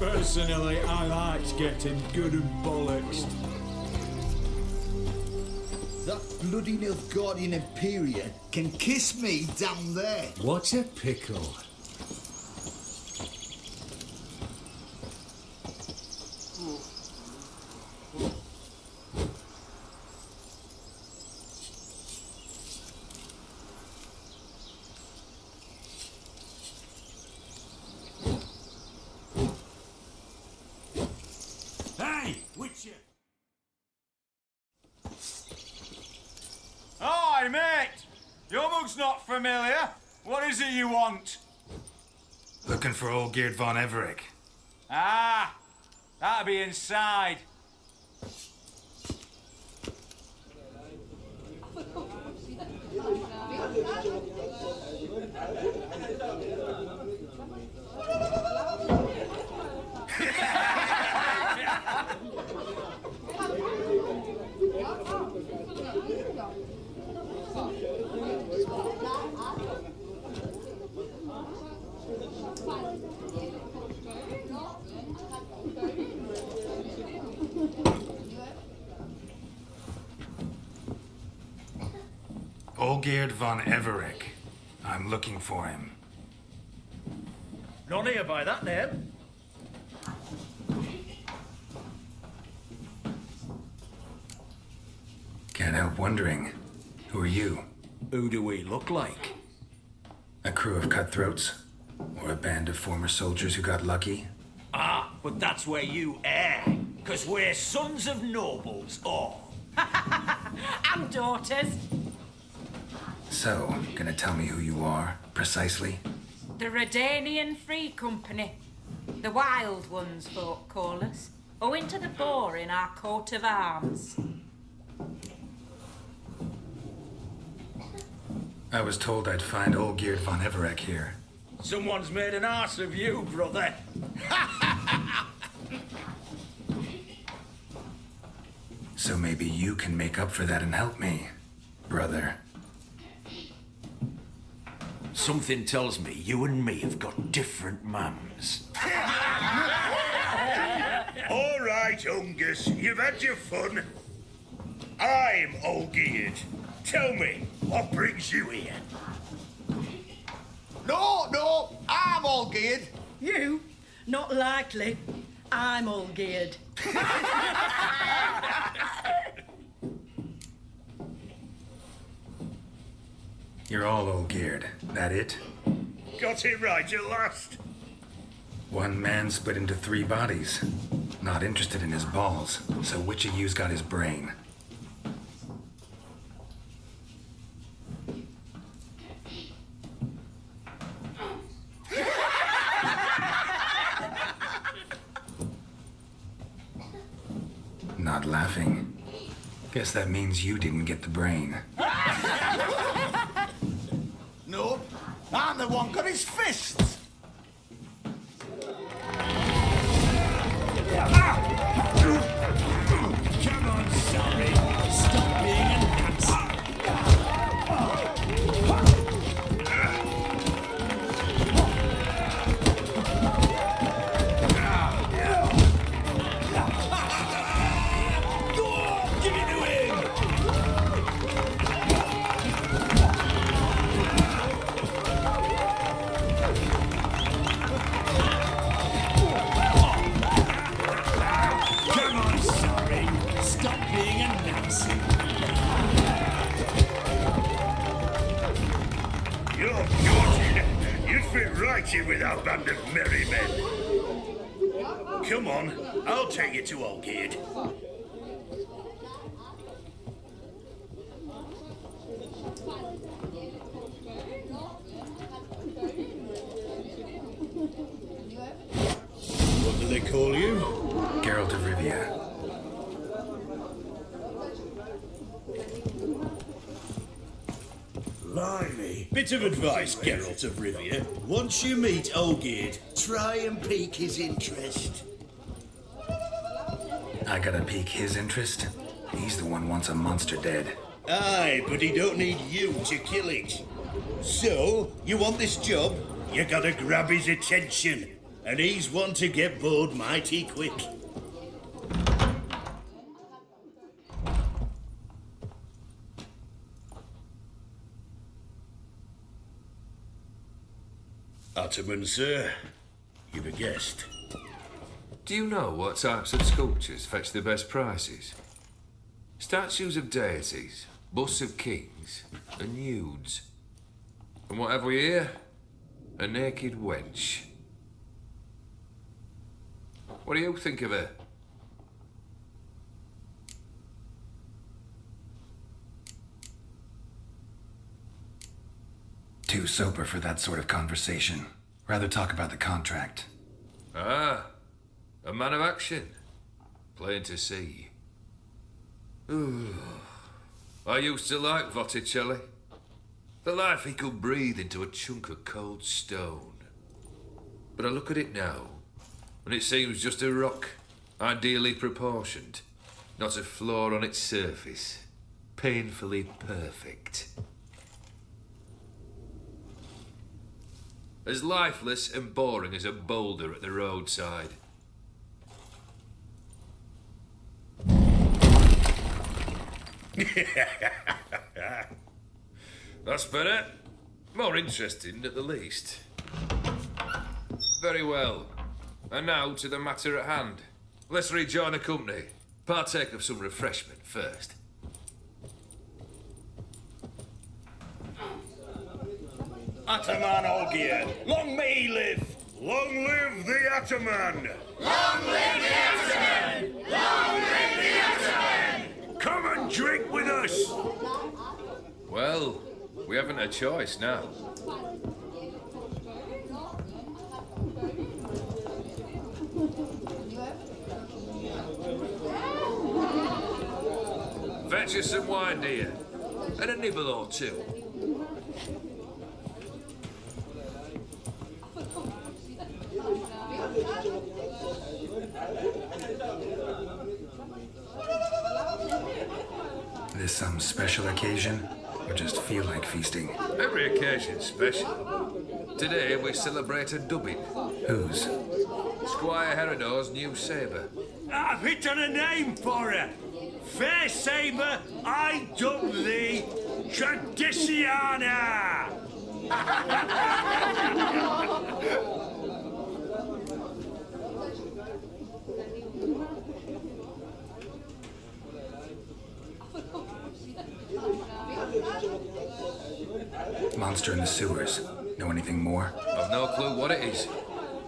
Personally, I liked getting good and bollocksed. That bloody Nilfgaardian Imperia can kiss me down there. What a pickle. Hey, Witcher! Hi, mate! Your mug's not familiar. What is it you want? Looking for old Geert von Everec. Ah, that'll be inside. Olgierd von Everec. I'm looking for him. None here by that name. Can't help wondering, who are you? Who do we look like? A crew of cutthroats? Or a band of former soldiers who got lucky? Ah, but that's where you err. 'Cause we're sons of nobles, all. And daughters. So, gonna tell me who you are, precisely? The Redanian Free Company. The Wild Ones, folk call us. Owing to the boar in our coat of arms. I was told I'd find Olgierd von Everec here. Someone's made an arse of you, brother. So maybe you can make up for that and help me, brother. Something tells me you and me have got different mums. All right, Ungus, you've had your fun. I'm Olgierd. Tell me, what brings you here? No, I'm all geared. You? Not likely. I'm all geared. You're all Olgierd, that it? Got it right at last. One man split into 3 bodies. Not interested in his balls, so which of you's got his brain? Not laughing. Guess that means you didn't get the brain. No, I'm the one got his fists. Come on, sorry. Stop being a Nazi. Go on, give it to him. Come on, sorry. Stop being a Nazi. You're good. You'd fit right in with our band of merry men. Come on, I'll take you to Olgierd. What do they call you? Geralt of Rivia. Blimey. Bit of advice, Geralt of Rivia. Once you meet Olgierd, Try and pique his interest. I gotta pique his interest? He's the one wants a monster dead. aye, but he don't need you to kill it. So, you want this job? You gotta grab his attention. and he's one to get bored mighty quick. Ataman, sir, you've a guest. Do you know what types of sculptures fetch the best prices? Statues of deities, busts of kings, and nudes. And what have we here? A naked wench. What do you think of her? Too sober for that sort of conversation. Rather talk about the contract. Ah, a man of action. Plain to see. Ooh. I used to like Botticelli. The life he could breathe into a chunk of cold stone. But I look at it now, and it seems just a rock, ideally proportioned. Not a flaw on its surface. Painfully perfect. As lifeless and boring as a boulder at the roadside. That's better. More interesting, at the least. Very well. And now to the matter at hand. Let's rejoin the company. Partake of some refreshment first. Ataman Olgierd, long may he live! Long live the Ataman! Long live the Ataman! Long live the Ataman! Come and drink with us! Well, we haven't a choice now. Fetch us some wine, dear. And a nibble or two. This some special occasion? Or just feel like feasting? Every occasion's special. Today we celebrate a dubbing. Whose? Squire Herodor's new sabre. I've hit on a name for her. Fair Sabre, I dub thee Tradiciana! Monster in the sewers. Know anything more? I've no clue what it is.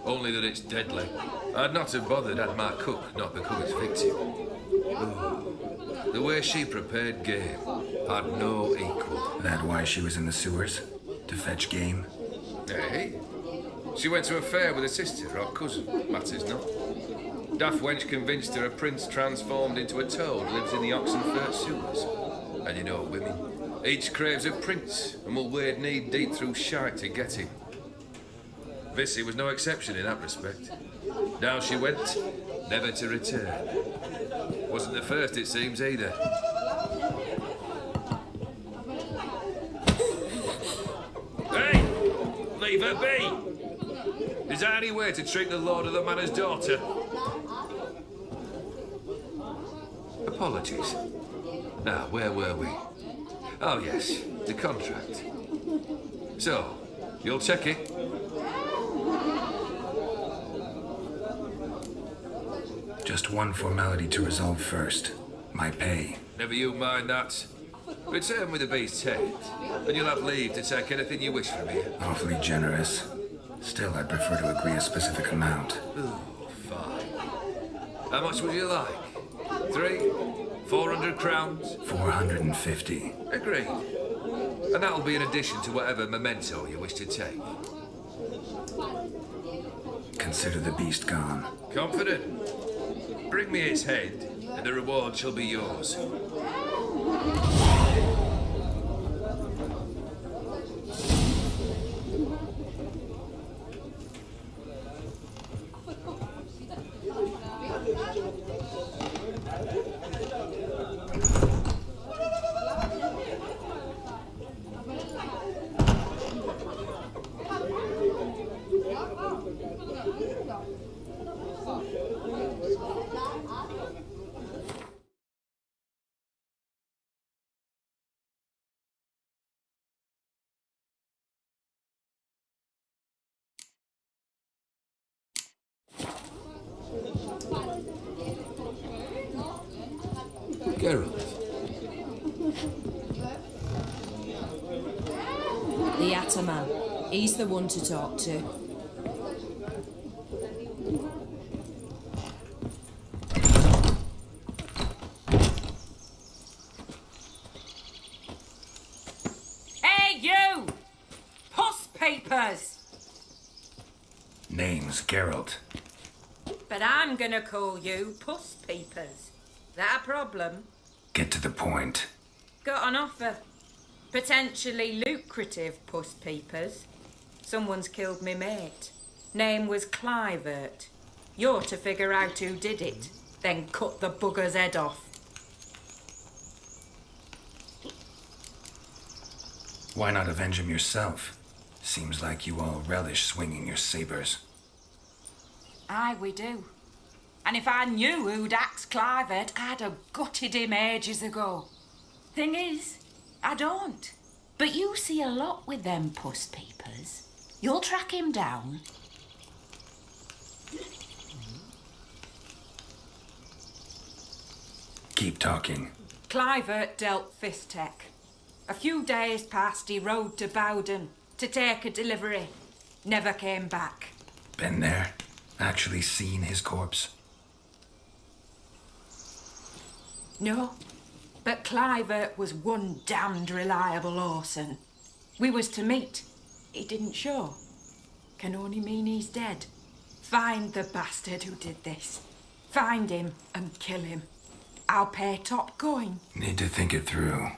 Only that it's deadly. I'd not have bothered had my cook not become its victim. Ooh. The way she prepared game had no equal. That why she was in the sewers? To fetch game? Hey? She went to a fair with a sister or cousin. Matters not. Daft wench convinced her a prince transformed into a toad lives in the Oxenfurt sewers. And you know women. Each craves a prince and will wade knee-deep through shite to get him. Vissy was no exception in that respect. Down she went, never to return. Wasn't the first, it seems, either. Hey! Leave her be! Is there any way to treat the lord of the manor's daughter? Apologies. Now, where were we? Oh, yes, the contract. So, you'll check it? Just one formality to resolve first. My pay. Never you mind that. Return with the beast's head, and you'll have leave to take anything you wish from here. Awfully generous. Still, I'd prefer to agree a specific amount. Ooh, fine. How much would you like? 3? 400 crowns? 450. Agreed. And that'll be in addition to whatever memento you wish to take. Consider the beast gone. Confident? Bring me its head, and the reward shall be yours. Geralt. The Ataman. He's the one to talk to. Hey, you! Puss papers! Name's Geralt. But I'm gonna call you Puss Peepers. That a problem? Get to the point. Got an offer. Potentially lucrative Puss Peepers. Someone's killed me mate. Name was Clivert. You're to figure out who did it, then cut the bugger's head off. Why not avenge him yourself? Seems like you all relish swinging your sabers. Aye, we do. And if I knew who'd axed Clivert, I'd have gutted him ages ago. Thing is, I don't. But you see a lot with them Puss Peepers. You'll track him down. Keep talking. Clivert dealt Fistech. A few days past, he rode to Bowden to take a delivery. Never came back. Been there? Actually seen his corpse? No, but Clivert was one damned reliable Orson. We was to meet. He didn't show. Can only mean he's dead. Find the bastard who did this. Find him and kill him. I'll pay top coin. Need to think it through.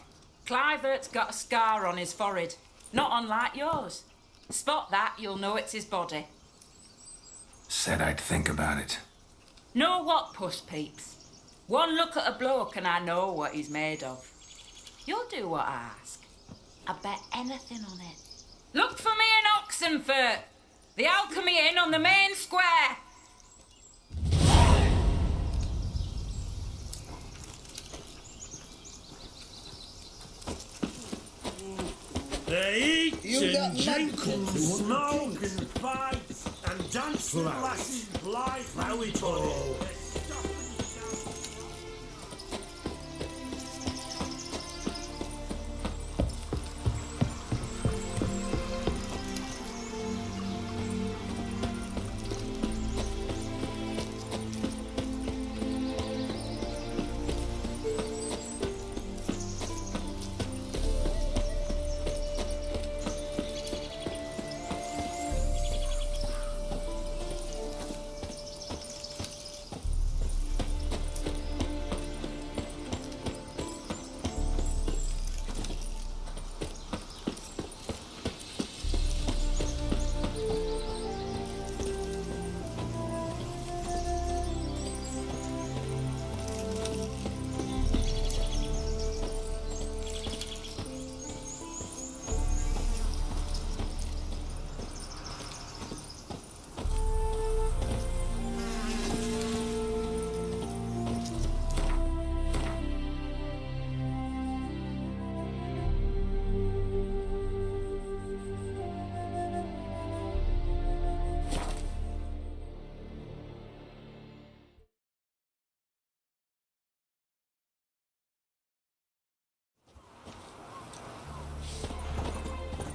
Clivert's got a scar on his forehead, not unlike yours. Spot that, you'll know it's his body. Said I'd think about it. Know what, Puss Peeps? One look at a bloke and I know what he's made of. You'll do what I ask. I bet anything on it. Look for me in Oxenfurt. The Alchemy Inn on the main square. They eat You got and drink medicine. and smoke and fight and dance with Flowers. lasses like flowery toy.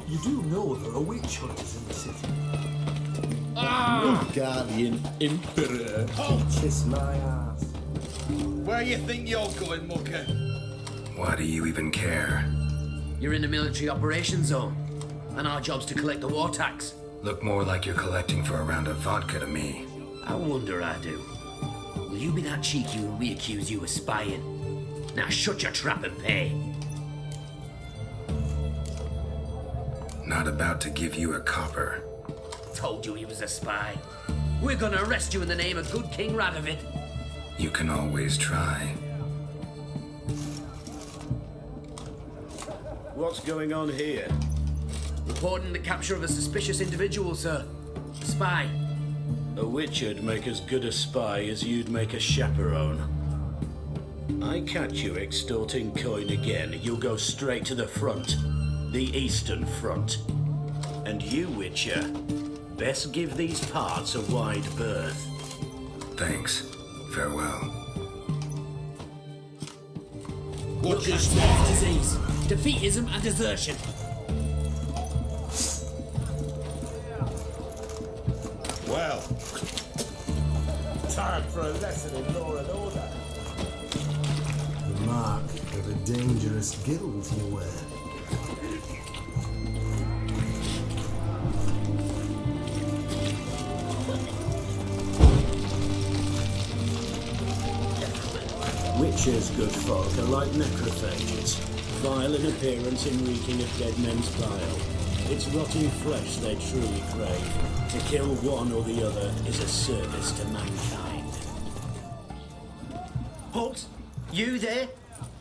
You do know there are witch hunters in the city. Guardian Emperor. Kiss my ass. Where you think you're going, mucker? Why do you even care? You're in the military operations zone, and our job's to collect the war tax. Look more like you're collecting for a round of vodka to me. I wonder I do. Will you be that cheeky when we accuse you of spying? Now shut your trap and pay. Not about to give you a copper. Told you he was a spy. We're gonna arrest you in the name of good King Radovid. You can always try. What's going on here? Reporting the capture of a suspicious individual, sir. A spy. A witcher'd make as good a spy as you'd make a chaperone. I catch you extorting coin again, you'll go straight to the front. The Eastern Front. And you, Witcher, best give these parts a wide berth. Thanks. Farewell. Watch your Look, step. disease, defeatism and desertion. Well, Time for a lesson in law and order. The mark of a dangerous guild you wear. Witchers, good folk, are like necrophages, vile in appearance and reeking of dead men's bile. It's rotting flesh they truly crave. To kill one or the other is a service to mankind. Halt! You there?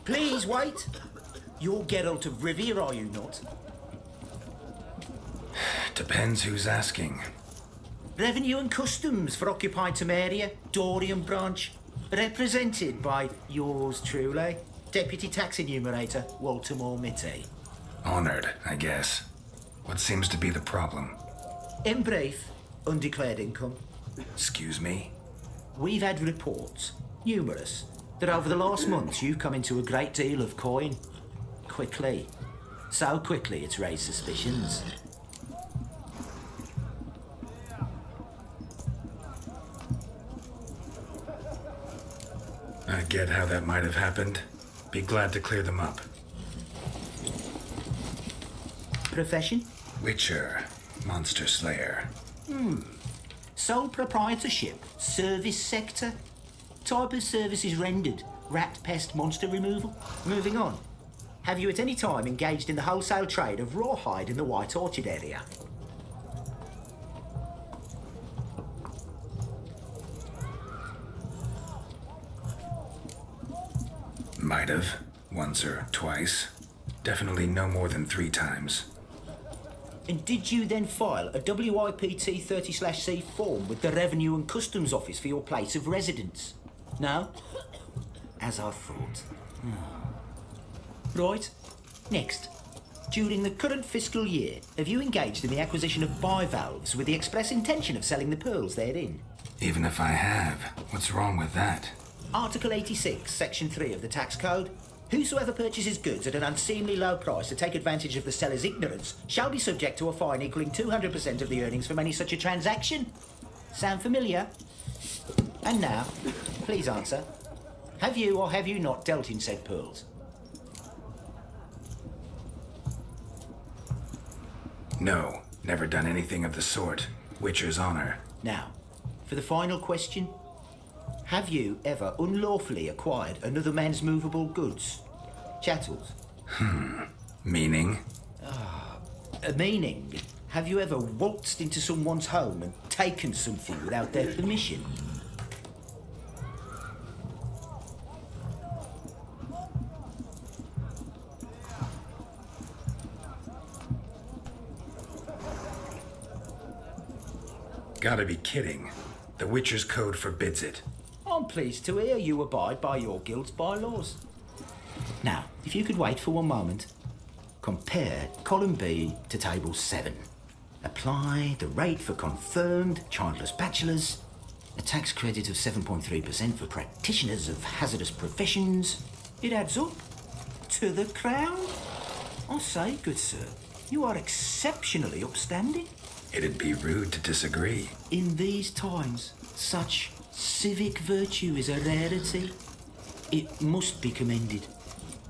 Please wait. You're Geralt of Rivia, are you not? Depends who's asking. Revenue and Customs for occupied Temeria, Dorian branch. Represented by yours truly, Deputy Tax Enumerator Walter Mitty. Honored, I guess. What seems to be the problem? In brief, undeclared income. Excuse me? We've had reports, numerous, that over the last months you've come into a great deal of coin. Quickly. So quickly it's raised suspicions. I get how that might have happened. Be glad to clear them up. Profession? Witcher. Monster Slayer. Sole proprietorship? Service sector? Type of services rendered? Rat, pest, monster removal? Moving on. Have you at any time engaged in the wholesale trade of rawhide in the White Orchard area? Might have. Once or twice. Definitely no more than 3 times. And did you then file a WIPT 30/C form with the Revenue and Customs Office for your place of residence? No? As I thought. Right. Next. During the current fiscal year, have you engaged in the acquisition of bivalves with the express intention of selling the pearls therein? Even if I have, what's wrong with that? Article 86, Section 3 of the Tax Code. Whosoever purchases goods at an unseemly low price to take advantage of the seller's ignorance shall be subject to a fine equaling 200% of the earnings from any such a transaction. Sound familiar? And now, please answer. Have you or have you not dealt in said pearls? No, never done anything of the sort. Witcher's honor. Now, for the final question. Have you ever unlawfully acquired another man's movable goods? Chattels? Meaning? Meaning, have you ever waltzed into someone's home and taken something without their permission? Gotta be kidding. The Witcher's Code forbids it. I'm pleased to hear you abide by your guild's bylaws. Now, if you could wait for one moment, compare column B to table 7. Apply the rate for confirmed childless bachelors, a tax credit of 7.3% for practitioners of hazardous professions. It adds up to the crown. I say, good sir, you are exceptionally upstanding. It'd be rude to disagree. In these times, such civic virtue is a rarity. It must be commended,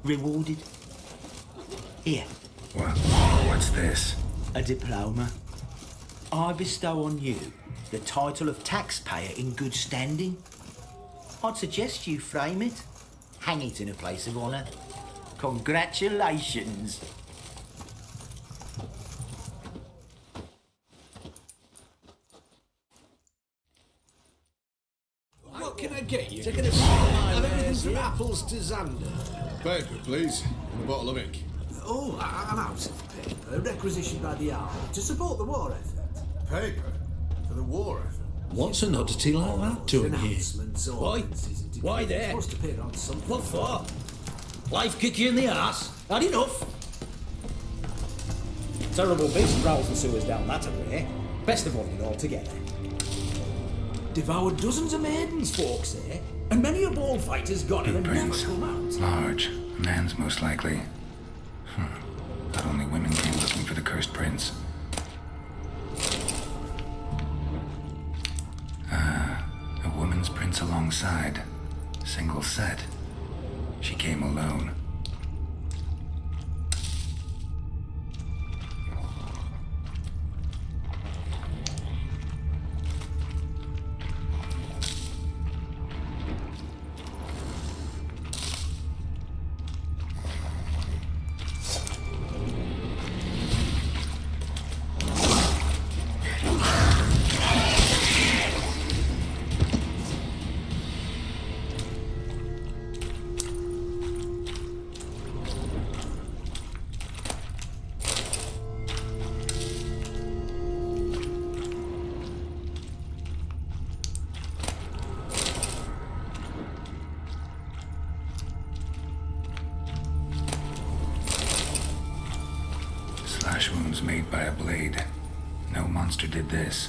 rewarded. Here, What's this? a diploma. I bestow on you the title of taxpayer in good standing. I'd suggest you frame it, hang it in a place of honour. Congratulations. what can I get you? Taking a slice of everything from apples to Xander. Paper, please. And a bottle of ink. Oh, I'm out of paper, requisitioned by the army to support the war effort. Paper? For the war effort? What's an oddity like that doing here? Announcements, Why? ordinances, and Why decrees there? must appear on something. What for? Life kick you in the arse? Had enough? Terrible beast prowls the sewers down that way. Best avoid it altogether. Devoured dozens of maidens, folks say, and many a ball fighter's gone and never Blueprints. come out. Large. A man's most likely. Thought only women came looking for the cursed prince. A woman's prince alongside. Single set. She came alone. Slash wounds made by a blade. No monster did this.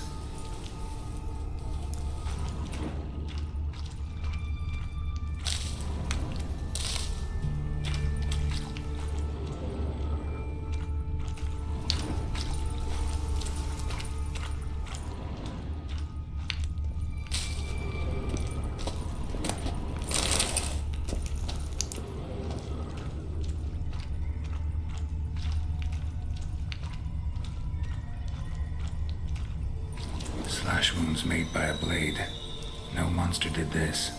Slash wounds made by a blade. No monster did this.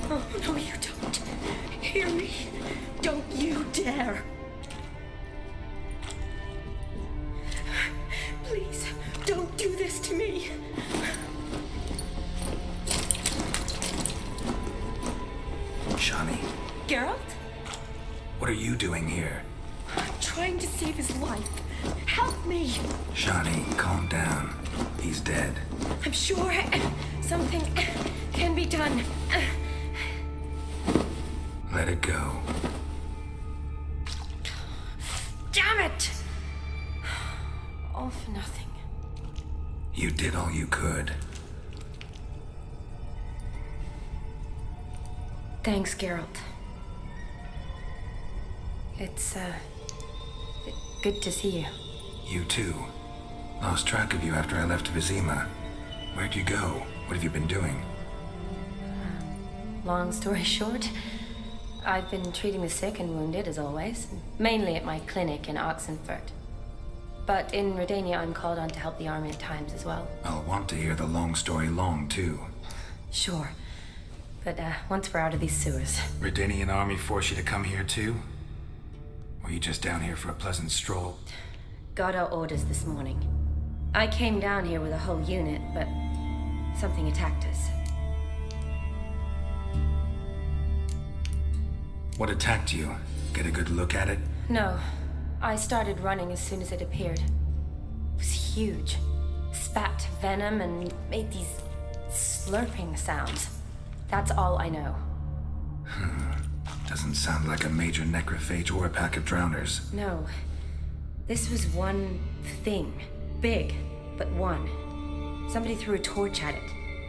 Oh, no, you don't. Hear me. Don't you dare. Please, don't do this to me. Shani, Geralt? what are you doing here? I'm trying to save his life. Help me. Shani, calm down. He's dead. I'm sure something can be done. Let it go. Damn it! All for nothing. You did all you could. Thanks, Geralt. It's, good to see you. You too. Lost track of you after I left Vizima. Where'd you go? What have you been doing? Long story short, I've been treating the sick and wounded, as always. Mainly at my clinic in Oxenfurt. But in Redania, I'm called on to help the army at times as well. I'll want to hear the long story long, too. Sure. But, once we're out of these sewers. Redanian army force you to come here, too? Or you just down here for a pleasant stroll? Got our orders this morning. I came down here with a whole unit, but something attacked us. What attacked you? Get a good look at it? No. I started running as soon as it appeared. It was huge. Spat venom and made these slurping sounds. That's all I know. Doesn't sound like a major necrophage or a pack of drowners. No. This was one thing. Big, but one. Somebody threw a torch at it.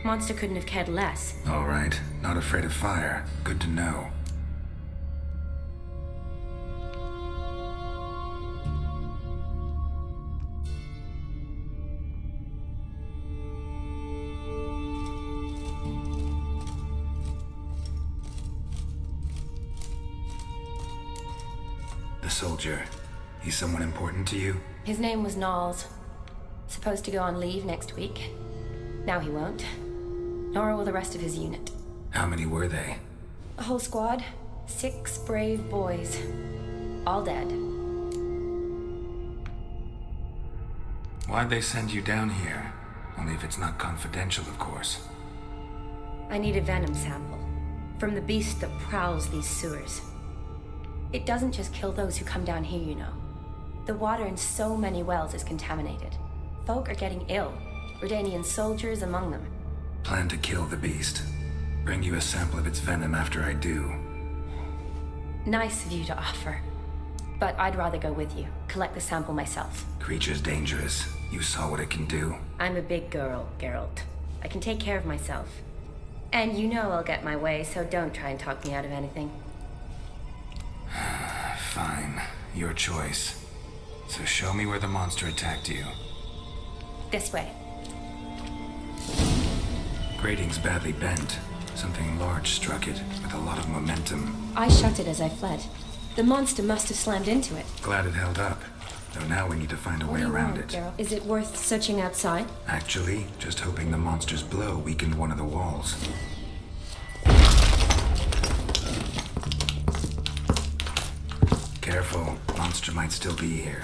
Monster couldn't have cared less. All right. Not afraid of fire. Good to know. The soldier. He's someone important to you? His name was Knowles. Supposed to go on leave next week. Now he won't. Nor will the rest of his unit. How many were they? A whole squad. 6 brave boys. All dead. Why'd they send you down here? Only if it's not confidential, of course. I need a venom sample. from the beast that prowls these sewers. It doesn't just kill those who come down here, you know. The water in so many wells is contaminated. Folk are getting ill, Redanian soldiers among them. Plan to kill the beast. Bring you a sample of its venom after I do. Nice of you to offer. But I'd rather go with you, collect the sample myself. Creature's dangerous. You saw what it can do. I'm a big girl, Geralt. I can take care of myself. And you know I'll get my way, so don't try and talk me out of anything. Fine. Your choice. So show me where the monster attacked you. This way. Grating's badly bent. Something large struck it, with a lot of momentum. I shut it as I fled. The monster must have slammed into it. Glad it held up. Though now we need to find a way around it. Geralt? Is it worth searching outside? Actually, just hoping the monster's blow weakened one of the walls. Careful, monster might still be here.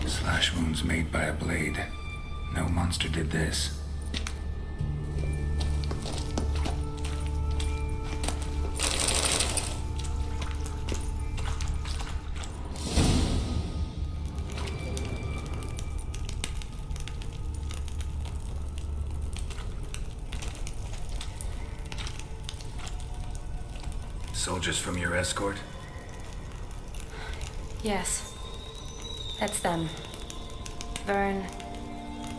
Slash wounds made by a blade. No monster did this. Soldiers from your escort? Yes. That's them. Vern,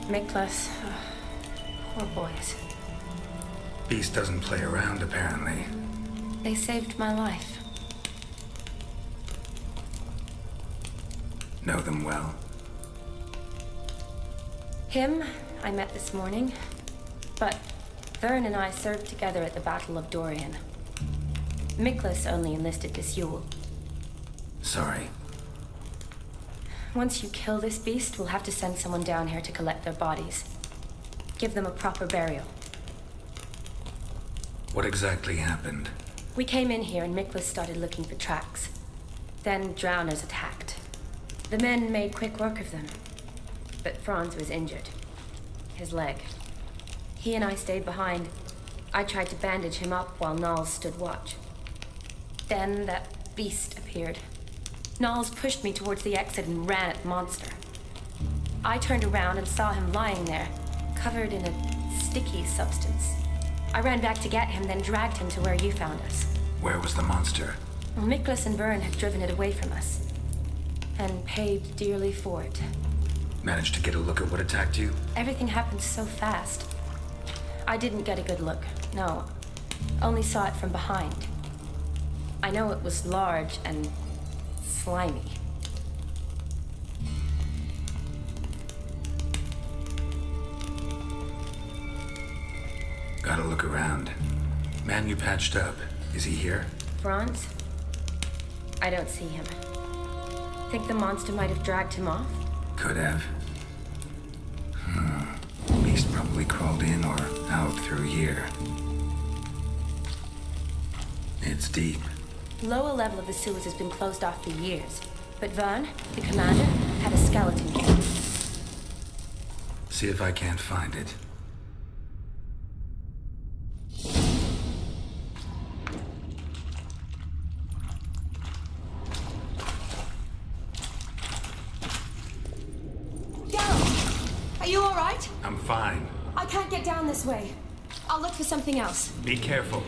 Miklas. Poor boys. Beast doesn't play around, apparently. They saved my life. Know them well. Him, I met this morning. But Vern and I served together at the Battle of Dorian. Miklas only enlisted this Yule. Sorry. Once you kill this beast, we'll have to send someone down here to collect their bodies. Give them a proper burial. What exactly happened? We came in here and Miklas started looking for tracks. Then drowners attacked. The men made quick work of them. But Franz was injured. His leg. He and I stayed behind. I tried to bandage him up while Nals stood watch. Then that beast appeared. Nals pushed me towards the exit and ran at the monster. I turned around and saw him lying there, covered in a sticky substance. I ran back to get him, then dragged him to where you found us. Where was the monster? Well, Miklas and Vern had driven it away from us. And paid dearly for it. Managed to get a look at what attacked you? Everything happened so fast. I didn't get a good look, no. Only saw it from behind. I know it was large and slimy. Gotta look around. Man you patched up, is he here? Franz? I don't see him. Think the monster might have dragged him off? Could have. Beast probably crawled in or out through here. It's deep. Lower level of the sewers has been closed off for years. But Vern, the commander, had a skeleton kit. See if I can't find it. Geralt! Are you alright? I'm fine. I can't get down this way. I'll look for something else. Be careful.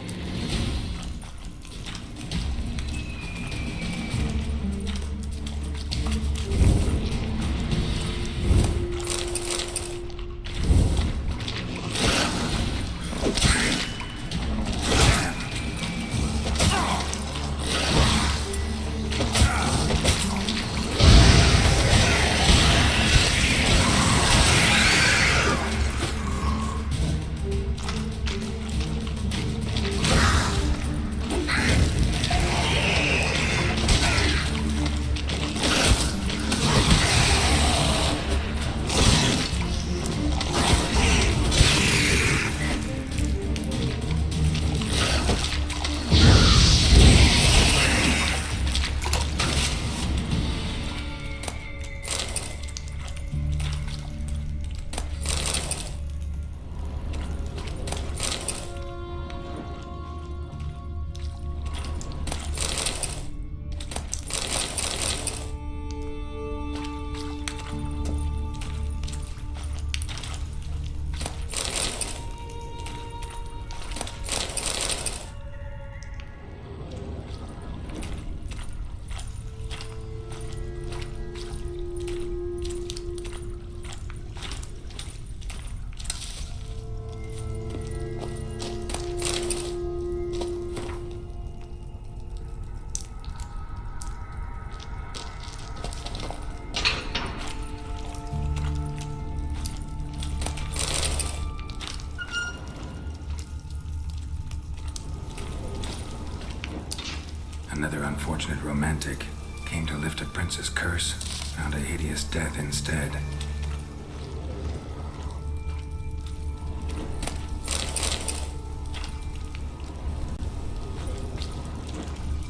Another unfortunate romantic came to lift a prince's curse, found a hideous death instead.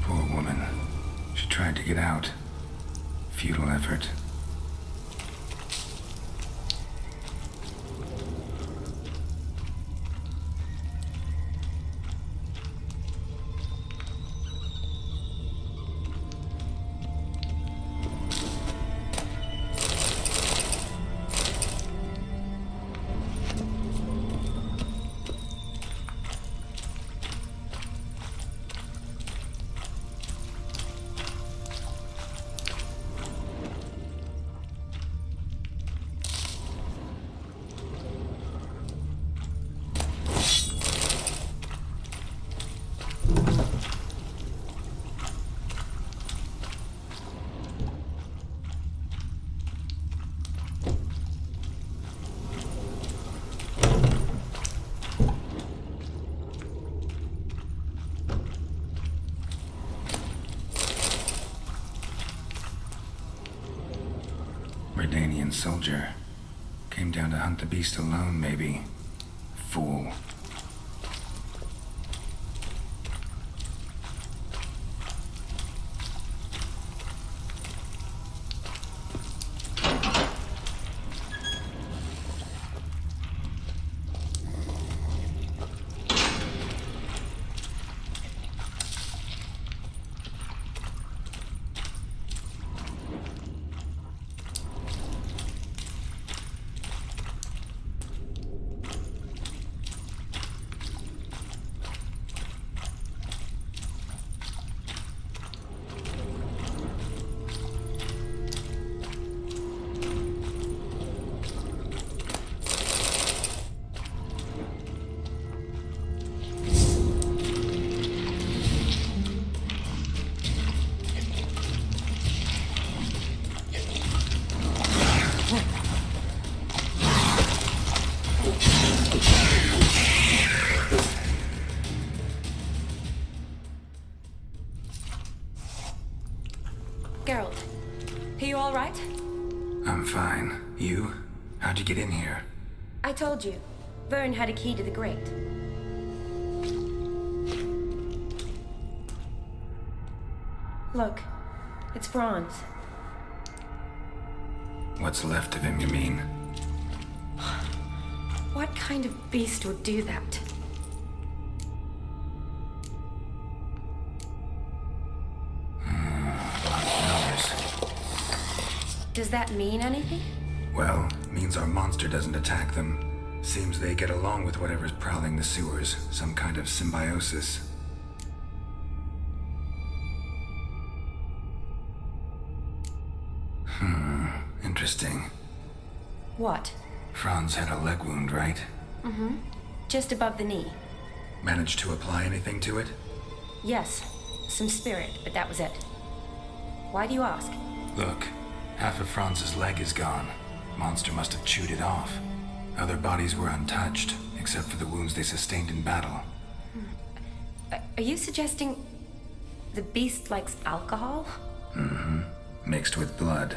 Poor woman. She tried to get out. Futile effort. Redanian soldier. Came down to hunt the beast alone, maybe. Fool. Geralt, are you all right? I'm fine. You? How'd you get in here? I told you. Vern had a key to the grate. Look, it's Franz. What's left of him, you mean? What kind of beast would do that? Does that mean anything? Well, means our monster doesn't attack them. Seems they get along with whatever's prowling the sewers. Some kind of symbiosis. Interesting. What? Franz had a leg wound, right? Mm-hmm. Just above the knee. Managed to apply anything to it? Yes. Some spirit, but that was it. Why do you ask? Look, half of Franz's leg is gone. Monster must have chewed it off. Other bodies were untouched, except for the wounds they sustained in battle. Are you suggesting the beast likes alcohol? Mm-hmm. Mixed with blood.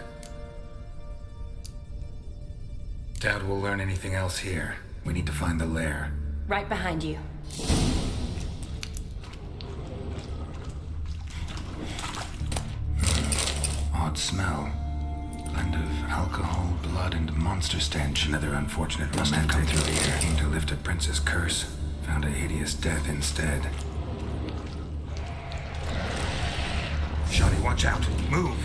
Doubt we'll learn anything else here. We need to find the lair. Right behind you. Odd smell. Blend of alcohol, blood, and monster stench. Another unfortunate must have come through here. Came to lift a prince's curse. Found a hideous death instead. Shawnee, watch out. Move!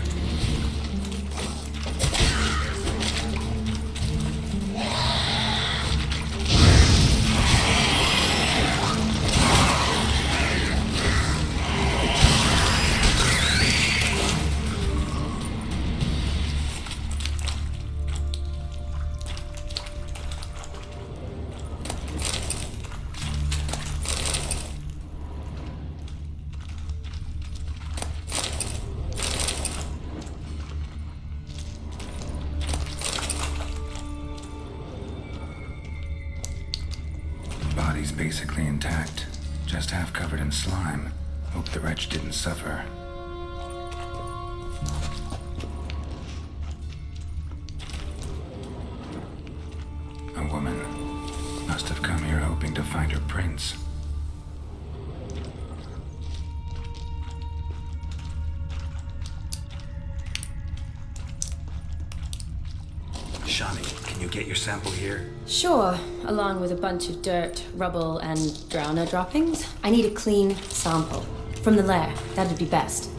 Body's basically intact, just half covered in slime. Hope the wretch didn't suffer. A woman. Must have come here hoping to find her prince. Shawnee, can you get your sample here? Sure, along with a bunch of dirt, rubble, and drowner droppings. I need a clean sample. From the lair, that'd be best.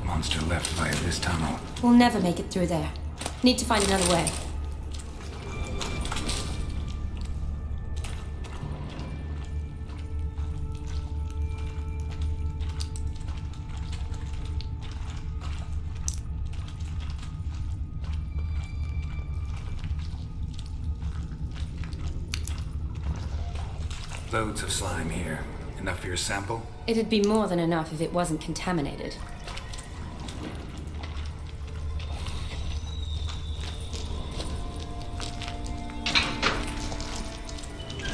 Monster left via this tunnel. We'll never make it through there. Need to find another way. Loads of slime here. Enough for your sample? It'd be more than enough if it wasn't contaminated.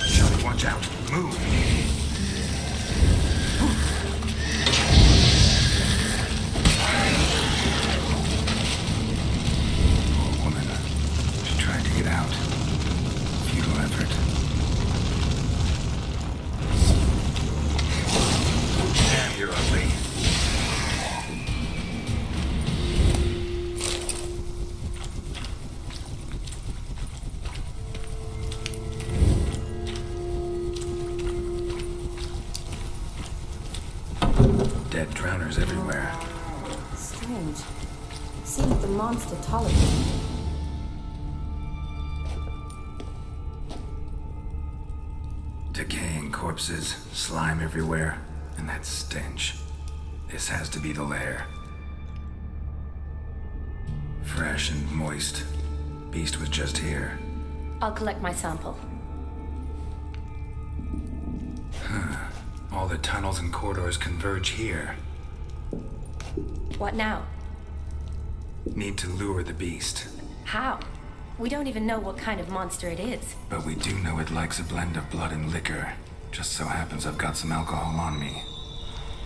Shawnee, watch out. Move! Poor woman. She tried to get out. Futile effort. Damn, you're ugly. Dead drowners everywhere. Strange. Seems the monster tolerated. Decaying corpses, slime everywhere, and that stench. This has to be the lair. Fresh and moist. Beast was just here. I'll collect my sample. All the tunnels and corridors converge here. What now? Need to lure the beast. How? We don't even know what kind of monster it is. But we do know it likes a blend of blood and liquor. Just so happens I've got some alcohol on me.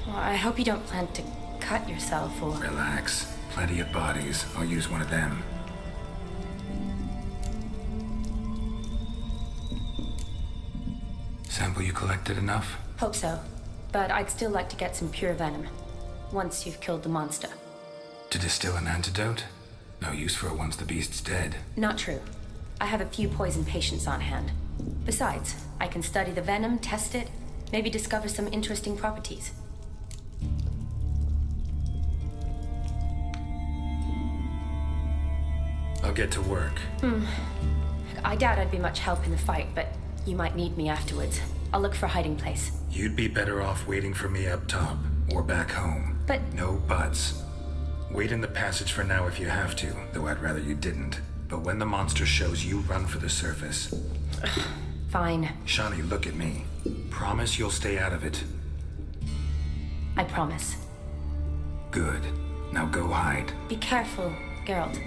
Well, I hope you don't plan to cut yourself or... Relax. Plenty of bodies. I'll use one of them. Sample you collected enough? Hope so. But I'd still like to get some pure venom. Once you've killed the monster. To distill an antidote? No use for it once the beast's dead. Not true. I have a few poison patients on hand. Besides, I can study the venom, test it, maybe discover some interesting properties. I'll get to work. I doubt I'd be much help in the fight, but you might need me afterwards. I'll look for a hiding place. You'd be better off waiting for me up top, or back home. But... No buts. Wait in the passage for now if you have to, though I'd rather you didn't. But when the monster shows, you run for the surface. Fine. Shani, look at me. Promise you'll stay out of it. I promise. Good. Now go hide. Be careful, Geralt.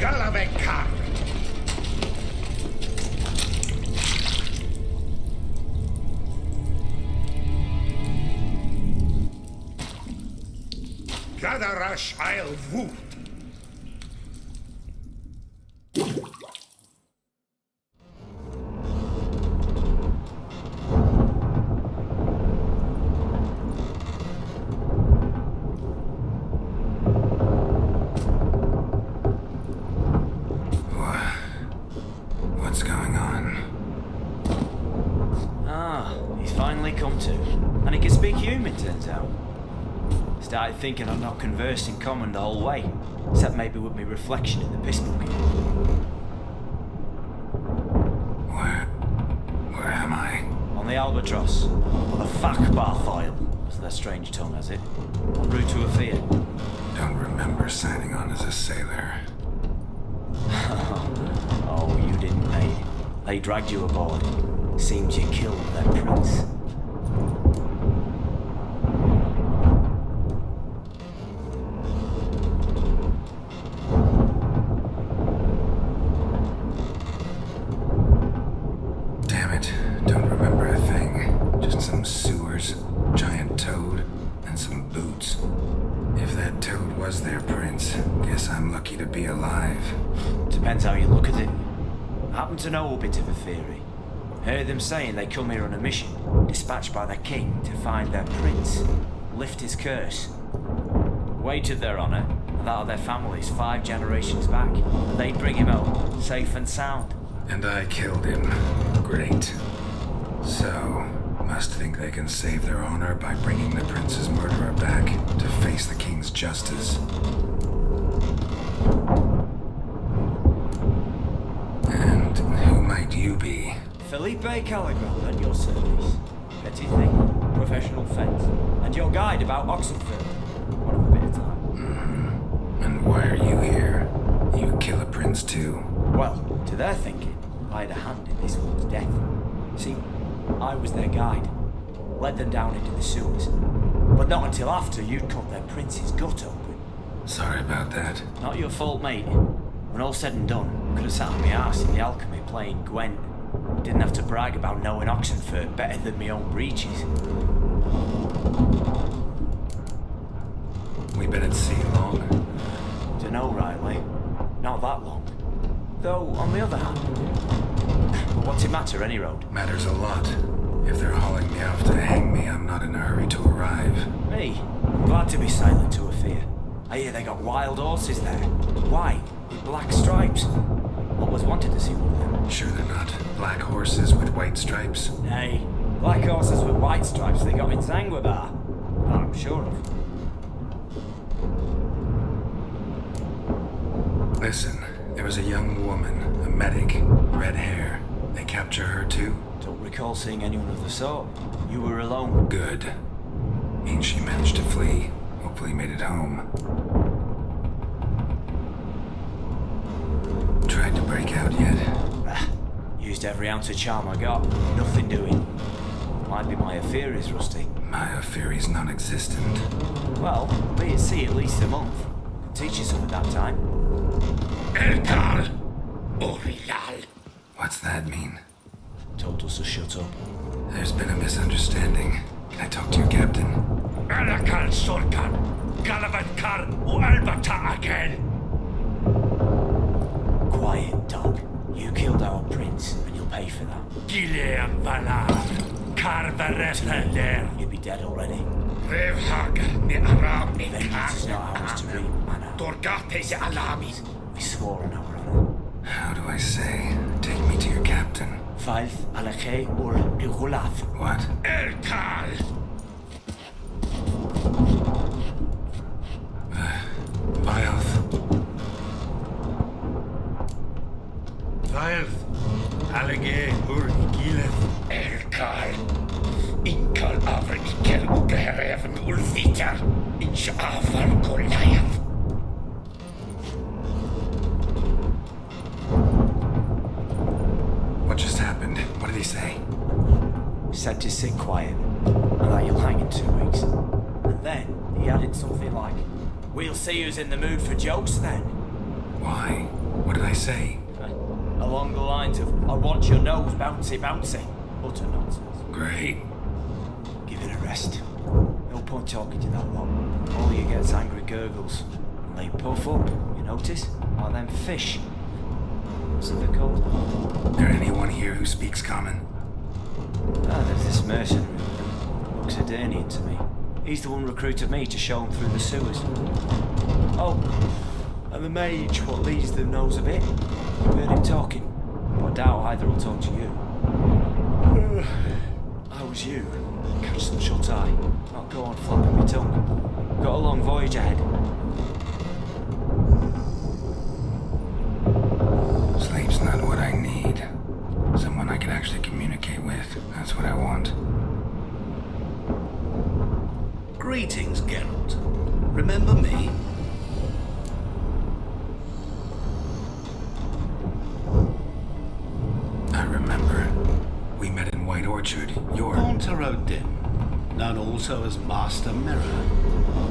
Galavekar. Gadarash I'll Woot. What's going on? Ah, he's finally come to. And he can speak human, turns out. Started thinking I'd not conversed in common the whole way, except maybe with me reflection in the piss bucket. Where am I? On the Albatross, or the Fakbarthoil, as their strange tongue has it, en route to Ophir. Don't remember signing on as a sailor. Oh, you didn't, mate. They dragged you aboard. Seems you killed their prince. Damn it, don't remember a thing. Just some sewers, giant toad, and some boots. If that toad was their prince, guess I'm lucky to be alive. Depends how you look at it. I happen to know a bit of a theory. Heard them saying they come here on a mission, dispatched by the king to find their prince, lift his curse. Wagered their honour, and that of their families 5 generations back, and they'd bring him home, safe and sound. And I killed him. Great. So, must think they can save their honor by bringing the prince's murderer back to face the king's justice. And who might you be? Felipe Caligrand at your service. Petty thing, professional fence, and your guide about Oxenford. One of a bit of time. And why are you here? You kill a prince too? Well, to their thinking, I had a hand in this one's death. See, I was their guide. Led them down into the sewers. But not until after you'd cut their prince's gut open. Sorry about that. Not your fault, mate. When all said and done, could have sat on my arse in the alchemy playing Gwent. Didn't have to brag about knowing Oxenford better than my own breeches. We been at sea long? Dunno rightly. Not that long. Though, on the other hand... But what's it matter, any road? Matters a lot. If they're hauling me off to hang me, I'm not in a hurry to arrive. Me? I'm glad to be silent to Ophir. I hear they got wild horses there. White, with black stripes. Always wanted to see one of them. Sure they're not black horses with white stripes? Nay, black horses with white stripes they got in Zanguebar. That I'm sure of. Listen, there was a young woman, a medic, red hair. They capture her too? Don't recall seeing anyone of the sort. You were alone. Good. Means she managed to flee. Hopefully made it home. Tried to break out yet? Used every ounce of charm I got. Nothing doing. Might be my affair is rusty. My affair is non-existent. Well, be at sea at least a month. Could teach you some at that time. Elkal! Orilal! What's that mean? Told us to shut up. There's been a misunderstanding. Can I talk to your captain? Alakal Sorkan! Galavatkar u Albata again! Quiet, dog. You killed our prince, and you'll pay for that. Gileam Valar! Karvarepeler! You'd be dead already. Revhag ni Aram ni Vengeance is not ours to reap, Anna. Dorgate se Alami! We swore on our honor. How do I say? Take me to your captain. Faith Alakhe ur Igulath. What? Elkal! Vilth. Vilth! Alage ur Igileth! Elkal! Inkal avr ikel ugehereven ulfitar! Inch afar Goliath! What just happened? What did he say? Said to sit quiet, and that you'll hang in 2 weeks. And then he added something like, "We'll see who's in the mood for jokes then." Why? What did I say? Along the lines of, I want your nose bouncy bouncy. Utter nonsense. Great. Give it a rest. No point talking to that lot. All you get is angry gurgles. And they puff up, you notice? Like them fish. What's it called? There anyone here who speaks common? There's this mercenary. Looks Aedirnian to me. He's the one recruited me to show him through the sewers. Oh, and the mage what leads them knows a bit. You heard him talking, but I doubt either will talk to you. How was you? Catch some shut eye. Not go on flapping my tongue. Got a long voyage ahead. Sleep's not what I need. Someone I can actually communicate with. That's what I want. Greetings, Geralt. Remember me? I remember. We met in White Orchard. You're... Haunter Odin, known also as Master Mirror.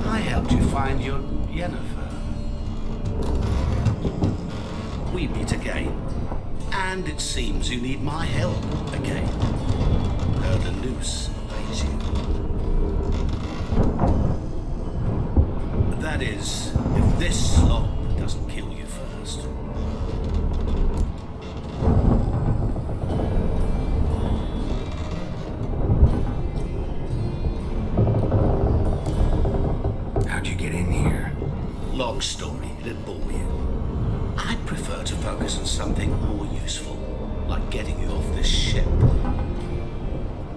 I helped you find your Yennefer. We meet again, and it seems you need my help again. Heard a noose awaits you. That is, if this slop doesn't kill you first. How'd you get in here? Long story, it'd bore you. I'd prefer to focus on something more useful, like getting you off this ship.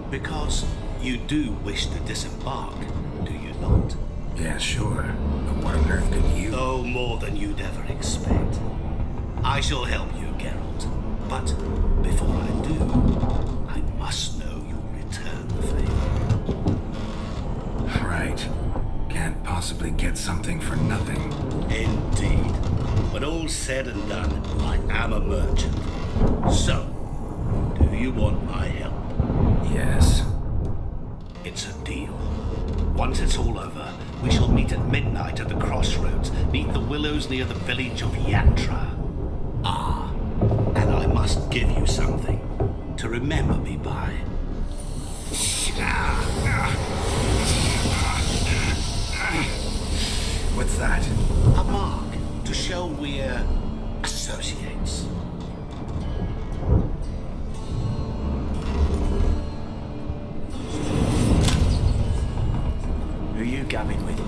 Because you do wish to disembark, do you not? Yeah, sure. But what on earth could you... Oh, more than you'd ever expect. I shall help you, Geralt. But before I do, I must know you'll return the favor. Right. Can't possibly get something for nothing. Indeed. When all's said and done, I am a merchant. So, do you want my help? Yes. It's a deal. Once it's all over, we shall meet at midnight at the crossroads, neath the willows near the village of Yantra. Ah, and I must give you something to remember me by. What's that? A mark to show we're associates. Who you gabbing with?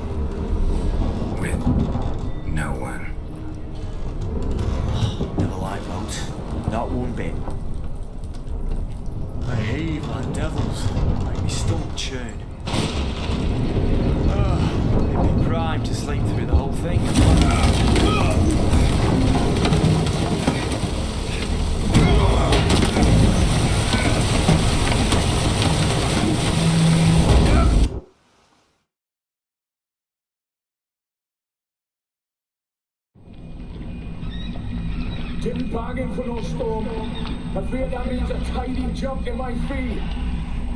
With no one. Never liked boats. Not one bit. I heave like devils. Make me stomach churn. It'd be prime to sleep through the whole thing. Didn't bargain for no storm. I fear that means a tidy jump in my fee.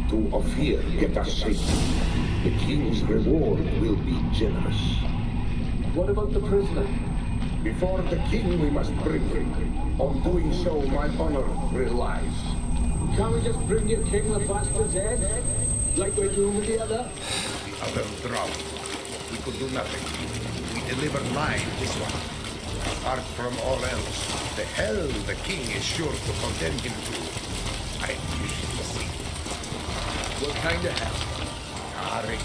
To Ophir, get us safe. The king's reward will be generous. What about the prisoner? Before the king we must bring him. On doing so, my honor relies. Can't we just bring your king the bastard's head? Like we're doing with the other? The other drowned. We could do nothing. We delivered live this one. Apart from all else, the hell the king is sure to condemn him to. I wish to see. What kind of hell? Carring,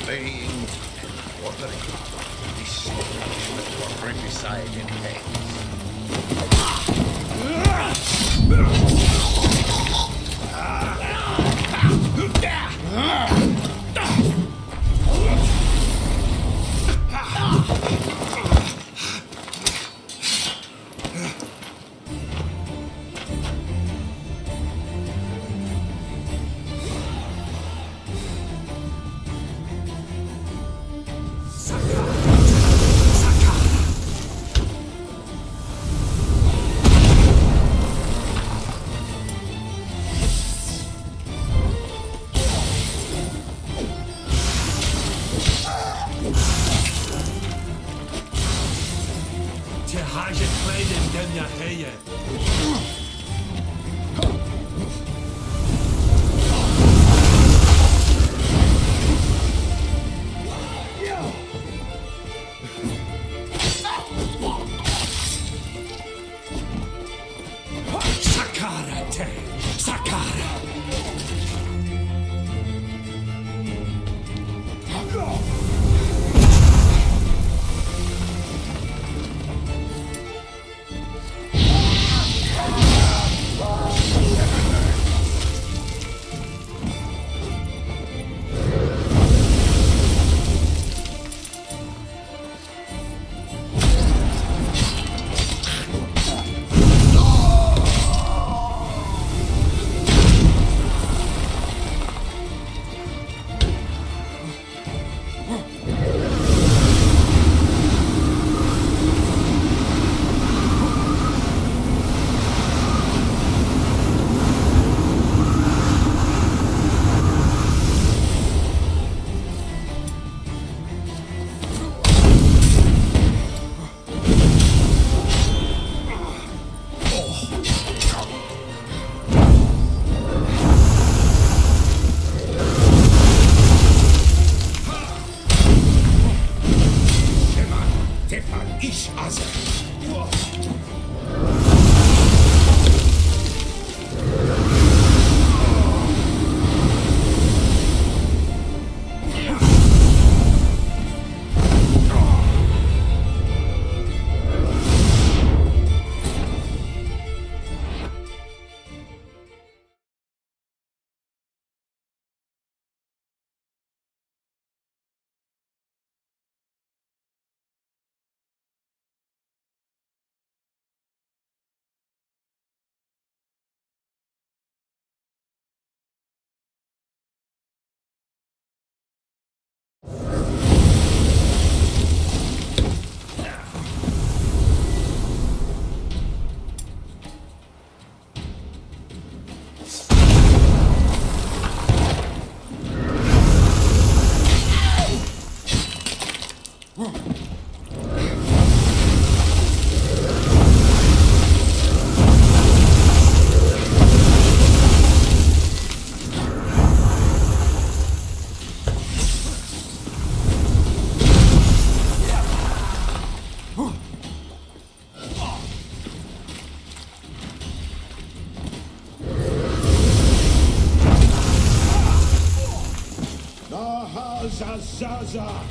slaying, and quartering. This punishment for fratricide and je haje kledin den ya heye. Sakara te, Sakara. Zaza!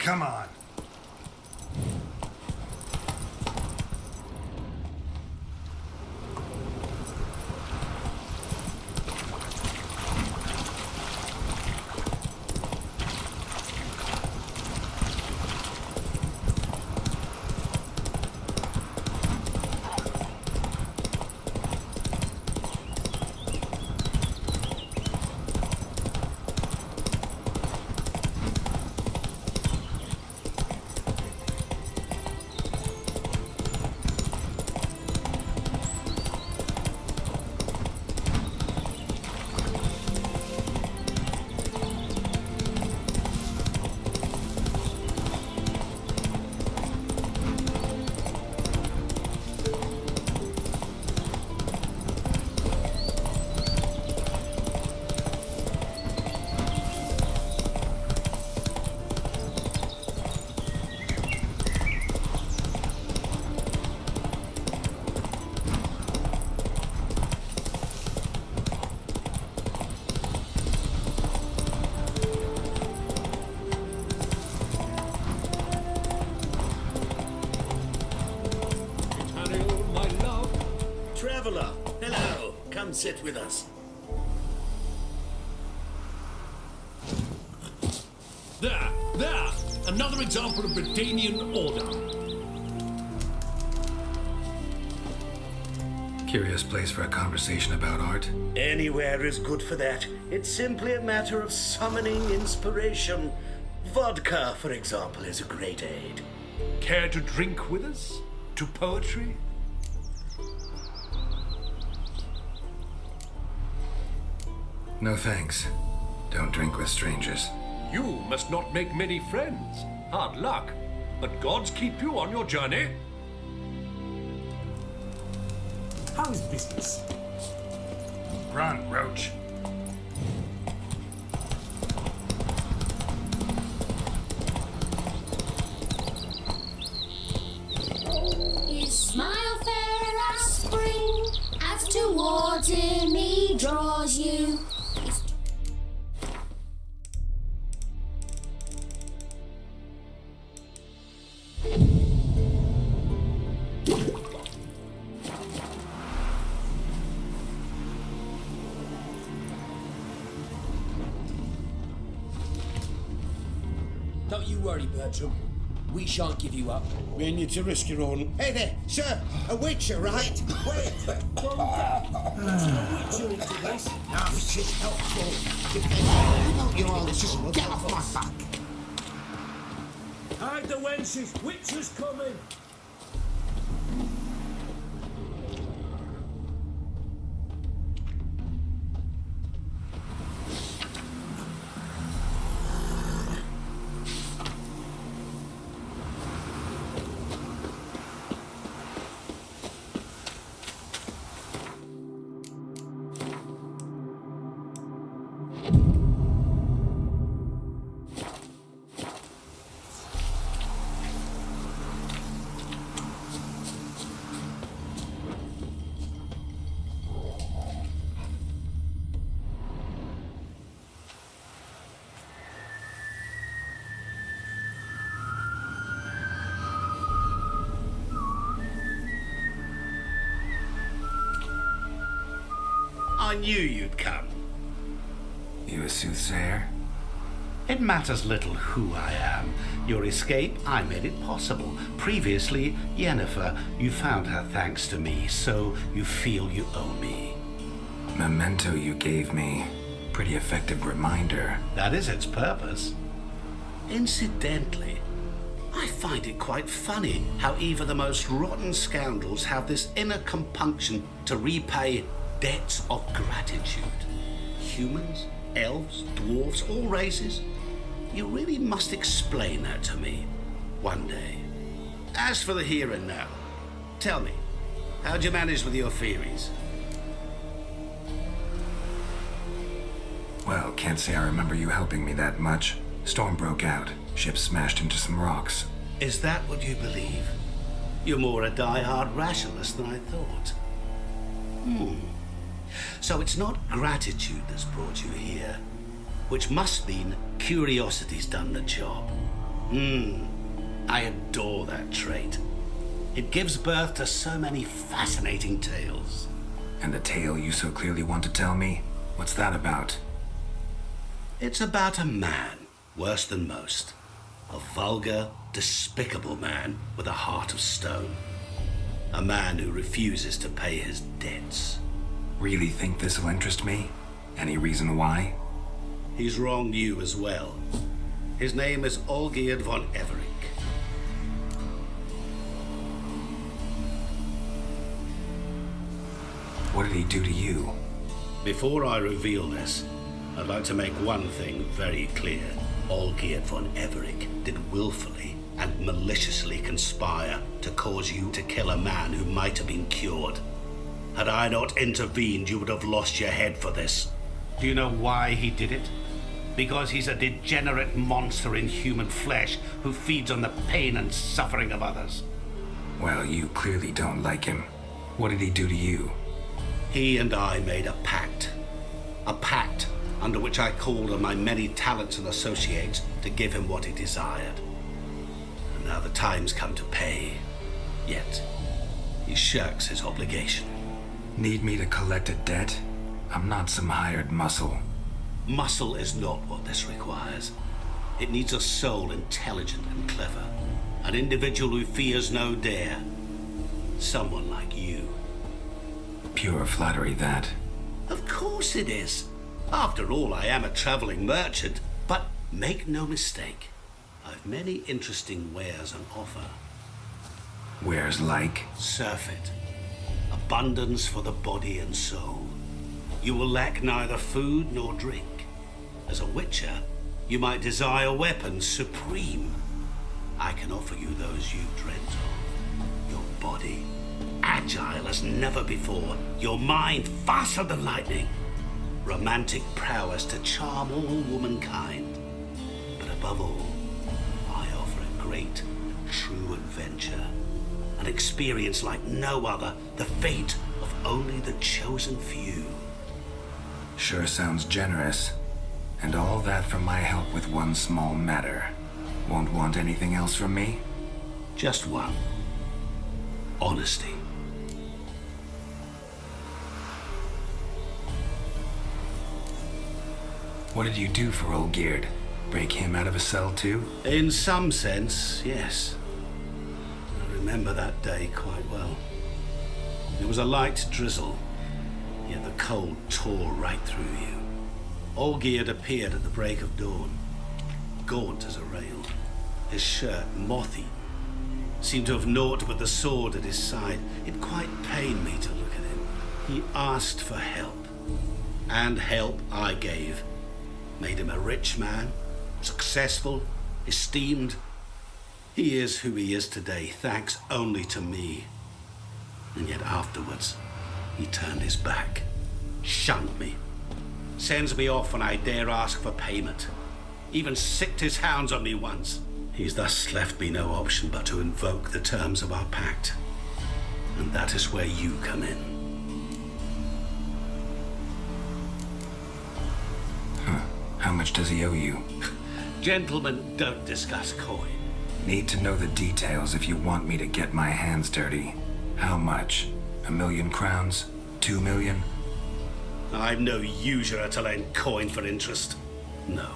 Come on. Traveller, hello. Come sit with us. There! Another example of Britannian order. Curious place for a conversation about art. Anywhere is good for that. It's simply a matter of summoning inspiration. Vodka, for example, is a great aid. Care to drink with us? To poetry? No thanks. Don't drink with strangers. You must not make many friends. Hard luck. But gods keep you on your journey. How is business? Run, Roach. His smile fair as spring, as towards him he draws you. Don't you worry, Bertram. We shan't give you up. We need to risk your own. Hey there, sir! A witcher, right? Wait! Witcher into this. No, shit, helpful. How about you all just get off my back? Hide the wenches. Witcher's coming. I knew you'd come. You a soothsayer? It matters little who I am. Your escape, I made it possible. Previously, Yennefer, you found her thanks to me, so you feel you owe me. Memento you gave me. Pretty effective reminder. That is its purpose. Incidentally, I find it quite funny how even the most rotten scoundrels have this inner compunction to repay debts of gratitude. Humans, elves, dwarves, all races. You really must explain that to me one day. As for the here and now, tell me, how'd you manage with your theories? Well, can't say I remember you helping me that much. Storm broke out. Ship smashed into some rocks. Is that what you believe? You're more a die-hard rationalist than I thought. So it's not gratitude that's brought you here, which must mean curiosity's done the job. I adore that trait. It gives birth to so many fascinating tales. And the tale you so clearly want to tell me? What's that about? It's about a man, worse than most. A vulgar, despicable man with a heart of stone. A man who refuses to pay his debts. Really think this will interest me? Any reason why? He's wronged you as well. His name is Olgierd von Everec. What did he do to you? Before I reveal this, I'd like to make one thing very clear. Olgierd von Everec did willfully and maliciously conspire to cause you to kill a man who might have been cured. Had I not intervened, you would have lost your head for this. Do you know why he did it? Because he's a degenerate monster in human flesh who feeds on the pain and suffering of others. Well, you clearly don't like him. What did he do to you? He and I made a pact. A pact under which I called on my many talents and associates to give him what he desired. And now the time's come to pay. Yet, he shirks his obligation. Need me to collect a debt? I'm not some hired muscle. Muscle is not what this requires. It needs a soul intelligent and clever. An individual who fears no dare. Someone like you. Pure flattery, that. Of course it is. After all, I am a traveling merchant. But make no mistake, I've many interesting wares on offer. Wares like? Surfeit. Abundance for the body and soul. You will lack neither food nor drink. As a witcher, you might desire weapons supreme. I can offer you those you dreamt of. Your body, agile as never before. Your mind, faster than lightning. Romantic prowess to charm all womankind. But above all, I offer a great, true adventure. An experience like no other. The fate of only the chosen few. Sure sounds generous. And all that for my help with one small matter. Won't want anything else from me? Just one. Honesty. What did you do for Olgierd? Break him out of a cell too? In some sense, yes. I remember that day quite well. It was a light drizzle, yet the cold tore right through you. Olgierd appeared at the break of dawn, gaunt as a rail, his shirt moth-eaten, seemed to have naught but the sword at his side. It quite pained me to look at him. He asked for help, and help I gave. Made him a rich man, successful, esteemed. He is who he is today, thanks only to me. And yet afterwards, he turned his back, shunned me, sends me off when I dare ask for payment. Even sicked his hounds on me once. He's thus left me no option but to invoke the terms of our pact. And that is where you come in. How much does he owe you? Gentlemen, don't discuss coin. Need to know the details if you want me to get my hands dirty. How much? 1,000,000 crowns? 2 million? I'm no usurer to lend coin for interest. No.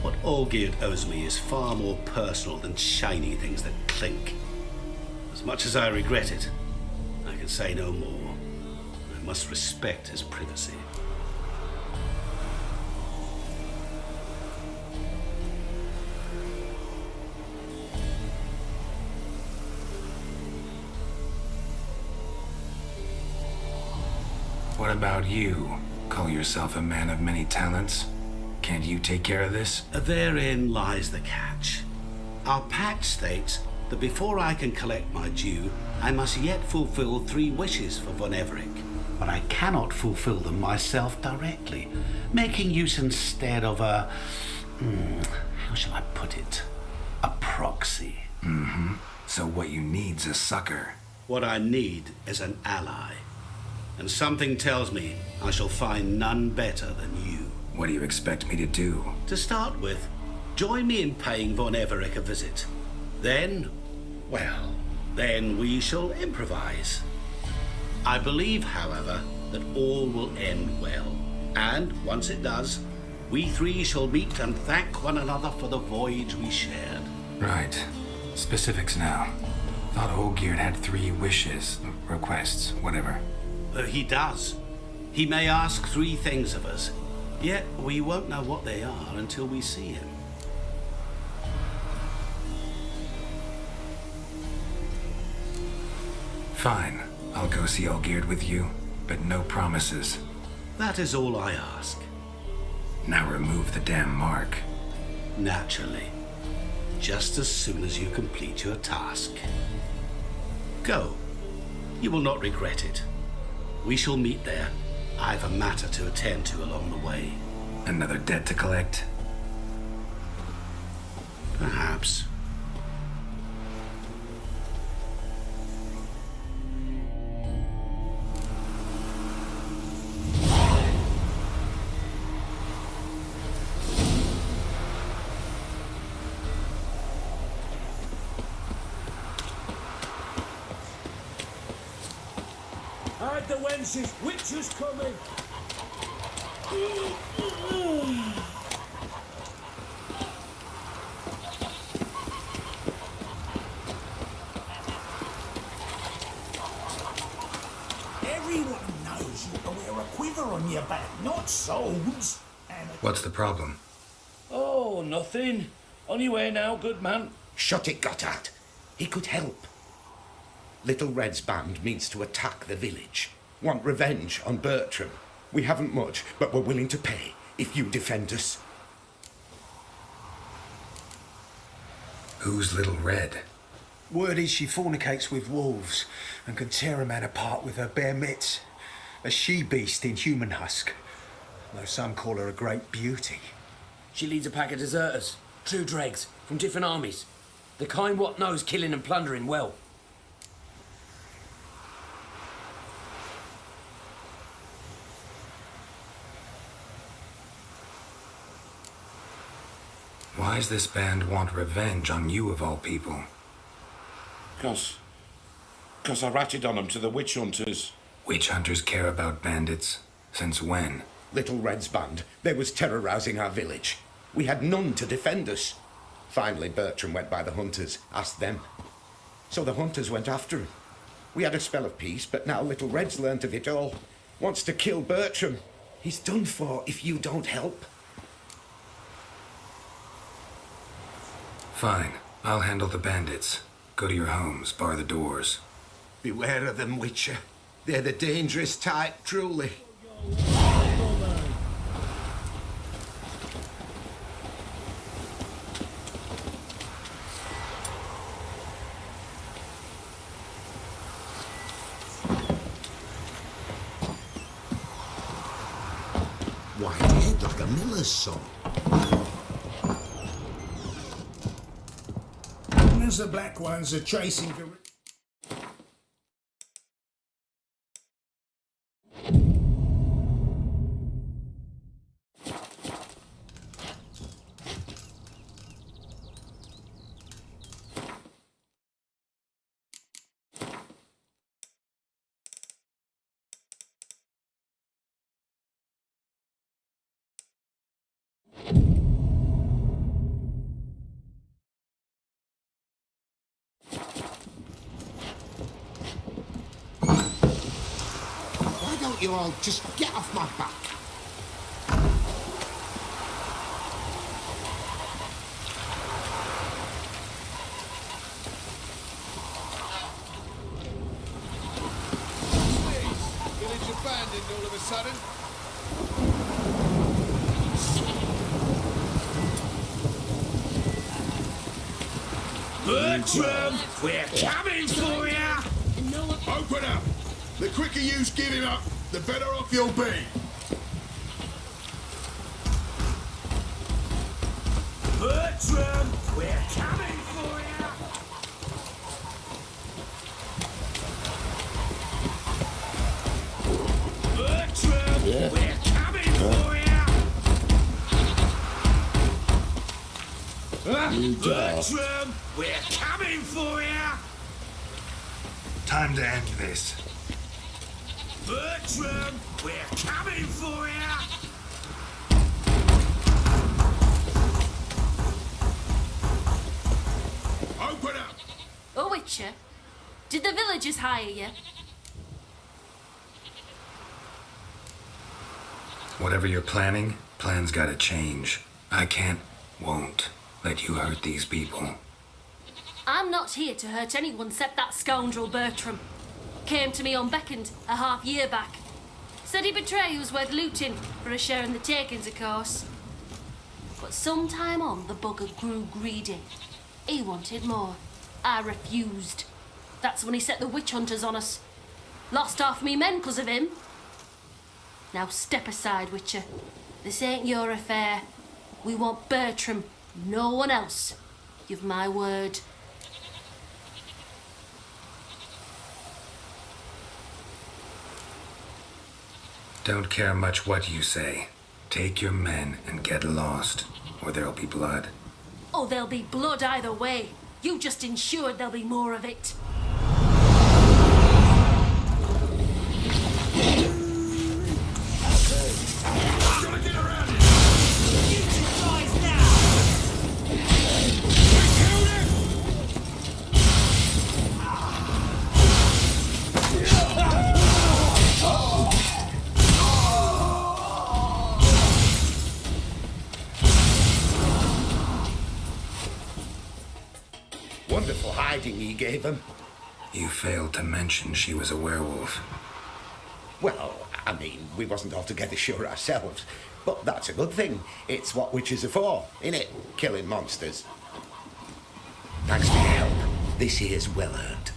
What Olgierd owes me is far more personal than shiny things that clink. As much as I regret it, I can say no more. I must respect his privacy. What about you? Call yourself a man of many talents? Can't you take care of this? Therein lies the catch. Our pact states that before I can collect my due, I must yet fulfill 3 wishes for von Everec. But I cannot fulfill them myself directly, making use instead of a... how shall I put it? A proxy. Mm-hmm. So what you need's a sucker. What I need is an ally. And something tells me I shall find none better than you. What do you expect me to do? To start with, Join me in paying Von Everett a visit. Then, well, then we shall improvise. I believe, however, that all will end well. And once it does, we three shall meet and thank one another for the voyage we shared. Right. Specifics now. Thought Olgierd had 3 wishes, requests, whatever. He does. He may ask 3 things of us, yet we won't know what they are until we see him. Fine. I'll go see Olgierd with you, but no promises. That is all I ask. Now remove the damn mark. Naturally. Just as soon as you complete your task. Go. You will not regret it. We shall meet there. I've a matter to attend to along the way. Another debt to collect? Perhaps. Hide the wenches! Witches coming! Everyone knows you to wear a quiver on your back, not swords. What's the problem? Oh, nothing. On your way now, good man. Shut it, Gotthard. He could help. Little Red's band means to attack the village. Want revenge on Bertram. We haven't much, but we're willing to pay if you defend us. Who's Little Red? Word is she fornicates with wolves and can tear a man apart with her bare mitts. A she-beast in human husk. Though some call her a great beauty. She leads a pack of deserters, true dregs, from different armies. The kind what knows killing and plundering well. Why's this band want revenge on you of all people? Cause I ratted on them to the witch hunters. Witch hunters care about bandits? Since when? Little Red's band, they was terrorizing our village. We had none to defend us. Finally, Bertram went by the hunters, asked them. So the hunters went after him. We had a spell of peace, but now Little Red's learnt of it all. Wants to kill Bertram. He's done for if you don't help. Fine. I'll handle the bandits. Go to your homes, bar the doors. Beware of them, Witcher. They're the dangerous type, truly. White head like a miller's son. As the black ones are chasing for... You all just get off my back. Village abandoned all of a sudden. Bertram, we're coming for you! Open up! The quicker you give him up, the better off you'll be. Bertram, we're coming for you! Bertram, we're coming for you! Bertram, we're coming for you! Time to end this. Bertram, we're coming for you! Open up! Oh, Witcher, did the villagers hire you? Whatever you're planning, plans gotta change. I can't, won't let you hurt these people. I'm not here to hurt anyone except that scoundrel Bertram. Came to me unbeckoned a half-year back. Said he'd betray who's worth looting for a share in the takings, of course. But sometime on, the bugger grew greedy. He wanted more. I refused. That's when he set the witch hunters on us. Lost half me men 'cause of him. Now step aside, Witcher. This ain't your affair. We want Bertram, no one else. You've my word. Don't care much what you say. Take your men and get lost, or there'll be blood. Oh, there'll be blood either way. You just ensured there'll be more of it. Wonderful hiding he gave them. You failed to mention she was a werewolf. Well, I mean, we wasn't altogether sure ourselves. But that's a good thing. It's what witches are for, innit? Killing monsters. Thanks for your help. This here's well earned.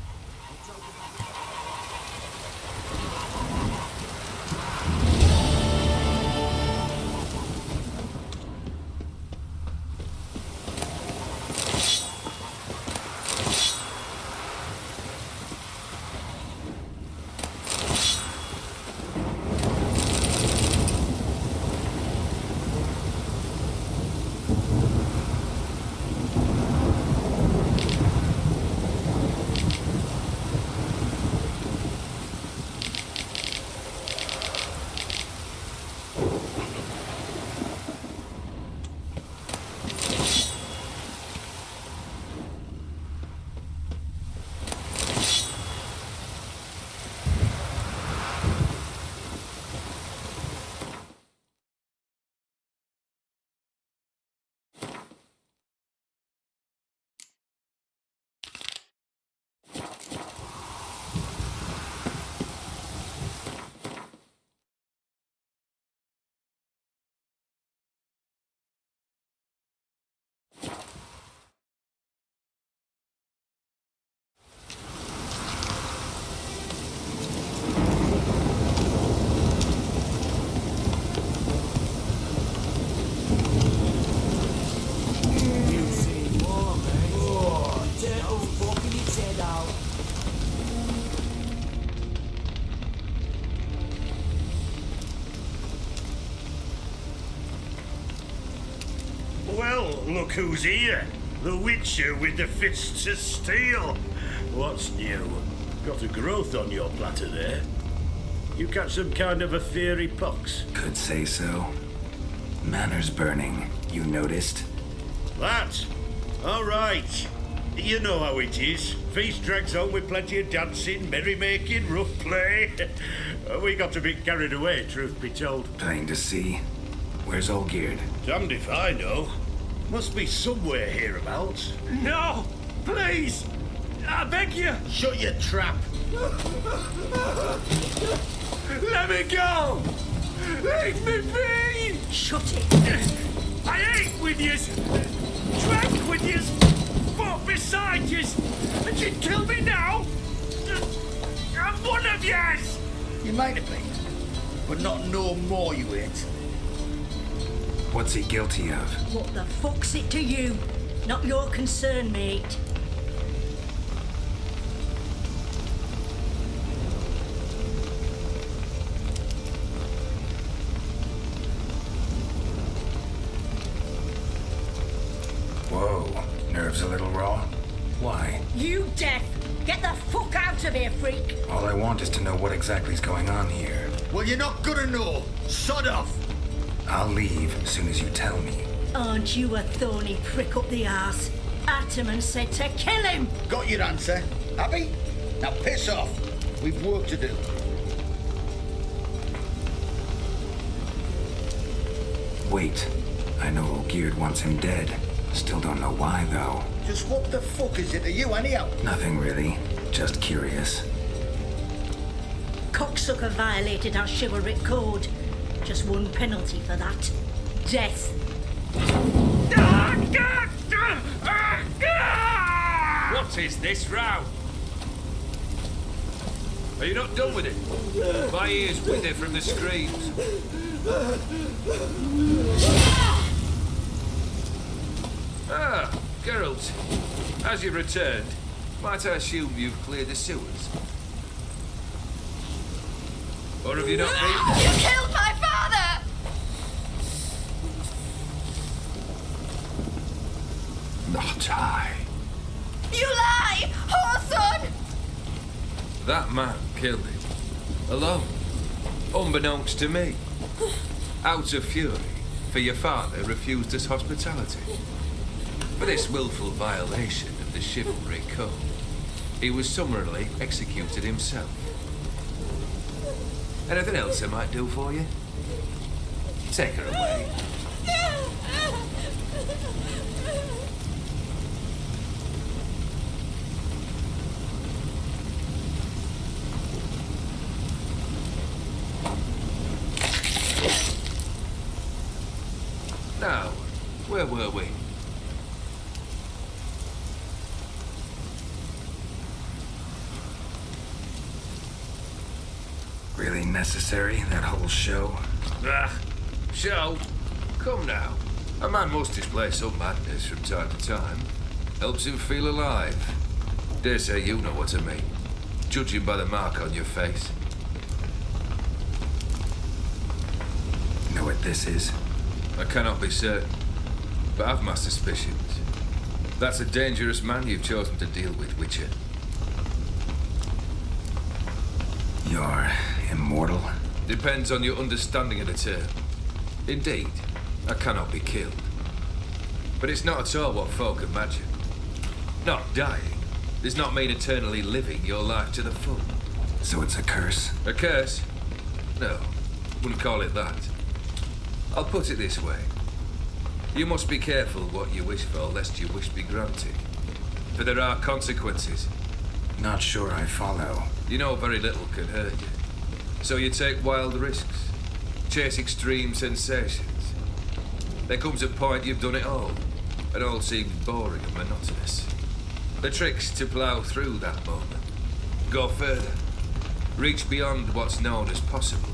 Well, look who's here. The Witcher with the fists of steel. What's new? Got a growth on your platter there. You catch some kind of a fiery pox? Could say so. Manor's burning. You noticed? That? All right. You know how it is. Feast drags on with plenty of dancing, merrymaking, rough play. We got a bit carried away, truth be told. Plain to see. Where's Olgierd? Damned if I know. Must be somewhere hereabouts. No! Please! I beg you! Shut your trap! Let me go! Leave me be! Shut it! I ate with yous! Drank with yous! Fought beside yous! And you'd kill me now? I'm one of yous! You might have been, but not no more you ain't. What's he guilty of? What the fuck's it to you? Not your concern, mate. Whoa. nerves a little raw. Why? You deaf! Get the fuck out of here, freak! All I want is to know what exactly is going on here. Well, you're not gonna know. Sod off. I'll leave as soon as you tell me. Aren't you a thorny prick up the arse? Ataman said to kill him! Got your answer. Happy? Now piss off. We've work to do. Wait. I know Olgierd wants him dead. Still don't know why, though. Just what the fuck is it to you, anyhow? Nothing really. Just curious. Cocksucker violated our chivalric code. Just one penalty for that. Death. What is this row? Are you not done with it? My ears wither from the screams. Ah, Geralt. As you've returned, might I assume you've cleared the sewers? Or have you not been? You killed my father! Not I. You lie! Whoreson! That man killed him. Alone. Unbeknownst to me. Out of fury, for your father refused us hospitality. For this willful violation of the chivalry code, he was summarily executed himself. Anything else I might do for you? Take her away. Now, where were we? Really necessary, that whole show? Ah, show? Come now. A man must display some madness from time to time. Helps him feel alive. Dare say you know what I mean. Judging by the mark on your face. Know what this is? I cannot be certain, but I've my suspicions. That's a dangerous man you've chosen to deal with, Witcher. You're immortal? Depends on your understanding of the term. Indeed, I cannot be killed. But it's not at all what folk imagine. Not dying does not mean eternally living your life to the full. So it's a curse? A curse? No, wouldn't call it that. I'll put it this way. You must be careful what you wish for, lest your wish be granted. For there are consequences. Not sure I follow. You know very little can hurt you. So you take wild risks. Chase extreme sensations. There comes a point you've done it all. And all seems boring and monotonous. The trick's to plough through that moment. Go further. Reach beyond what's known as possible.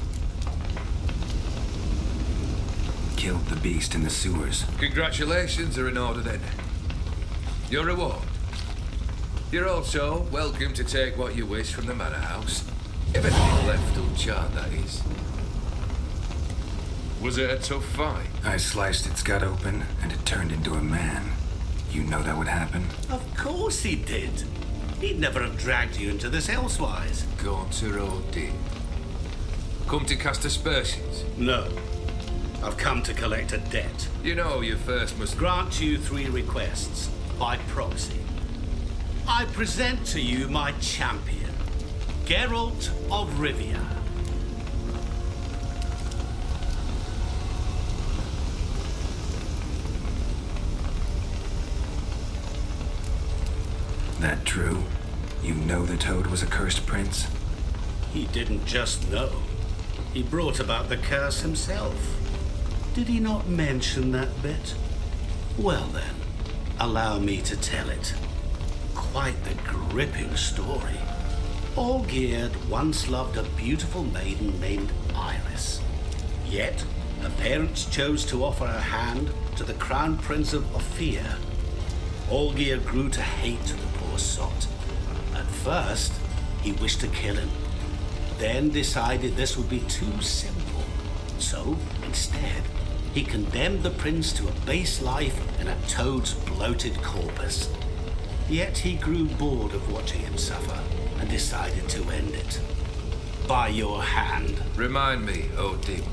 Killed the beast in the sewers. Congratulations are in order then. Your reward. You're also welcome to take what you wish from the manor house. If anything left uncharred, that is. Was it a tough fight? I sliced its gut open, and it turned into a man. You know that would happen? Of course he did. He'd never have dragged you into this elsewise. Gaunter did. Come to cast aspersions? No. I've come to collect a debt. You know you first must grant you 3 requests by proxy. I present to you my champion, Geralt of Rivia. That true? You know the Toad was a cursed prince? He didn't just know. He brought about the curse himself. Did he not mention that bit? Well then, allow me to tell it. Quite the gripping story. Olgierd once loved a beautiful maiden named Iris. Yet, her parents chose to offer her hand to the Crown Prince of Ophir. Olgierd grew to hate the poor sot. At first, he wished to kill him. Then decided this would be too simple. So, instead, He condemned the prince to a base life in a toad's bloated corpus. Yet he grew bored of watching him suffer and decided to end it. By your hand. Remind me, O demon,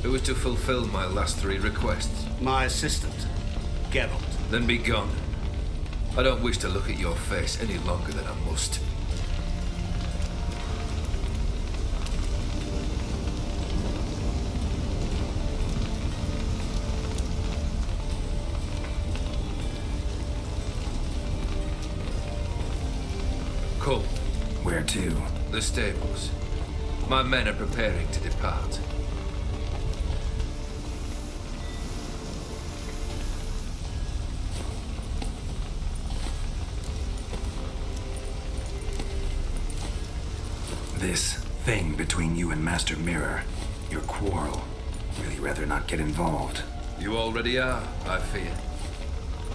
who was to fulfill my last 3 requests? My assistant, Geralt. Then be gone. I don't wish to look at your face any longer than I must. Come. Where to? The stables. My men are preparing to depart. This thing between you and Master Mirror, your quarrel, really rather not get involved. You already are, I fear.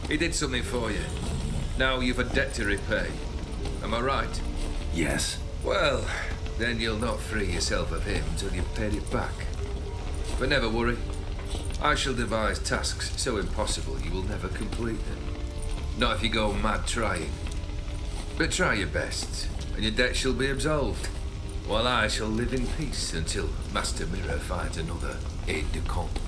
He did something for you. Now you've a debt to repay. Am I right? Yes. Well, then you'll not free yourself of him till you've paid it back. But never worry. I shall devise tasks so impossible you will never complete them. Not if you go mad trying. But try your best, and your debt shall be absolved, while I shall live in peace until Master Mirror finds another aide-de-camp.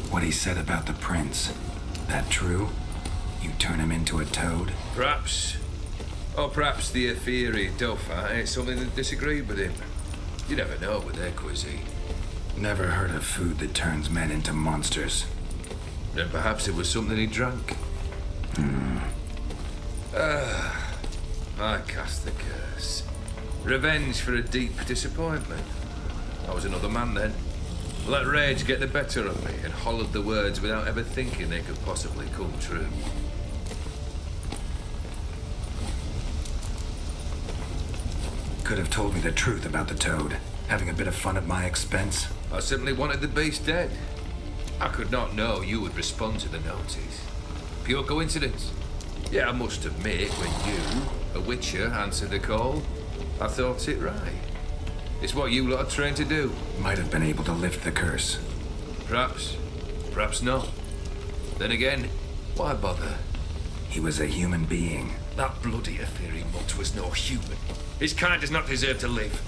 What he said about the prince, that true? You turn him into a toad? Perhaps. Or perhaps the Aetheri Dauphin ate something that disagreed with him. You never know with their cuisine. Never heard of food that turns men into monsters. Then perhaps it was something he drank. I cast the curse. Revenge for a deep disappointment. I was another man then. Let rage get the better of me and hollered the words without ever thinking they could possibly come true. Could have told me the truth about the toad, having a bit of fun at my expense. I simply wanted the beast dead. I could not know you would respond to the notice. Pure coincidence. Yeah, I must admit, when you, a witcher, answered the call, I thought it right. It's what you lot are trained to do. Might have been able to lift the curse. Perhaps. Perhaps not. Then again, why bother? He was a human being. That bloody Aetheri mutt was no human. His kind does not deserve to live.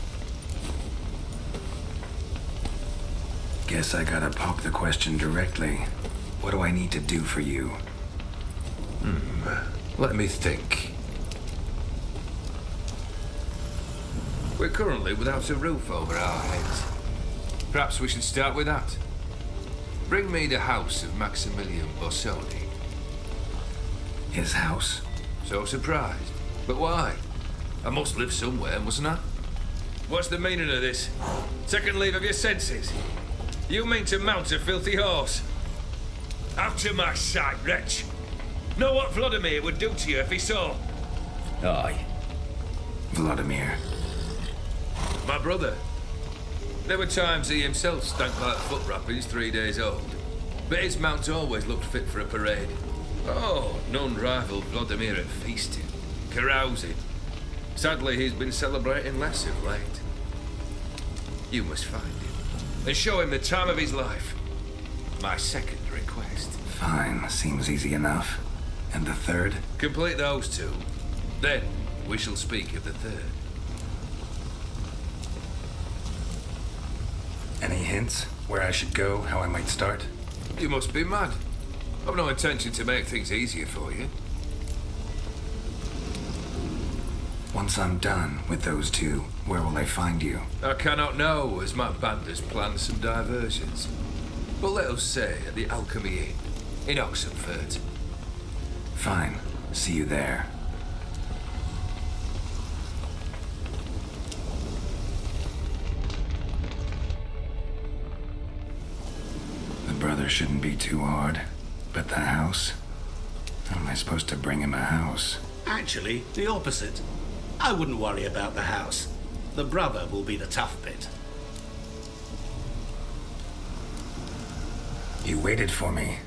Guess I gotta poke the question directly. What do I need to do for you? Let me think. We're currently without a roof over our heads. Perhaps we should start with that. Bring me the house of Maximilian Bossoni. His house? So surprised. But why? I must live somewhere, mustn't I? What's the meaning of this? Second leave of your senses? You mean to mount a filthy horse? Out of my sight, wretch! Know what Vladimir would do to you if he saw? Aye. Vladimir. My brother. There were times he himself stank like foot wrappings 3 days old. But his mount always looked fit for a parade. Oh, none rivaled Vladimir at feasting, carousing. Sadly, he's been celebrating less of late. You must find him and show him the time of his life. My second request. Fine, seems easy enough. And the third? Complete those 2. Then we shall speak of the third. Any hints? Where I should go? How I might start? You must be mad. I've no intention to make things easier for you. Once I'm done with those 2, where will I find you? I cannot know, as my band has planned some diversions. But let us say at the Alchemy Inn, in Oxenfurt. Fine. See you there. The brother brother shouldn't be too hard. But the house? How am I supposed to bring him a house? Actually, the opposite. I wouldn't worry about the house. The brother will be the tough bit. You waited for me.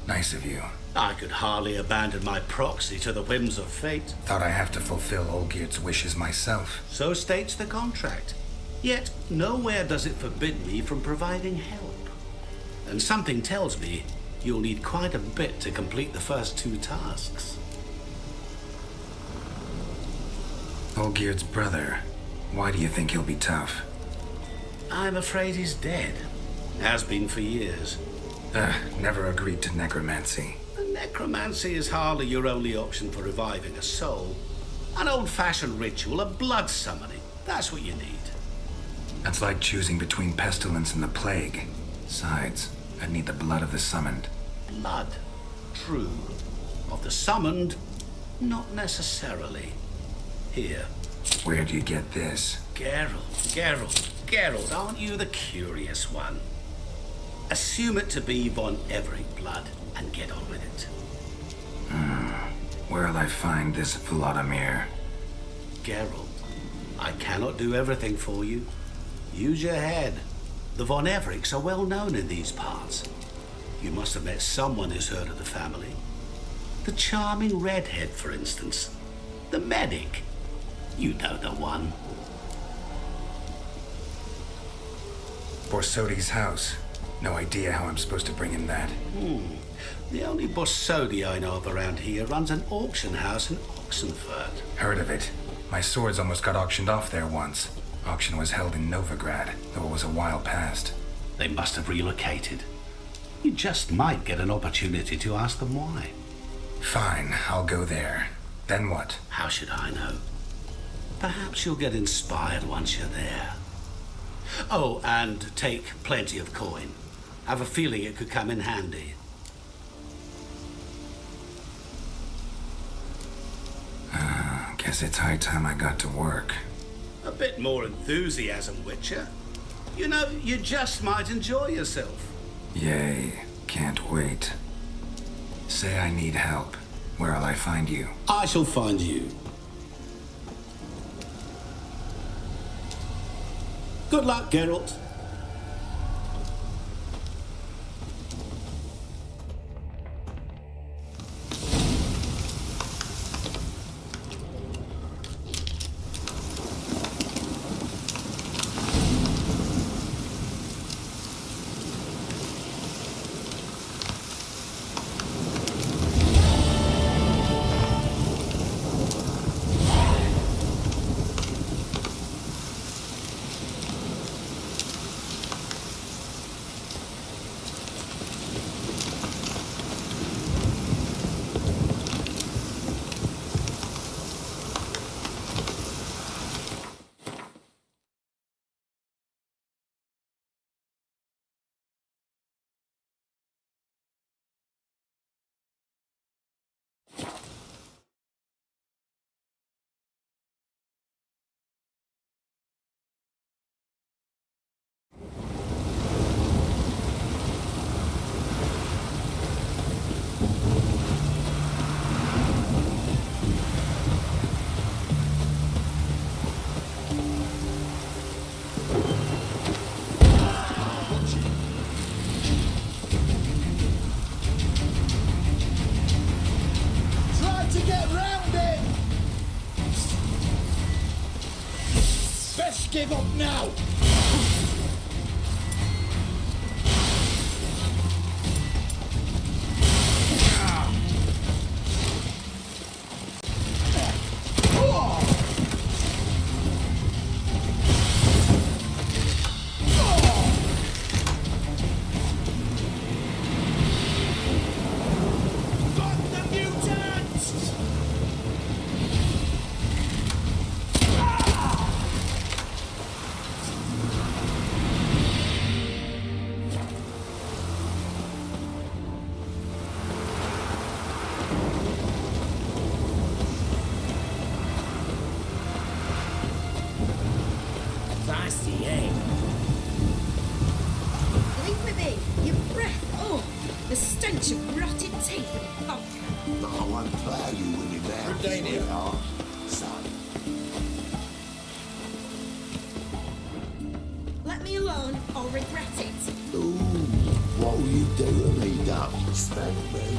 Nice of you. I could hardly abandon my proxy to the whims of fate. Thought I have to fulfill Olgierd's wishes myself. So states the contract. Yet, nowhere does it forbid me from providing help. And something tells me you'll need quite a bit to complete the first 2 tasks. Olgierd's brother. Why do you think he'll be tough? I'm afraid he's dead. Has been for years. Never agreed to necromancy. Necromancy is hardly your only option for reviving a soul. An old-fashioned ritual, a blood summoning. That's what you need. That's like choosing between pestilence and the plague. Besides, I'd need the blood of the summoned. Blood. True. Of the summoned, not necessarily. Here. Where'd you get this? Geralt, aren't you the curious one? Assume it to be Von Everett blood and get on with it. Where'll I find this Vladimir? Geralt, I cannot do everything for you. Use your head. The Von Evericks are well known in these parts. You must have met someone who's heard of the family. The charming redhead, for instance. The medic. You know the one. Borsodi's house. No idea how I'm supposed to bring him that. The only Borsodi I know of around here runs an auction house in Oxenfurt. Heard of it. My swords almost got auctioned off there once. Auction was held in Novigrad, though it was a while past. They must have relocated. You just might get an opportunity to ask them why. Fine, I'll go there. Then what? How should I know? Perhaps you'll get inspired once you're there. Oh, and take plenty of coin. Have a feeling it could come in handy. Guess it's high time I got to work. A bit more enthusiasm, Witcher. You know, you just might enjoy yourself. Yay, can't wait. Say I need help. Where'll I find you? I shall find you. Good luck, Geralt. Give up now! The stench of rotted teeth and vodka. But I won't plough you with me bare Redania. son. Let me alone or regret it. Ooh, what will you do to me, Duff? Spank me.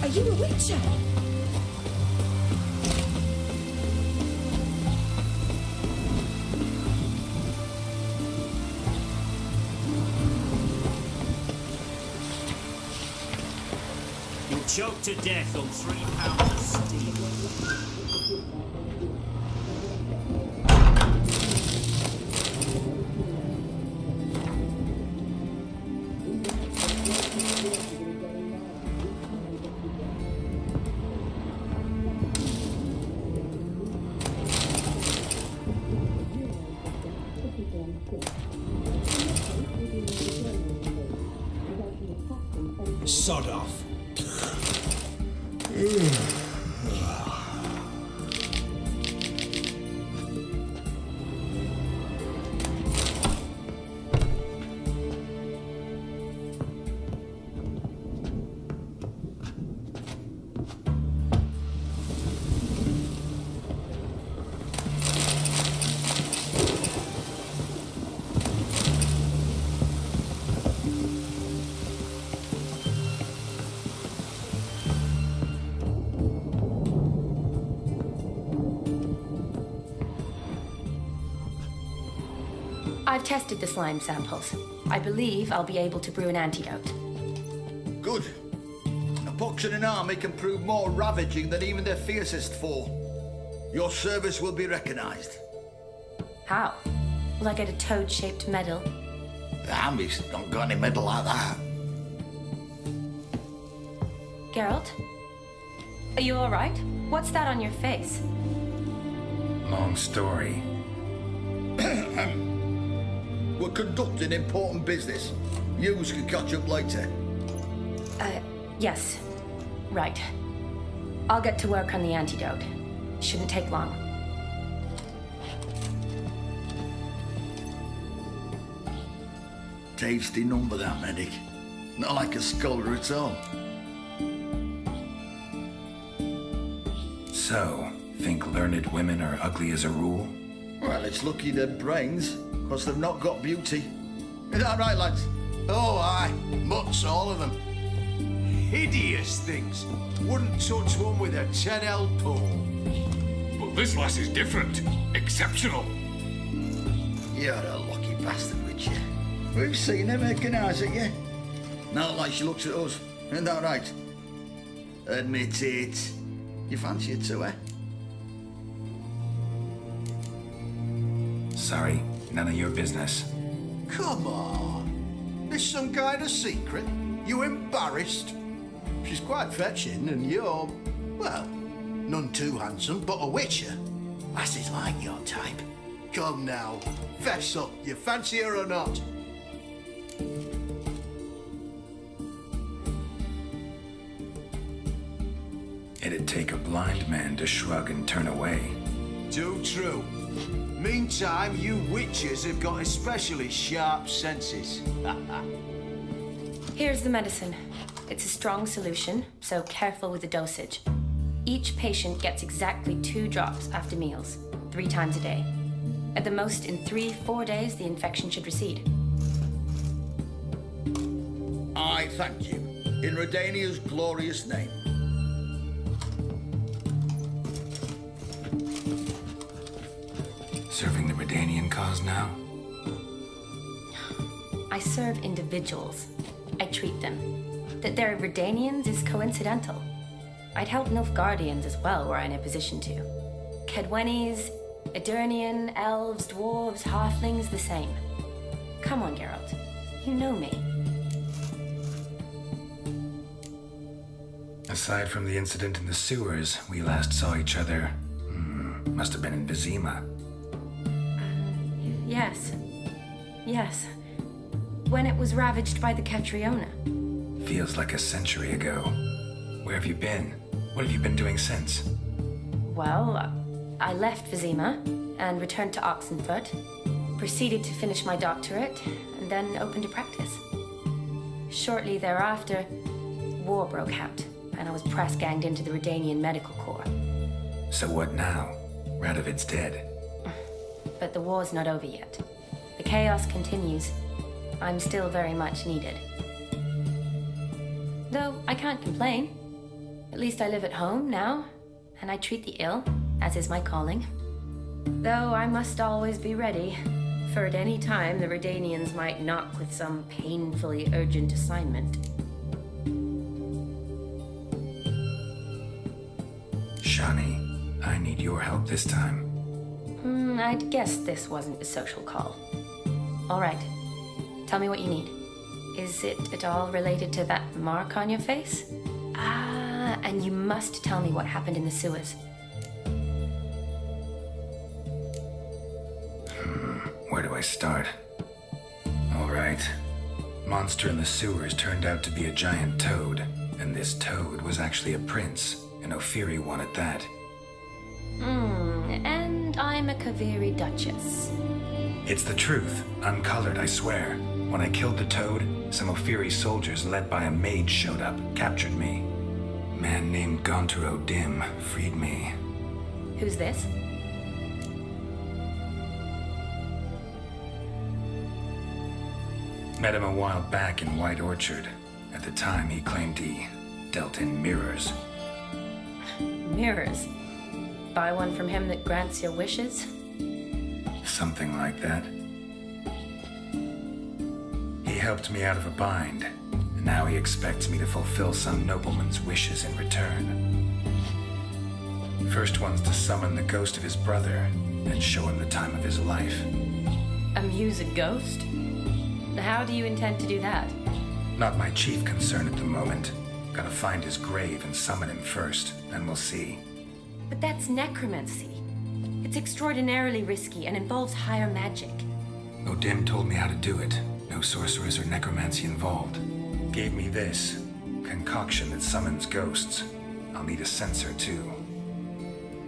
Are you a witcher? You'll choke to death on 3 pounds of steel. Sod off. I've tested the slime samples. I believe I'll be able to brew an antidote. Good. A pox in an army can prove more ravaging than even their fiercest foe. Your service will be recognized. How? Will I get a toad-shaped medal? The army's not got any medal like that. Geralt? Are you all right? What's that on your face? Long story. We're conducting important business. Yous can catch up later. Yes. Right. I'll get to work on the antidote. Shouldn't take long. Tasty number, that medic. Not like a scholar at all. So, think learned women are ugly as a rule? Well, it's lucky they're brains, because they've not got beauty. Is that right, lads? Oh, aye. Mutts, all of them. Hideous things. Wouldn't touch one with a 10L pole. But this lass is different. Exceptional. You're a lucky bastard, Witcher. We've seen her making eyes at you. Not like she looks at us. Isn't that right? Admit it. You fancy it too, eh? Sorry, none of your business. Come on. This some kind of secret? You embarrassed? She's quite fetching, and you're, well, none too handsome, but a witcher. Lasses like your type. Come now, fess up. You fancy her or not? It'd take a blind man to shrug and turn away. Too true. Meantime, you witches have got especially sharp senses. Here's the medicine. It's a strong solution, so careful with the dosage. Each patient gets exactly 2 drops after meals, 3 times a day. At the most, in 3-4 days, the infection should recede. I thank you. In Redania's glorious name. Serving the Redanian cause now? I serve individuals. I treat them. That they're Redanians is coincidental. I'd help Nilfgaardians as well were I in a position to. Kedwenis, Edirnian, elves, dwarves, halflings, the same. Come on, Geralt. You know me. Aside from the incident in the sewers, we last saw each other. Must have been in Vizima. Yes. Yes. When it was ravaged by the Catriona. Feels like a century ago. Where have you been? What have you been doing since? Well, I left Vizima and returned to Oxenfurt. Proceeded to finish my doctorate and then opened a practice. Shortly thereafter, war broke out, and I was press-ganged into the Redanian Medical Corps. So what now? Radovid's dead. But the war's not over yet. The chaos continues. I'm still very much needed. Though I can't complain. At least I live at home now, and I treat the ill, as is my calling. Though I must always be ready, for at any time the Redanians might knock with some painfully urgent assignment. Shani, I need your help this time. I'd guess this wasn't a social call. All right. Tell me what you need. Is it at all related to that mark on your face? Ah, and you must tell me what happened in the sewers. Where do I start? All right. Monster in the sewers turned out to be a giant toad, and this toad was actually a prince, and Ophiri wanted that. And I'm a Kaviri Duchess. It's the truth, uncolored, I swear. When I killed the toad, some Ophiri soldiers led by a mage showed up, captured me. A man named Gonturo Dim freed me. Who's this? Met him a while back in White Orchard. At the time, he claimed he dealt in mirrors. Mirrors? Buy one from him that grants your wishes? Something like that. He helped me out of a bind, and now he expects me to fulfill some nobleman's wishes in return. First one's to summon the ghost of his brother, and show him the time of his life. Amuse a ghost? How do you intend to do that? Not my chief concern at the moment. Gotta find his grave and summon him first, then we'll see. But that's necromancy. It's extraordinarily risky and involves higher magic. Odim told me how to do it. No sorcerers or necromancy involved. Gave me this concoction that summons ghosts. I'll need a censer too.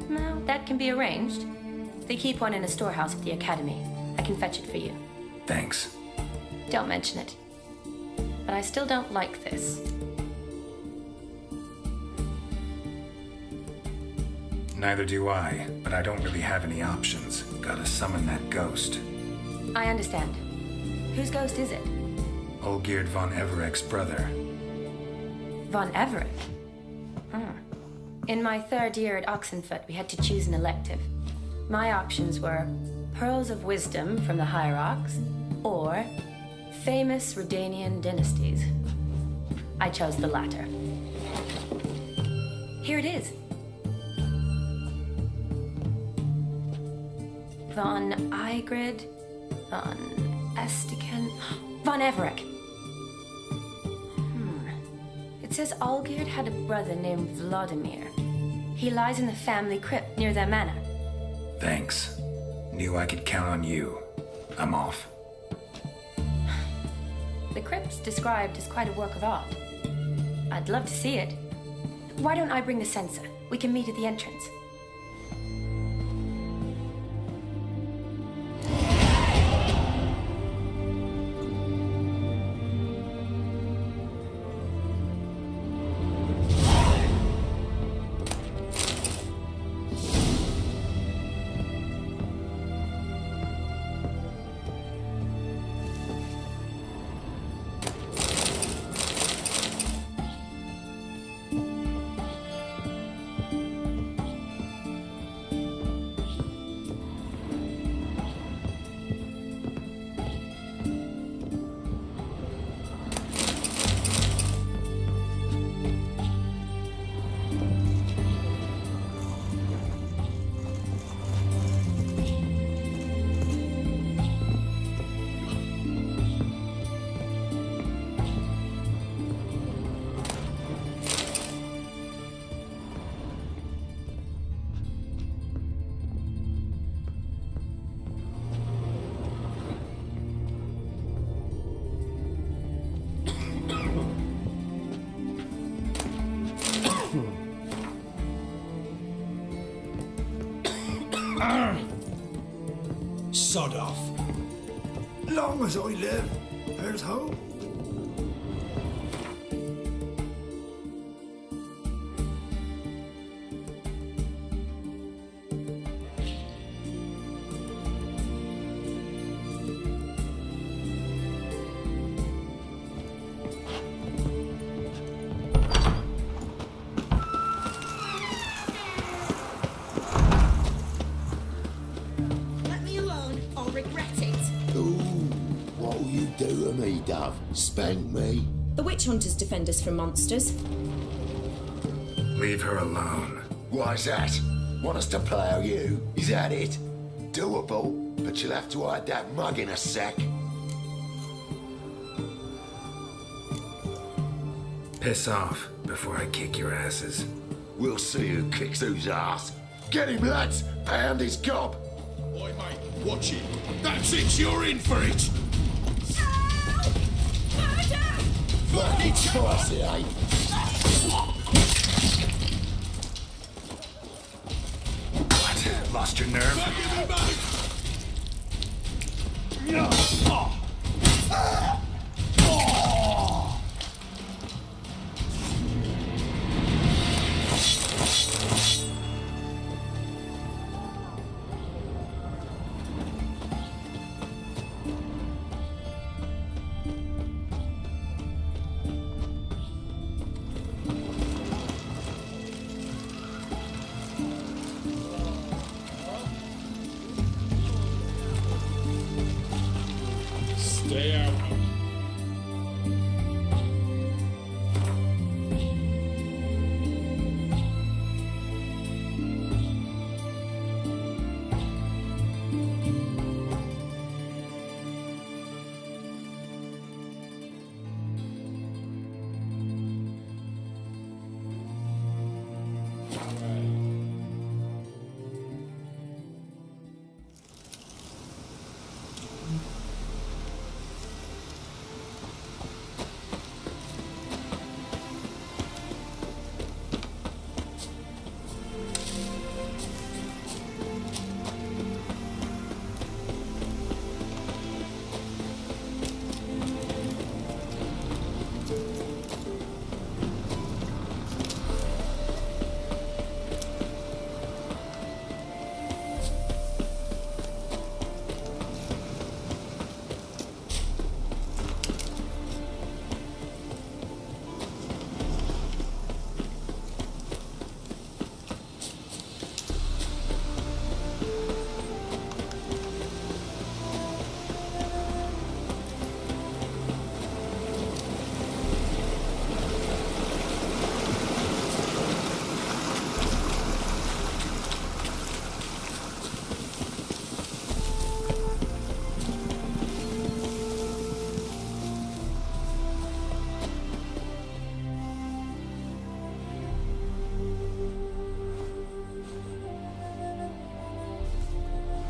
No, that can be arranged. They keep one in a storehouse at the academy. I can fetch it for you. Thanks. Don't mention it. But I still don't like this. Neither do I, but I don't really have any options. Gotta summon that ghost. I understand. Whose ghost is it? Olgierd von Everek's brother. Von Everek? In my third year at Oxenfoot, we had to choose an elective. My options were Pearls of Wisdom from the Hierarchs, or Famous Redanian Dynasties. I chose the latter. Here it is. Von Igrid, Von Estiken, Von Everek. It says Olgierd had a brother named Vladimir. He lies in the family crypt near their manor. Thanks. Knew I could count on you. I'm off. The crypt's described as quite a work of art. I'd love to see it. Why don't I bring the censer? We can meet at the entrance. Sod off. Long as I live, there's hope. Spank me. The witch hunters defend us from monsters. Leave her alone. Why's that? Want us to plough you? Is that it? Doable, but you'll have to hide that mug in a sack. Piss off before I kick your asses. We'll see who kicks whose ass. Get him, lads! Pound his gob! Oi, mate, watch it. That's it, you're in for it! Fucking spicy, eh? What? Lost your nerve? Stay out.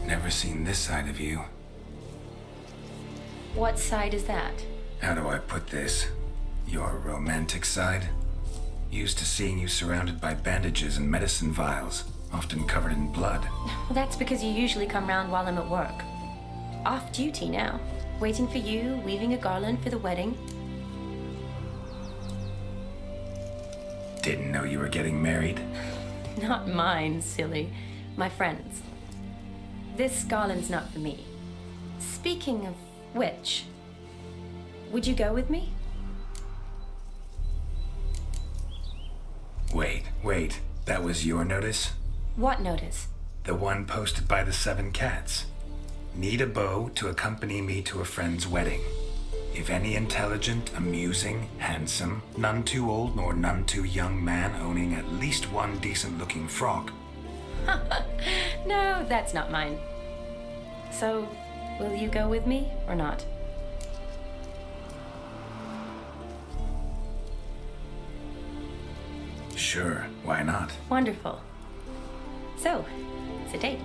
Never seen this side of you. What side is that? How do I put this? Your romantic side? Used to seeing you surrounded by bandages and medicine vials, often covered in blood. Well, that's because you usually come round while I'm at work. Off duty now. Waiting for you, weaving a garland for the wedding. Didn't know you were getting married. Not mine, silly. My friend's. This garland's not for me. Speaking of which, would you go with me? Wait. That was your notice? What notice? The one posted by the 7 cats. Need a beau to accompany me to a friend's wedding. If any intelligent, amusing, handsome, none too old nor none too young man owning at least one decent-looking frock. No, that's not mine. So, will you go with me or not? Sure, why not? Wonderful. So, it's a date.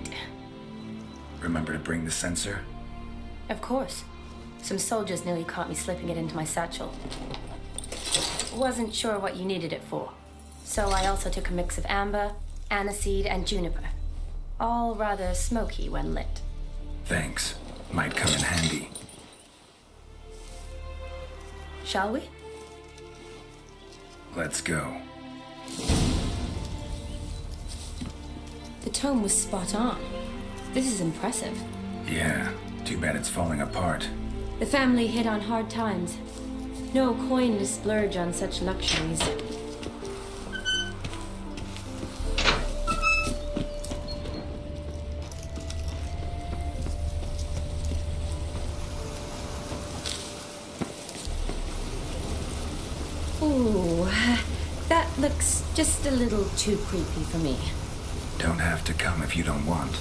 Remember to bring the censer? Of course. Some soldiers nearly caught me slipping it into my satchel. Wasn't sure what you needed it for. So I also took a mix of amber, aniseed, and juniper. All rather smoky when lit. Thanks. Might come in handy. Shall we? Let's go. The tome was spot on. This is impressive. Yeah, too bad it's falling apart. The family hit on hard times. No coin to splurge on such luxuries. Ooh, that looks just a little too creepy for me. Don't have to come if you don't want.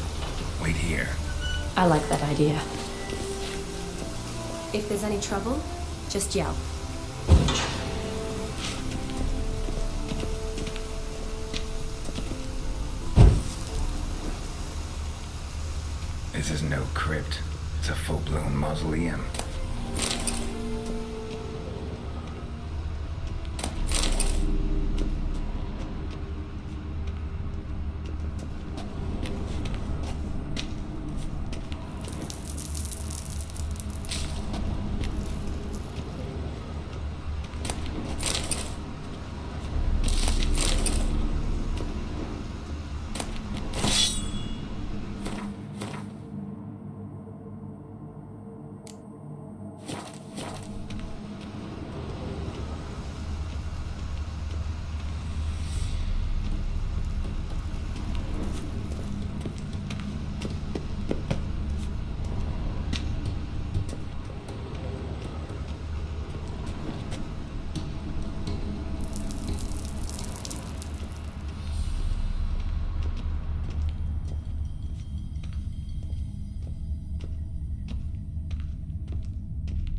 Wait here. I like that idea. If there's any trouble, just yell. This is no crypt. It's a full-blown mausoleum.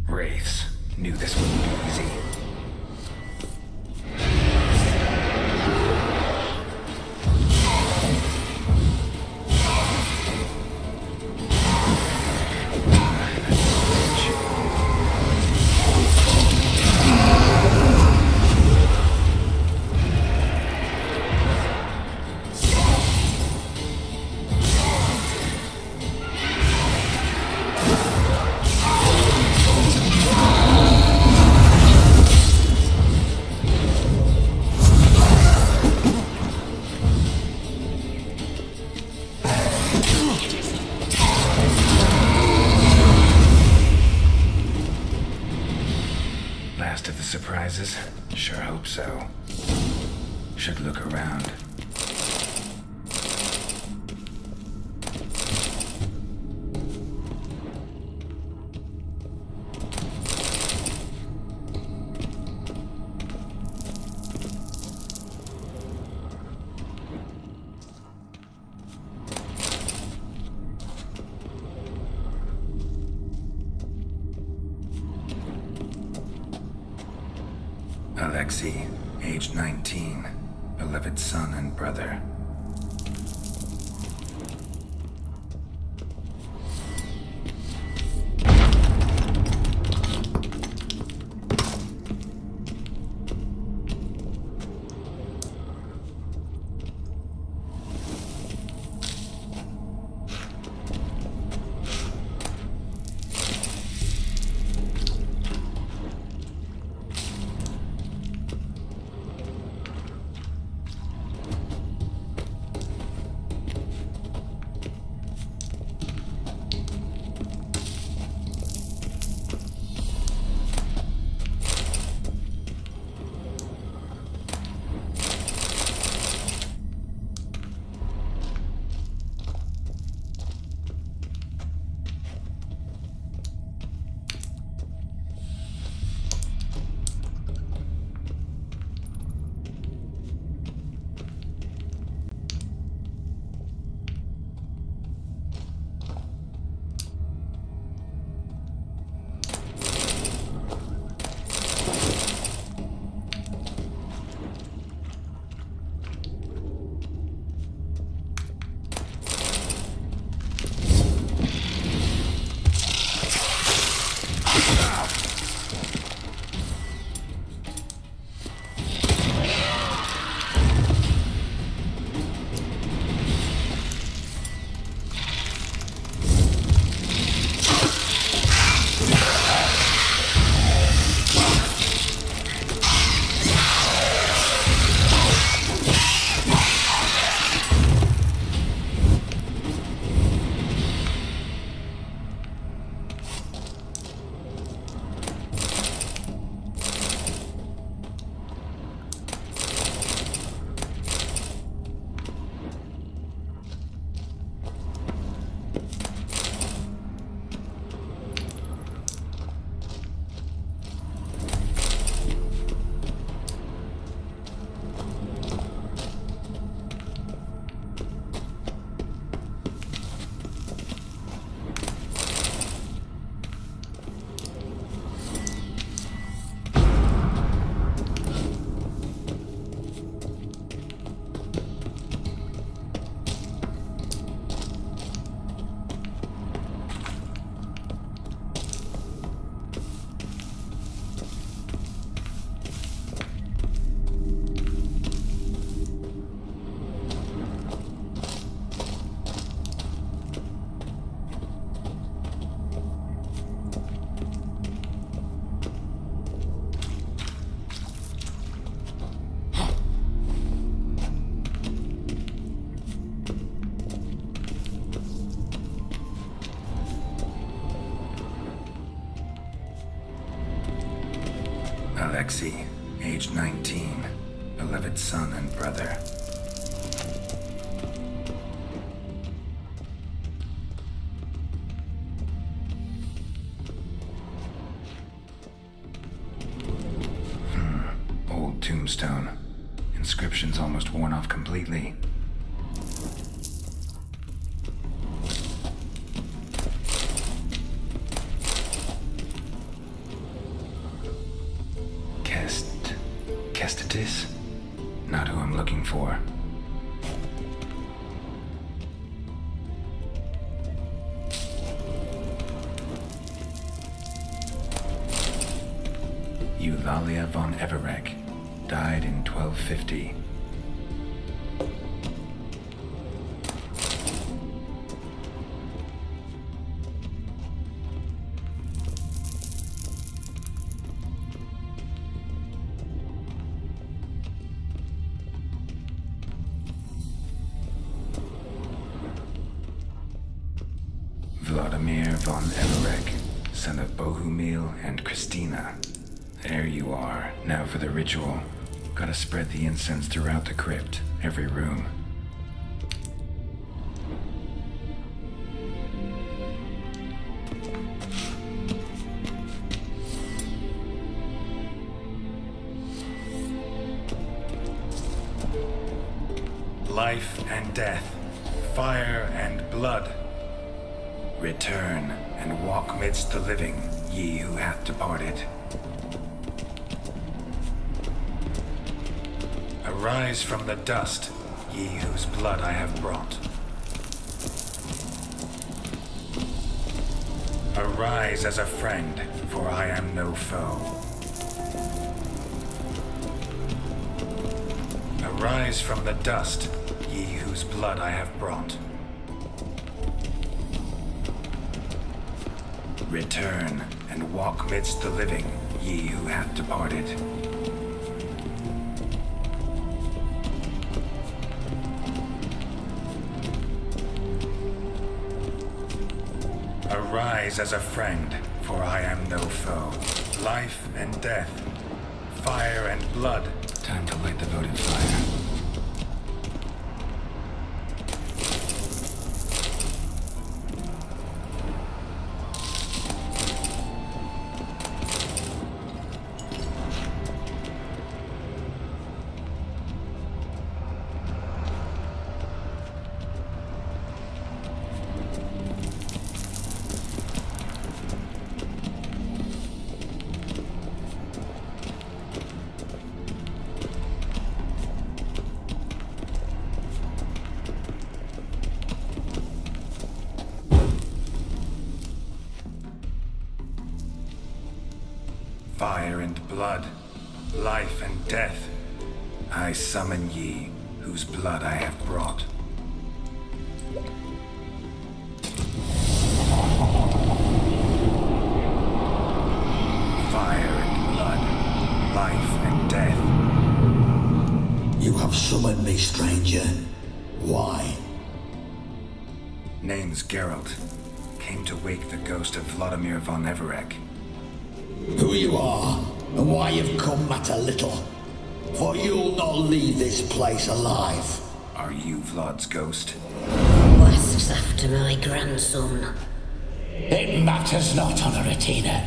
Wraiths. Knew this wouldn't be easy. Last of the surprises? Sure hope so. Should look around. Alexei, age 19, beloved son and brother. Alexei, age 19, beloved son and brother. Old tombstone. Inscription's almost worn off completely. Kestitis? Not who I'm looking for. Eulalia von Everec. Died in 1250. Vladimir von Everec, son of Bohumil and Christina. There you are. Now for the ritual. Gotta spread the incense throughout the crypt, every room. Life and death, fire and blood. Return and walk midst the living, ye who hath departed. Arise from the dust, ye whose blood I have brought. Arise as a friend, for I am no foe. Arise from the dust, ye whose blood I have brought. Return and walk midst the living, ye who hath departed. Arise as a friend, for I am no foe. Life and death, fire and blood. Time to light the votive fire. Fire and blood, life and death, I summon ye, whose blood I have brought. Fire and blood, life and death. You have summoned me, stranger. Why? Name's Geralt. Came to wake the ghost of Vladimir von Everec. Who you are, and why you've come matter little. For you'll not leave this place alive. Are you Vlad's ghost? Asks after my grandson. It matters not, Honoratina.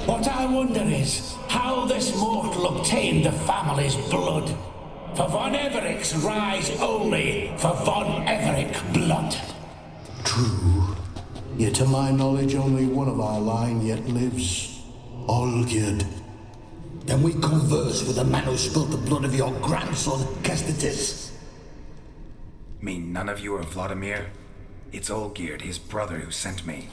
What I wonder is how this mortal obtained the family's blood. For von Everec's rise only for von Everec blood. True. Yet to my knowledge, only one of our line yet lives. Olgierd. Then we converse with the man who spilled the blood of your grandson, Kestitis. Mean none of you are Vladimir? It's Olgierd, his brother, who sent me.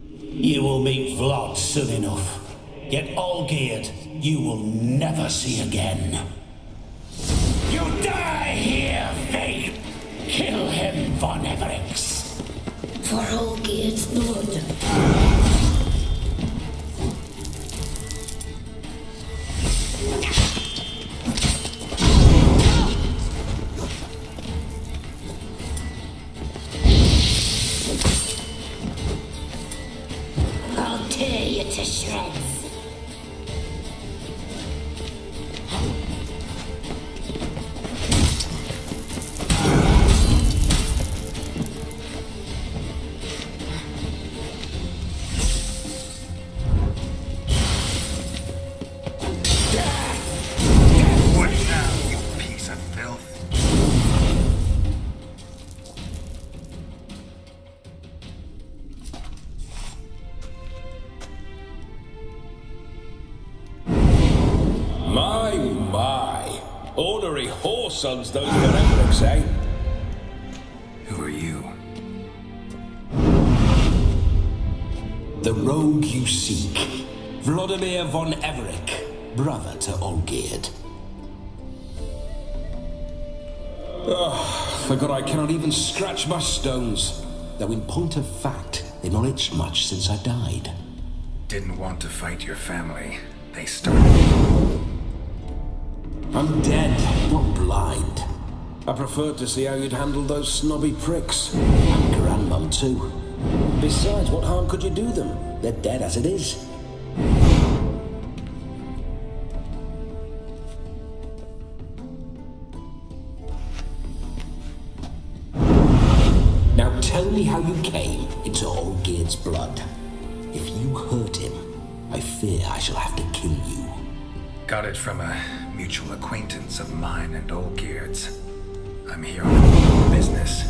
You will meet Vlad soon enough. Yet Olgierd, you will never see again. You die here, Vape! Kill him, von Everex! For Olgierd's blood. I'll tear you to shreds. What now, you piece of filth? My. Ornery whoresons those Berebricks, eh? Who are you? The rogue you seek, Vladimir von Everick, brother to Olgierd. Forgot I cannot even scratch my stones. Though in point of fact, they've not itched much since I died. Didn't want to fight your family. They started. I'm dead, not blind. I preferred to see how you'd handle those snobby pricks. And Grandmum too. Besides, what harm could you do them? They're dead as it is. Now tell me how you came into Olgierd's blood. If you hurt him, I fear I shall have to kill you. Got it from a mutual acquaintance of mine and Olgierd's. I'm here on business.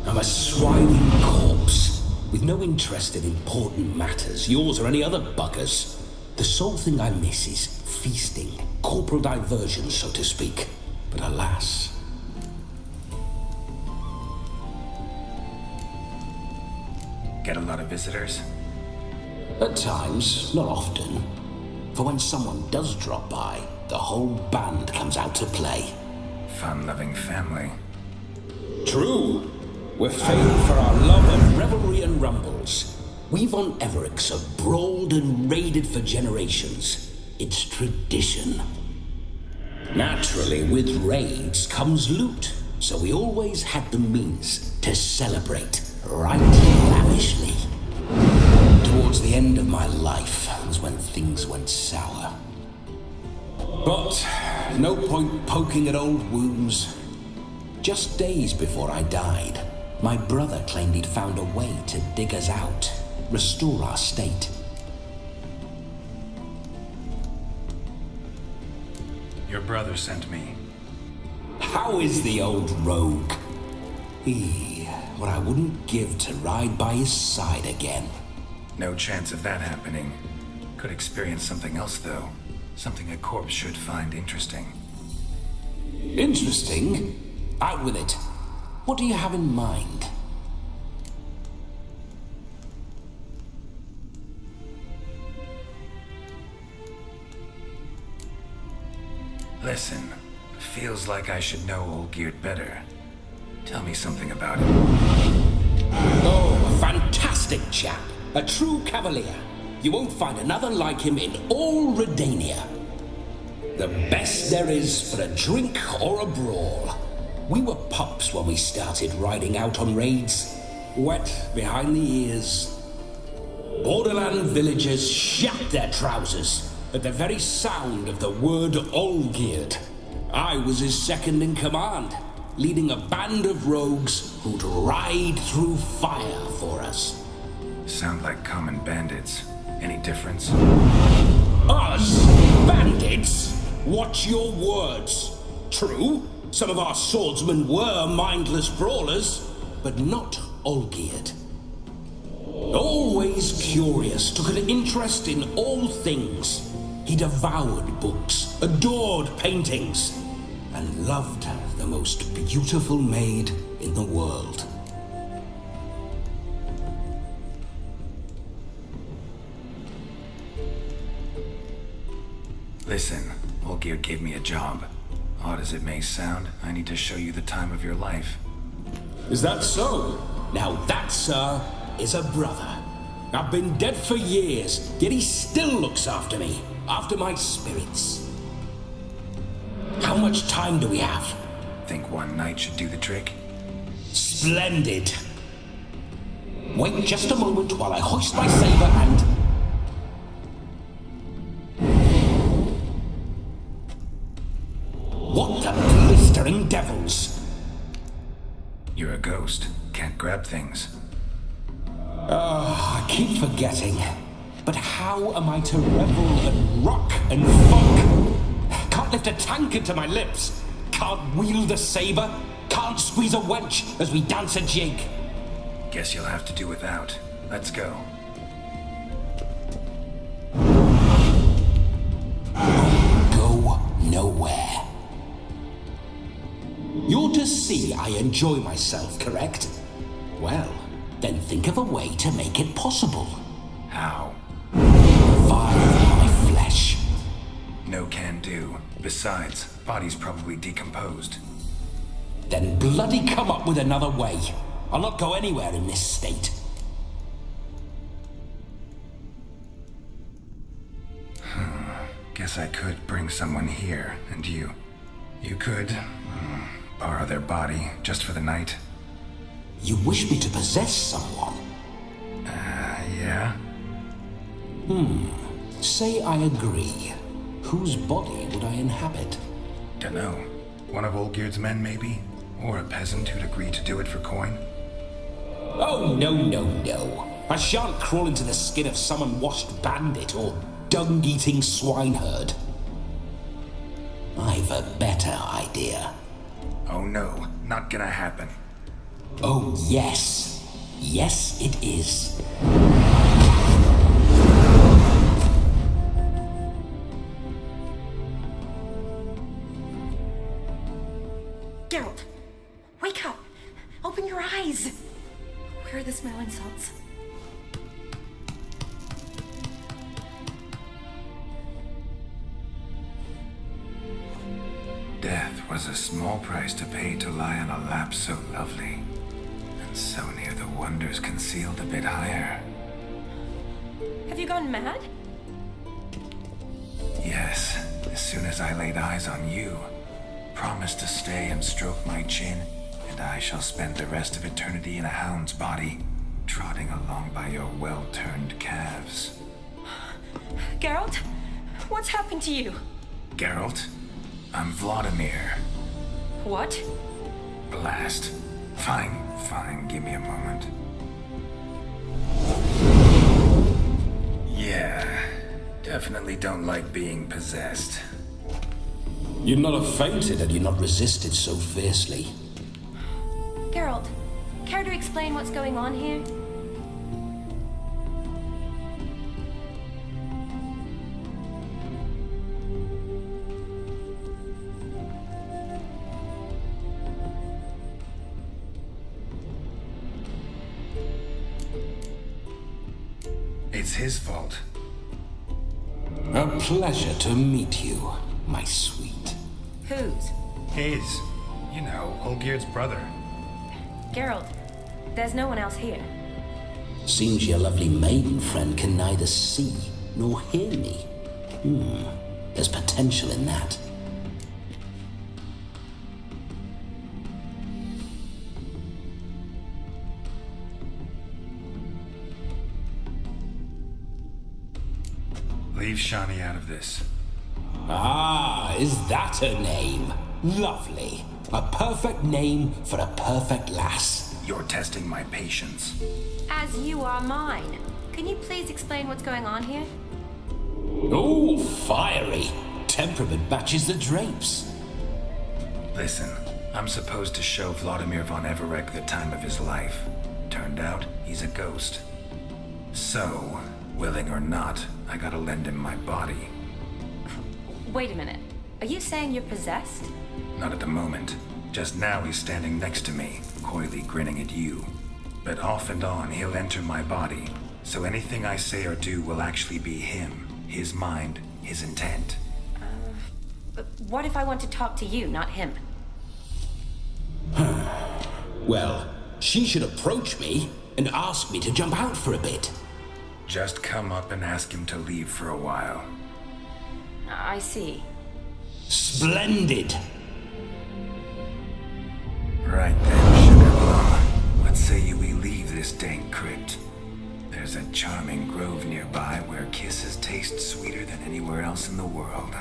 I'm a swiving corpse, with no interest in important matters, yours or any other buggers. The sole thing I miss is feasting, corporal diversion, so to speak. But alas... Get a lot of visitors? At times, not often. For when someone does drop by, the whole band comes out to play. Fun-loving family. True. We're famed for our love of revelry and rumbles. We von Evericks have brawled and raided for generations. It's tradition. Naturally, with raids comes loot, so we always had the means to celebrate right lavishly. Towards the end of my life was when things went sour. But no point poking at old wounds. Just days before I died, my brother claimed he'd found a way to dig us out, restore our state. Your brother sent me. How is the old rogue? What I wouldn't give to ride by his side again. No chance of that happening. Could experience something else, though. Something a corpse should find interesting. Interesting? Out with it. What do you have in mind? Listen, feels like I should know Olgierd better. Tell me something about him. Oh, a fantastic chap. A true cavalier. You won't find another like him in all Redania. The best there is for a drink or a brawl. We were pups when we started riding out on raids. Wet behind the ears. Borderland villagers shat their trousers at the very sound of the word Olgierd. I was his second in command, leading a band of rogues who'd ride through fire for us. Sound like common bandits. Any difference? Us? Bandits? Watch your words. True, some of our swordsmen were mindless brawlers, but not Olgierd. Always curious, took an interest in all things. He devoured books, adored paintings, and loved the most beautiful maid in the world. Listen, Olgierd gave me a job. Odd as it may sound, I need to show you the time of your life. Is that so? Now that, sir, is a brother. I've been dead for years, yet he still looks after me, after my spirits. How much time do we have? Think one night should do the trick? Splendid. Wait just a moment while I hoist my saber and... What the blistering devils? You're a ghost. Can't grab things. I keep forgetting. But how am I to revel and rock and funk? Can't lift a tankard to my lips. Can't wield a saber. Can't squeeze a wench as we dance a jig. Guess you'll have to do without. Let's go. Go nowhere. You're to see I enjoy myself, correct? Well, then think of a way to make it possible. How? Revive my flesh. No can do. Besides, body's probably decomposed. Then bloody come up with another way. I'll not go anywhere in this state. Guess I could bring someone here, and you could borrow their body just for the night. You wish me to possess someone? Yeah? Say I agree. Whose body would I inhabit? Dunno. One of Olgierd's men, maybe? Or a peasant who'd agree to do it for coin? Oh, no. I shan't crawl into the skin of some unwashed bandit or dung-eating swineherd. I've a better idea. Oh no, not gonna happen. Oh, yes. Yes, it is. Geralt, wake up! Open your eyes! Where are the smelling salts? Death was a small price to pay to lie on a lap so lovely, and so near the wonders concealed a bit higher. Have you gone mad? Yes, as soon as I laid eyes on you, promise to stay and stroke my chin, and I shall spend the rest of eternity in a hound's body, trotting along by your well-turned calves. Geralt, what's happened to you? Geralt, I'm Vladimir. What? Blast. Fine, give me a moment. Yeah, definitely don't like being possessed. You'd not have fainted had you not resisted so fiercely. Geralt, care to explain what's going on here? It's his fault. A pleasure to meet you, my sweet. Whose? His. You know, Olgierd's brother. Geralt, there's no one else here. Seems your lovely maiden friend can neither see nor hear me. There's potential in that. Leave Shani out of this. Ah, is that her name? Lovely. A perfect name for a perfect lass. You're testing my patience. As you are mine. Can you please explain what's going on here? Oh, fiery. Temperament matches the drapes. Listen, I'm supposed to show Vladimir von Everec the time of his life. Turned out, he's a ghost. So, willing or not, I gotta lend him my body. Wait a minute. Are you saying you're possessed? Not at the moment. Just now he's standing next to me, coyly grinning at you. But off and on he'll enter my body, so anything I say or do will actually be him, his mind, his intent. But what if I want to talk to you, not him? Well, she should approach me and ask me to jump out for a bit. Just come up and ask him to leave for a while. I see. Splendid! Right then, Sugarplum. What say you we leave this dank crypt? There's a charming grove nearby where kisses taste sweeter than anywhere else in the world.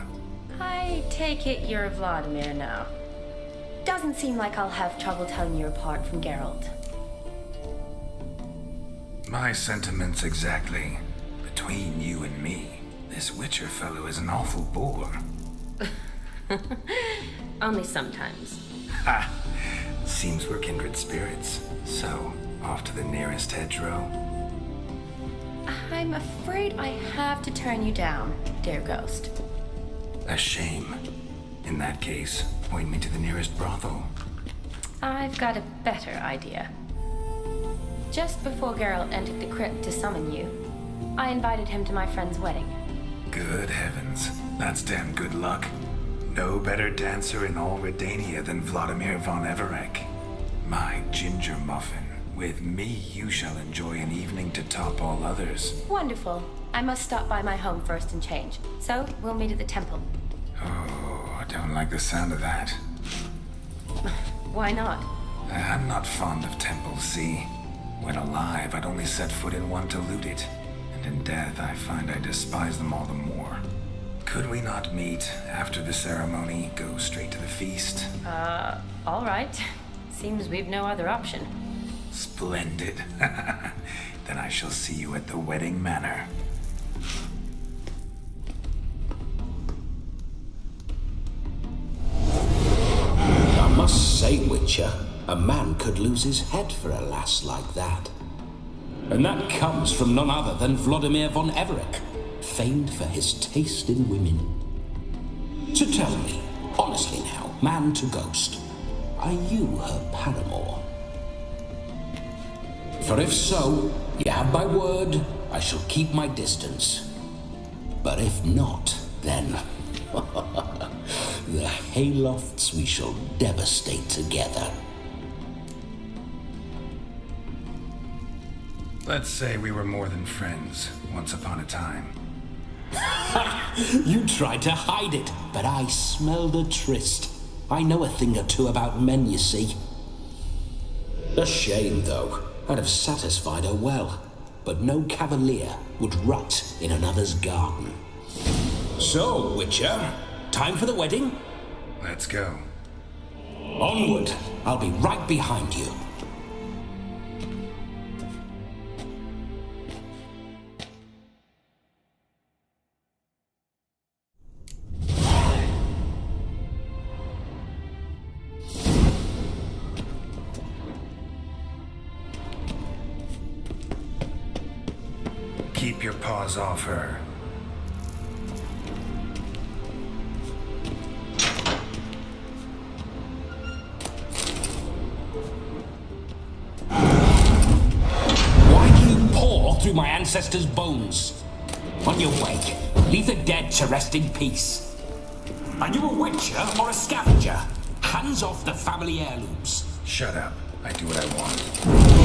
I take it you're Vladimir now. Doesn't seem like I'll have trouble telling you apart from Geralt. My sentiments exactly. Between you and me, this Witcher fellow is an awful bore. Only sometimes. Ha! Seems we're kindred spirits. So, off to the nearest hedgerow. I'm afraid I have to turn you down, dear ghost. A shame. In that case, point me to the nearest brothel. I've got a better idea. Just before Geralt entered the crypt to summon you, I invited him to my friend's wedding. Good heavens. That's damn good luck. No better dancer in all Redania than Vladimir von Everec. My ginger muffin. With me, you shall enjoy an evening to top all others. Wonderful. I must stop by my home first and change. So, we'll meet at the temple. Oh, I don't like the sound of that. Why not? I'm not fond of temples, see? When alive, I'd only set foot in one to loot it. And in death, I find I despise them all the more. Could we not meet after the ceremony, go straight to the feast? All right. Seems we've no other option. Splendid. Then I shall see you at the wedding manor. I must say, Witcher, a man could lose his head for a lass like that. And that comes from none other than Vladimir von Everec, famed for his taste in women. So tell me, honestly now, man to ghost, are you her paramour? For if so, you have my word, I shall keep my distance. But if not, then the haylofts we shall devastate together. Let's say we were more than friends, once upon a time. You tried to hide it, but I smelled a tryst. I know a thing or two about men, you see. A shame, though. I'd have satisfied her well, but no cavalier would rot in another's garden. So, Witcher, time for the wedding? Let's go. Onward. I'll be right behind you. Keep your paws off her. Why do you paw through my ancestors' bones? On your way, leave the dead to rest in peace. Are you a witcher or a scavenger? Hands off the family heirlooms. Shut up. I do what I want.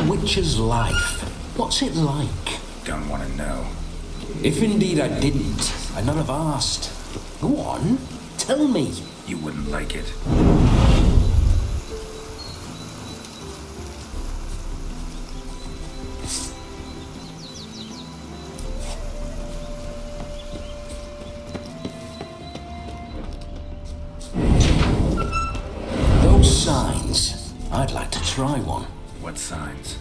Witcher's life. What's it like? Don't want to know. If indeed I didn't, I'd not have asked. Go on, tell me. You wouldn't like it. I'd like to try one. What signs?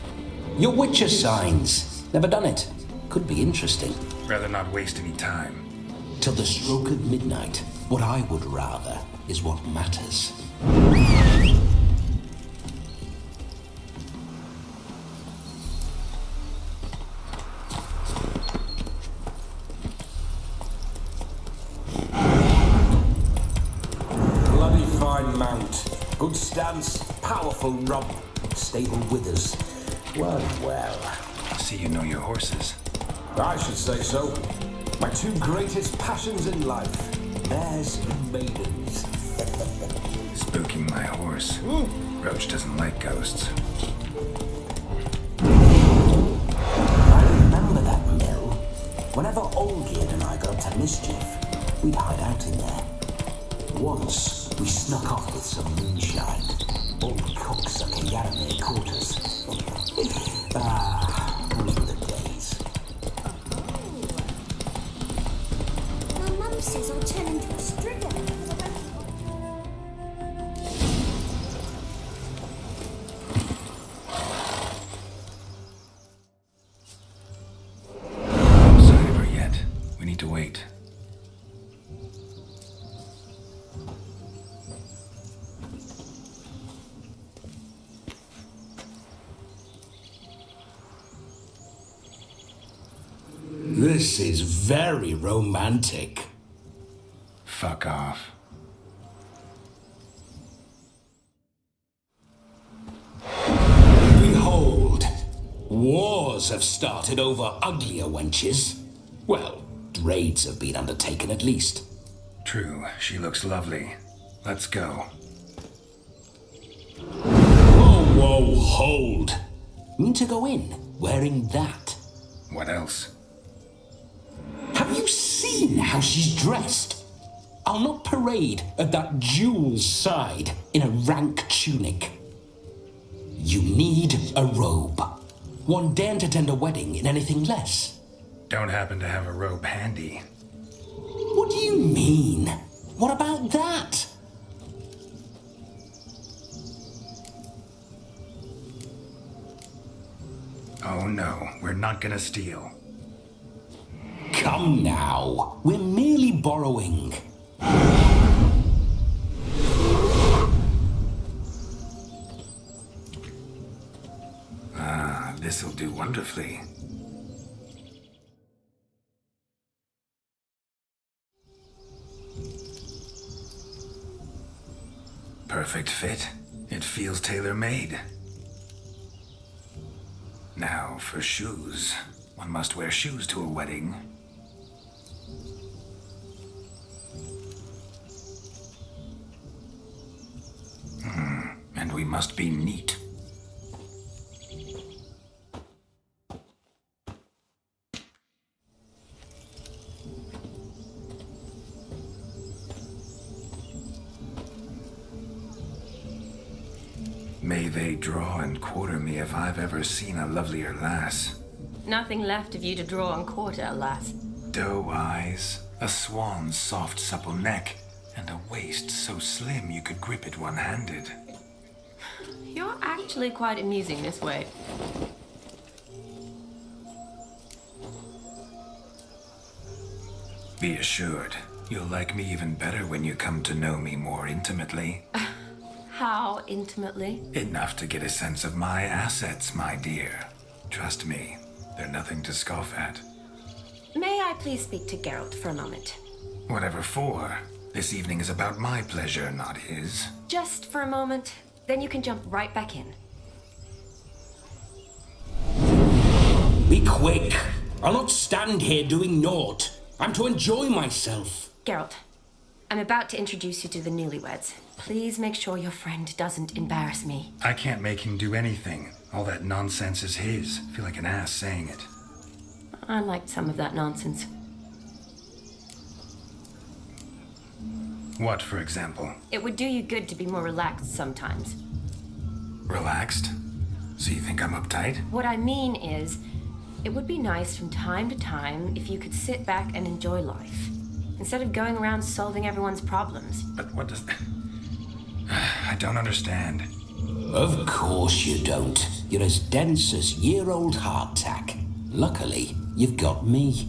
Your Witcher signs. Never done it. Could be interesting. Rather not waste any time. Till the stroke of midnight. What I would rather is what matters. Bloody fine mount. Good stance, powerful rump, stable withers. Well, well. I see you know your horses. I should say so. My two greatest passions in life, mares and maidens. Spooking my horse. Roach doesn't like ghosts. I remember that mill. Whenever Olgierd and I got up to mischief, we'd hide out in there. Once, we snuck off with some moonshine. Old cocksucker Yaramir caught us. Those were the days. My mum says I'll turn into a striga. No sign of her yet. We need to wait. This is very romantic. Fuck off. Behold, wars have started over uglier wenches. Well, raids have been undertaken at least. True, she looks lovely. Let's go. Whoa, hold. Mean to go in wearing that? What else? Have you seen how she's dressed? I'll not parade at that jewel's side in a rank tunic. You need a robe. One daren't attend a wedding in anything less. Don't happen to have a robe handy. What do you mean? What about that? Oh no, we're not gonna steal. Come now, we're merely borrowing. Ah, this'll do wonderfully. Perfect fit. It feels tailor-made. Now for shoes. One must wear shoes to a wedding. And we must be neat. May they draw and quarter me if I've ever seen a lovelier lass. Nothing left of you to draw and quarter, alas. Doe eyes, a swan's soft supple neck, and a waist so slim you could grip it one-handed. You're actually quite amusing this way. Be assured, you'll like me even better when you come to know me more intimately. How intimately? Enough to get a sense of my assets, my dear. Trust me, they're nothing to scoff at. May I please speak to Geralt for a moment? Whatever for. This evening is about my pleasure, not his. Just for a moment, then you can jump right back in. Be quick. I'll not stand here doing naught. I'm to enjoy myself. Geralt, I'm about to introduce you to the newlyweds. Please make sure your friend doesn't embarrass me. I can't make him do anything. All that nonsense is his. Feel like an ass saying it. I liked some of that nonsense. What, for example? It would do you good to be more relaxed sometimes. Relaxed? So you think I'm uptight? What I mean is, it would be nice from time to time if you could sit back and enjoy life, instead of going around solving everyone's problems. But what does... I don't understand. Of course you don't. You're as dense as year-old hardtack. Luckily, you've got me.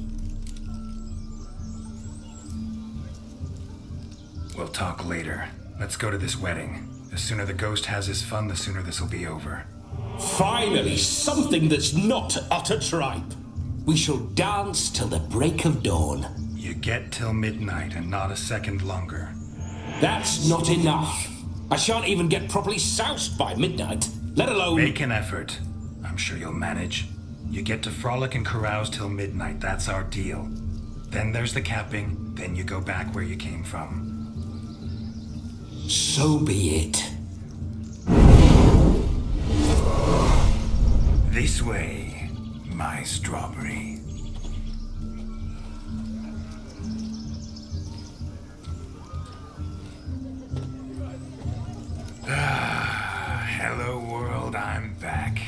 We'll talk later. Let's go to this wedding. The sooner the ghost has his fun, the sooner this'll be over. Finally, something that's not utter tripe. We shall dance till the break of dawn. You get till midnight and not a second longer. That's not enough. I shan't even get properly soused by midnight, let alone... Make an effort. I'm sure you'll manage. You get to frolic and carouse till midnight, that's our deal. Then there's the capping, then you go back where you came from. So be it. This way, my strawberry. Hello world, I'm back.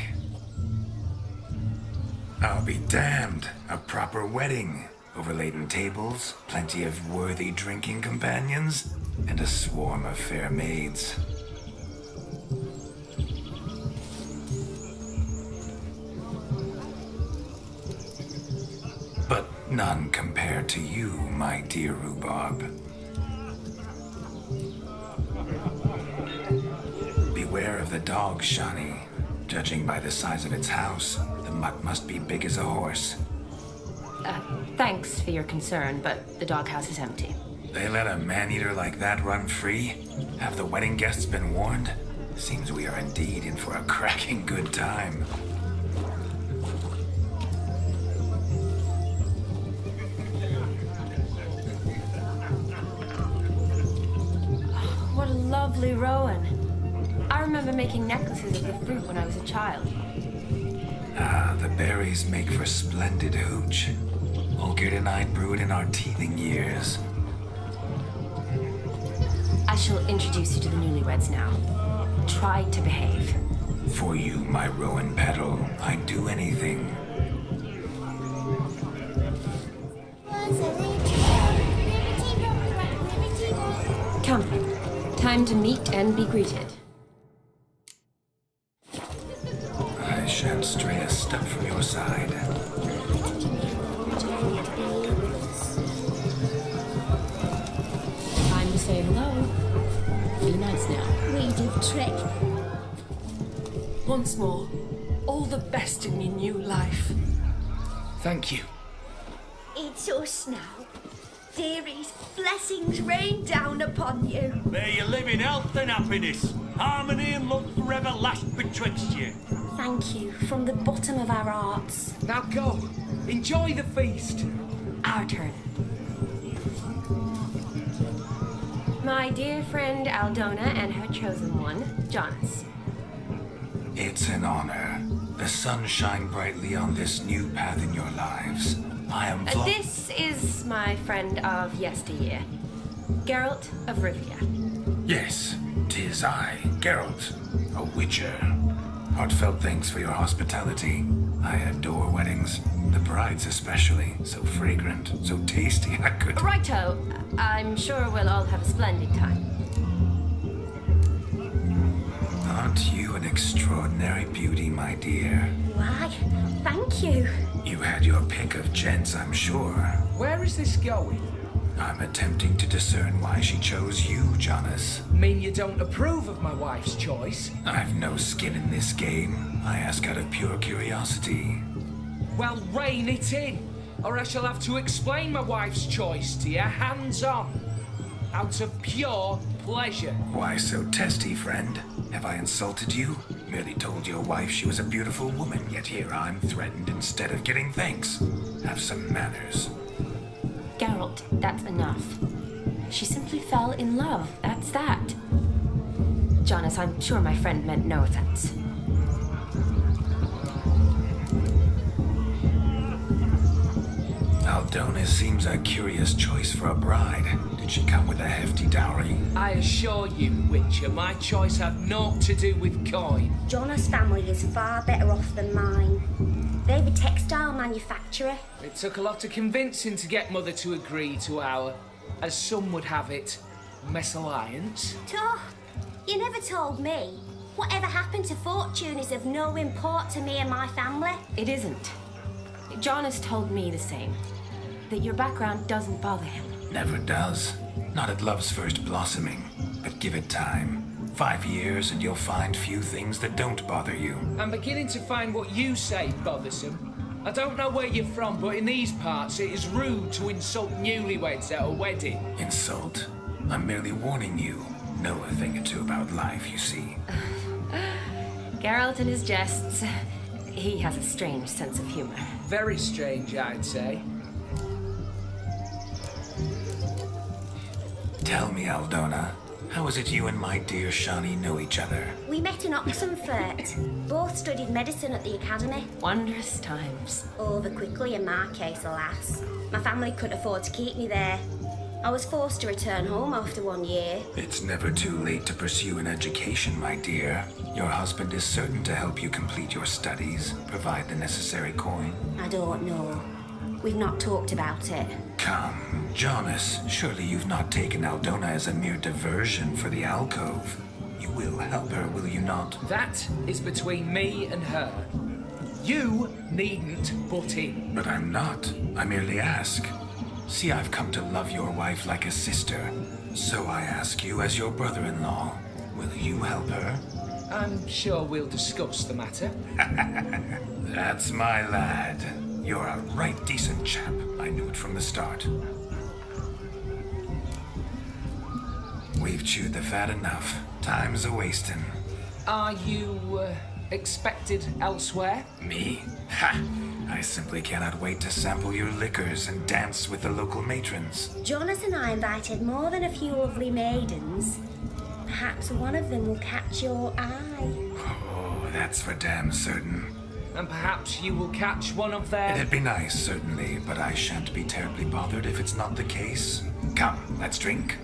I'll be damned. A proper wedding. Overladen tables, plenty of worthy drinking companions, and a swarm of fair maids. But none compared to you, my dear rhubarb. Beware of the dog, Shani. Judging by the size of its house, the mutt must be big as a horse. Thanks for your concern, but the doghouse is empty. They let a man-eater like that run free? Have the wedding guests been warned? Seems we are indeed in for a cracking good time. What a lovely rowan. I remember making necklaces of the fruit when I was a child. Ah, the berries make for splendid hooch. Olgierd and I brewed in our teething years. I shall introduce you to the newlyweds now. Try to behave. For you, my rowan petal, I'd do anything. Come. Time to meet and be greeted. I shan't stray a step from your side. Time to say hello. Be nice now. We do trick. Once more, all the best in your new life. Thank you. It's us now. Dearies, blessings rain down upon you. May you live in health and happiness. Harmony and love forever last betwixt you. Thank you from the bottom of our hearts. Now go. Enjoy the feast. Our turn. My dear friend Aldona and her chosen one, Jonas. It's an honor. The sun shine brightly on this new path in your lives. I am This is my friend of yesteryear, Geralt of Rivia. Yes, 'tis I, Geralt, a witcher. Heartfelt thanks for your hospitality. I adore weddings. The brides especially. So fragrant, so tasty, I could... Righto. I'm sure we'll all have a splendid time. Aren't you an extraordinary beauty, my dear? Why, thank you. You had your pick of gents, I'm sure. Where is this going? I'm attempting to discern why she chose you, Jonas. Mean you don't approve of my wife's choice? I've no skin in this game. I ask out of pure curiosity. Well, rein it in, or I shall have to explain my wife's choice to you hands-on. Out of pure pleasure. Why so testy, friend? Have I insulted you? Merely told your wife she was a beautiful woman, yet here I'm threatened instead of getting thanks. Have some manners. Geralt, that's enough. She simply fell in love, that's that. Jonas, I'm sure my friend meant no offense. Aldona seems a curious choice for a bride. Did she come with a hefty dowry? I assure you, Witcher, my choice had naught to do with coin. Jonas' family is far better off than mine. They're a textile manufacturer. It took a lot of convincing to get Mother to agree to our, as some would have it, mesalliance. Oh, you never told me. Whatever happened to fortune is of no import to me and my family. It isn't. John has told me the same. That your background doesn't bother him. Never does. Not at love's first blossoming. But give it time. 5 years and you'll find few things that don't bother you. I'm beginning to find what you say bothersome. I don't know where you're from, but in these parts it is rude to insult newlyweds at a wedding. Insult? I'm merely warning you. Know a thing or two about life, you see. Geralt and his jests. He has a strange sense of humor. Very strange, I'd say. Tell me, Aldona, how is it you and my dear Shani know each other? We met in Oxenfurt. Both studied medicine at the academy. Wondrous times. Over quickly in my case, alas. My family couldn't afford to keep me there. I was forced to return home after 1 year. It's never too late to pursue an education, my dear. Your husband is certain to help you complete your studies, provide the necessary coin. I don't know. We've not talked about it. Come, Jonas, surely you've not taken Aldona as a mere diversion for the alcove. You will help her, will you not? That is between me and her. You needn't butt in. But I'm not. I merely ask. See, I've come to love your wife like a sister. So I ask you as your brother-in-law, will you help her? I'm sure we'll discuss the matter. That's my lad. You're a right decent chap. I knew it from the start. We've chewed the fat enough. Time's a-wasting. Are you, expected elsewhere? Me? Ha! I simply cannot wait to sample your liquors and dance with the local matrons. Jonas and I invited more than a few lovely maidens. Perhaps one of them will catch your eye. Oh, that's for damn certain. And perhaps you will catch one of their... It'd be nice, certainly, but I shan't be terribly bothered if it's not the case. Come, let's drink.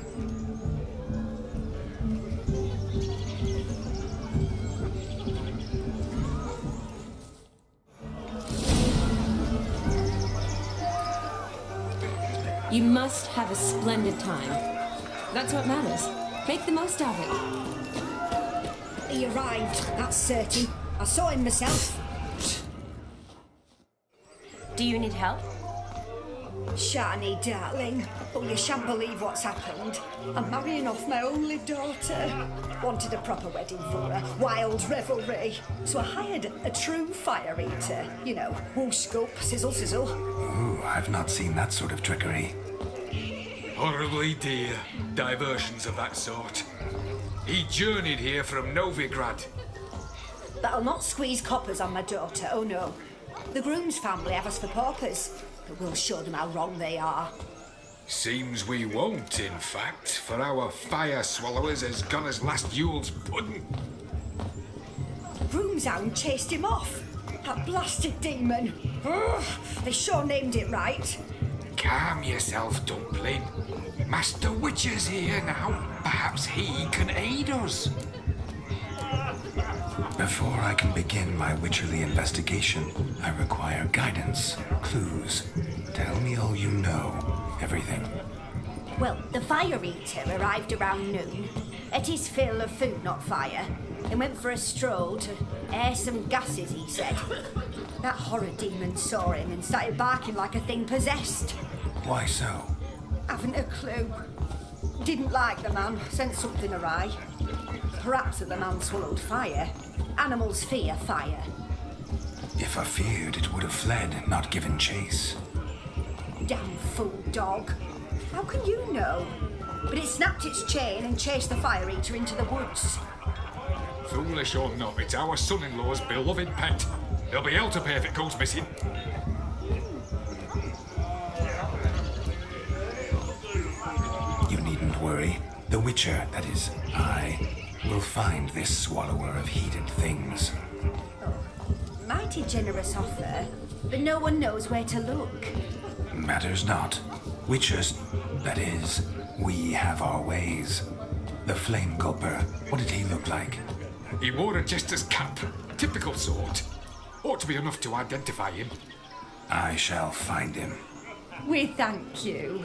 You must have a splendid time. That's what matters. Make the most of it. He arrived, that's certain. I saw him myself. Do you need help? Shani, darling. Oh, you shan't believe what's happened. I'm marrying off my only daughter. Wanted a proper wedding for her. Wild revelry. So I hired a true fire eater. You know, whoosh scoop, sizzle sizzle. Ooh, I've not seen that sort of trickery. Horribly dear diversions of that sort. He journeyed here from Novigrad. But I'll not squeeze coppers on my daughter, oh no. The groom's family have us for paupers, but we'll show them how wrong they are. Seems we won't, in fact, for our fire swallowers has gone as last Yule's pudding. Groom's hound chased him off. That blasted demon. Ugh, they sure named it right. Calm yourself, Dumpling. Master Witcher's here now. Perhaps he can aid us. Before I can begin my witcherly investigation, I require guidance, clues. Tell me all you know. Everything. Well, the fire eater arrived around noon, ate his fill of food, not fire, and went for a stroll to air some gases, he said. That horror demon saw him and started barking like a thing possessed. Why so? Haven't a clue. Didn't like the man, sent something awry. Perhaps the man swallowed fire. Animals fear fire. If I feared, it would have fled, not given chase. Damn fool dog. How can you know? But it snapped its chain and chased the fire eater into the woods. Foolish or not, it's our son-in-law's beloved pet. There'll be hell to pay if it goes missing. You needn't worry. The Witcher, that is, I, will find this swallower of heated things. Mighty generous offer, but no one knows where to look. Matters not. Witchers, that is, we have our ways. The Flame Gulper, what did he look like? He wore a jester's cap. Typical sort. Ought to be enough to identify him. I shall find him. We thank you,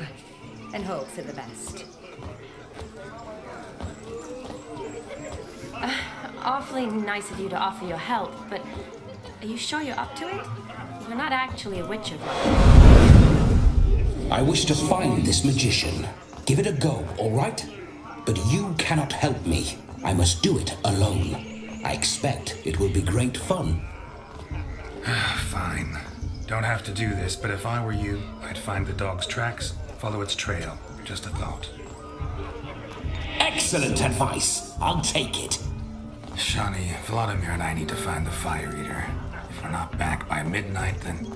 and hope for the best. awfully nice of you to offer your help, but are you sure you're up to it? You're not actually a witcher. I wish to find this magician. Give it a go, all right? But you cannot help me. I must do it alone. I expect it will be great fun. Fine. Don't have to do this, but if I were you, I'd find the dog's tracks, follow its trail. Just a thought. Excellent advice. I'll take it. Shani, Vladimir and I need to find the Fire Eater. If we're not back by midnight, then...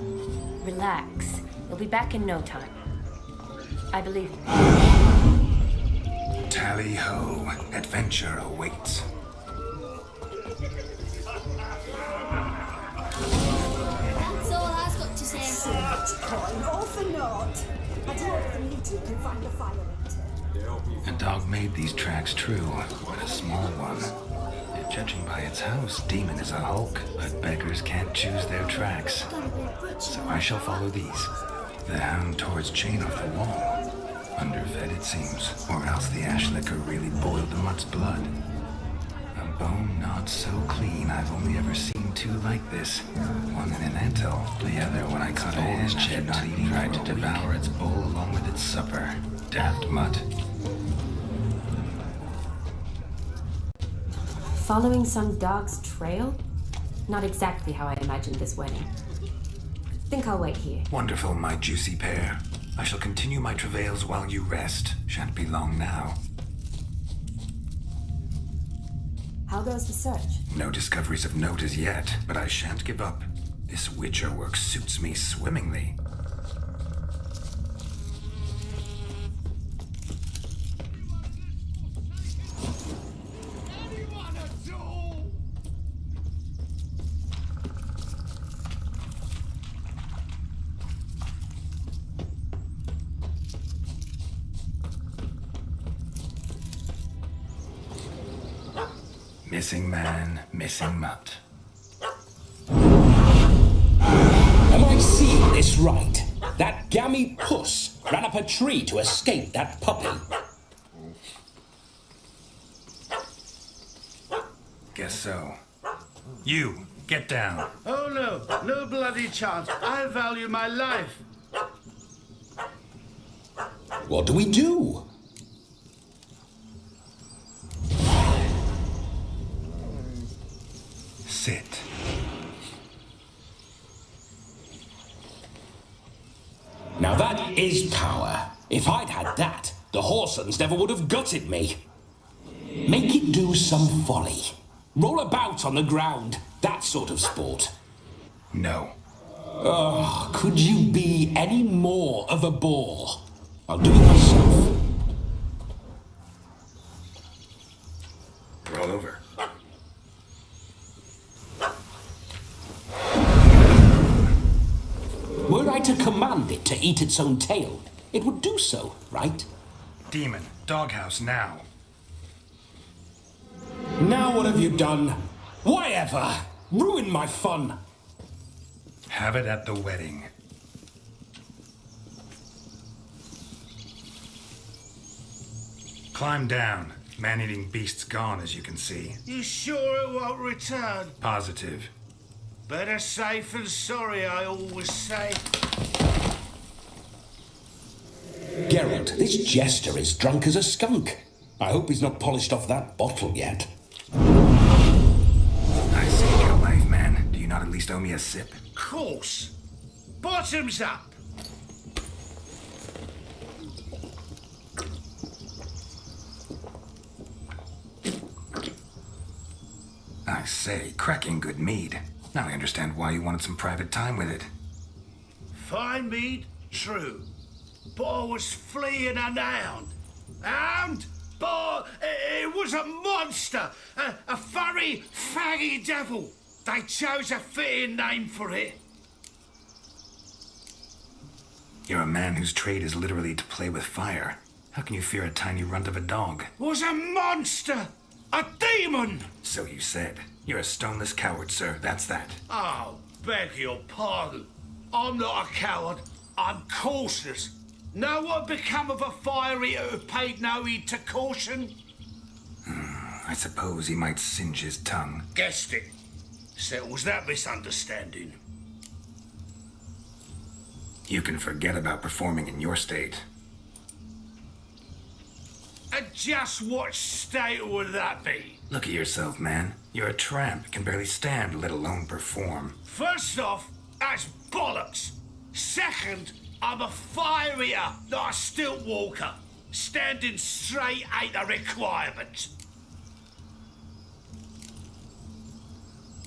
Relax. We'll be back in no time. I believe you. Tally-ho. Adventure awaits. That's all I've got to say. So much coin, all for naught. I don't know if the meeting can find the fire eater. A dog made these tracks true, but a small one. And judging by its house, Demon is a hulk, but beggars can't choose their tracks. So I shall follow these. The hound towards chain off the wall. Underfed it seems, or else the ash liquor really boiled the mutt's blood. A bone not so clean I've only ever seen two like this. One in an anthill, the other when I caught a hen after not eating tried to devour its bowl along with its supper. Daft mutt. Following some dog's trail? Not exactly how I imagined this wedding. Think I'll wait here. Wonderful, my juicy pair. I shall continue my travails while you rest. Shan't be long now. How goes the search? No discoveries of note as yet, but I shan't give up. This witcher work suits me swimmingly. Missing man, missing mutt. Am I seeing this right? That gammy puss ran up a tree to escape that puppy. Guess so. You, get down. Oh no, no bloody chance. I value my life. What do we do? Sit. Now that is power. If I'd had that, the Horsons never would have gutted me. Make it do some folly. Roll about on the ground. That sort of sport. No. Oh, could you be any more of a bore? I'll do it myself. Roll over. Were I to command it to eat its own tail, it would do so, right? Demon, doghouse now. Now what have you done? Why ever? Ruin my fun. Have it at the wedding. Climb down. Man-eating beast's gone, as you can see. You sure it won't return? Positive. Better safe than sorry, I always say. Geralt, this jester is drunk as a skunk. I hope he's not polished off that bottle yet. I saved your life, man. Do you not at least owe me a sip? Course. Bottoms up. I say, cracking good mead. Now I understand why you wanted some private time with it. Fine mead, true. But I was fleeing a hound. Hound? But it was a monster. A furry, faggy devil. They chose a fitting name for it. You're a man whose trade is literally to play with fire. How can you fear a tiny runt of a dog? Was a monster. A demon. So you said. You're a stoneless coward, sir. That's that. Oh, beg your pardon. I'm not a coward. I'm cautious. Know what become of a fire eater who paid no heed to caution? I suppose he might singe his tongue. Guessed it. Settles that misunderstanding. You can forget about performing in your state. And just what state would that be? Look at yourself, man. You're a tramp, can barely stand, let alone perform. First off, that's bollocks. Second, I'm a farrier, not a stilt walker. Standing straight ain't a requirement.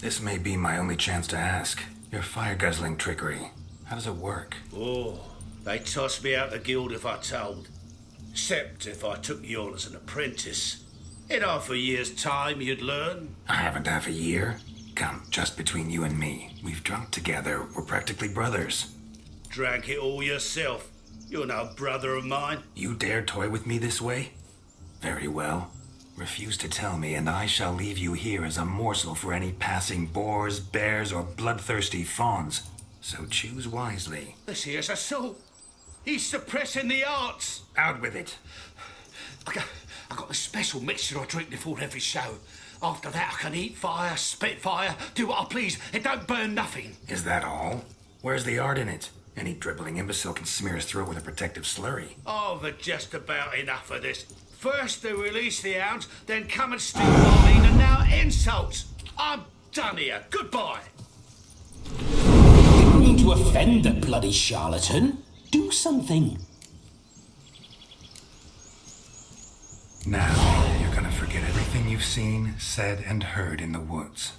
This may be my only chance to ask. Your fire-guzzling trickery, how does it work? Oh, they tossed me out the guild if I told. Except if I took you on as an apprentice. In half a year's time, you'd learn. I haven't half a year. Come, just between you and me. We've drunk together. We're practically brothers. Drank it all yourself. You're no brother of mine. You dare toy with me this way? Very well. Refuse to tell me, and I shall leave you here as a morsel for any passing boars, bears, or bloodthirsty fawns. So choose wisely. This here's assault. He's suppressing the arts. Out with it. I got a special mixture I drink before every show. After that, I can eat fire, spit fire, do what I please. It don't burn nothing. Is that all? Where's the art in it? Any dribbling imbecile can smear his throat with a protective slurry. Oh, but just about enough of this. First they release the hounds, then come and steal Marlene, and now insults. I'm done here. Goodbye. Didn't mean to offend the bloody charlatan. Do something. Now, you're gonna forget everything you've seen, said, and heard in the woods.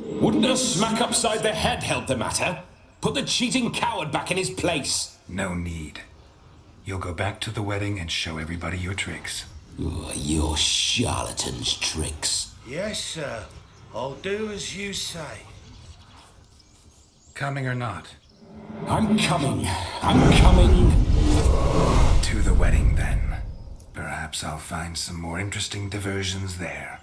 Wouldn't a smack upside the head help the matter? Put the cheating coward back in his place. No need. You'll go back to the wedding and show everybody your tricks. Your charlatan's tricks. Yes, sir. I'll do as you say. Coming or not? I'm coming. I'm coming. To the wedding, then. Perhaps I'll find some more interesting diversions there.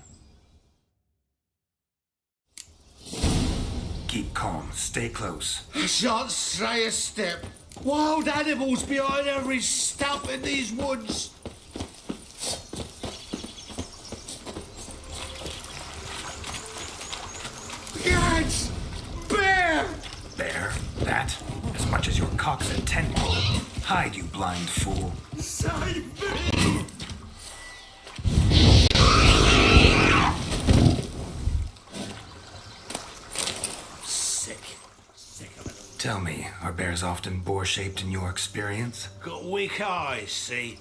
Keep calm. Stay close. I shan't stray a step. Wild animals behind every stump in these woods. Yes! Bear! Bear? That? As much as your cock's a tendril. Hide, you blind fool. Save me! Tell me, are bears often boar-shaped in your experience? Got weak eyes, see?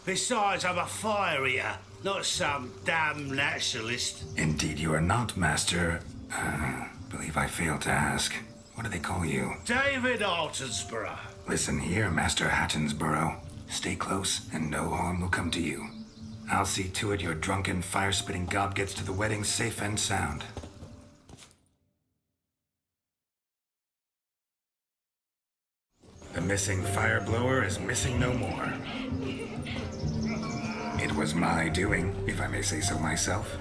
Besides, I'm a fire eater, not some damn naturalist. Indeed you are not, Master. Believe I failed to ask. What do they call you? David Altonsborough. Listen here, Master Hattonsborough. Stay close, and no harm will come to you. I'll see to it your drunken, fire-spitting gob gets to the wedding safe and sound. The missing fire blower is missing no more. It was my doing, if I may say so myself.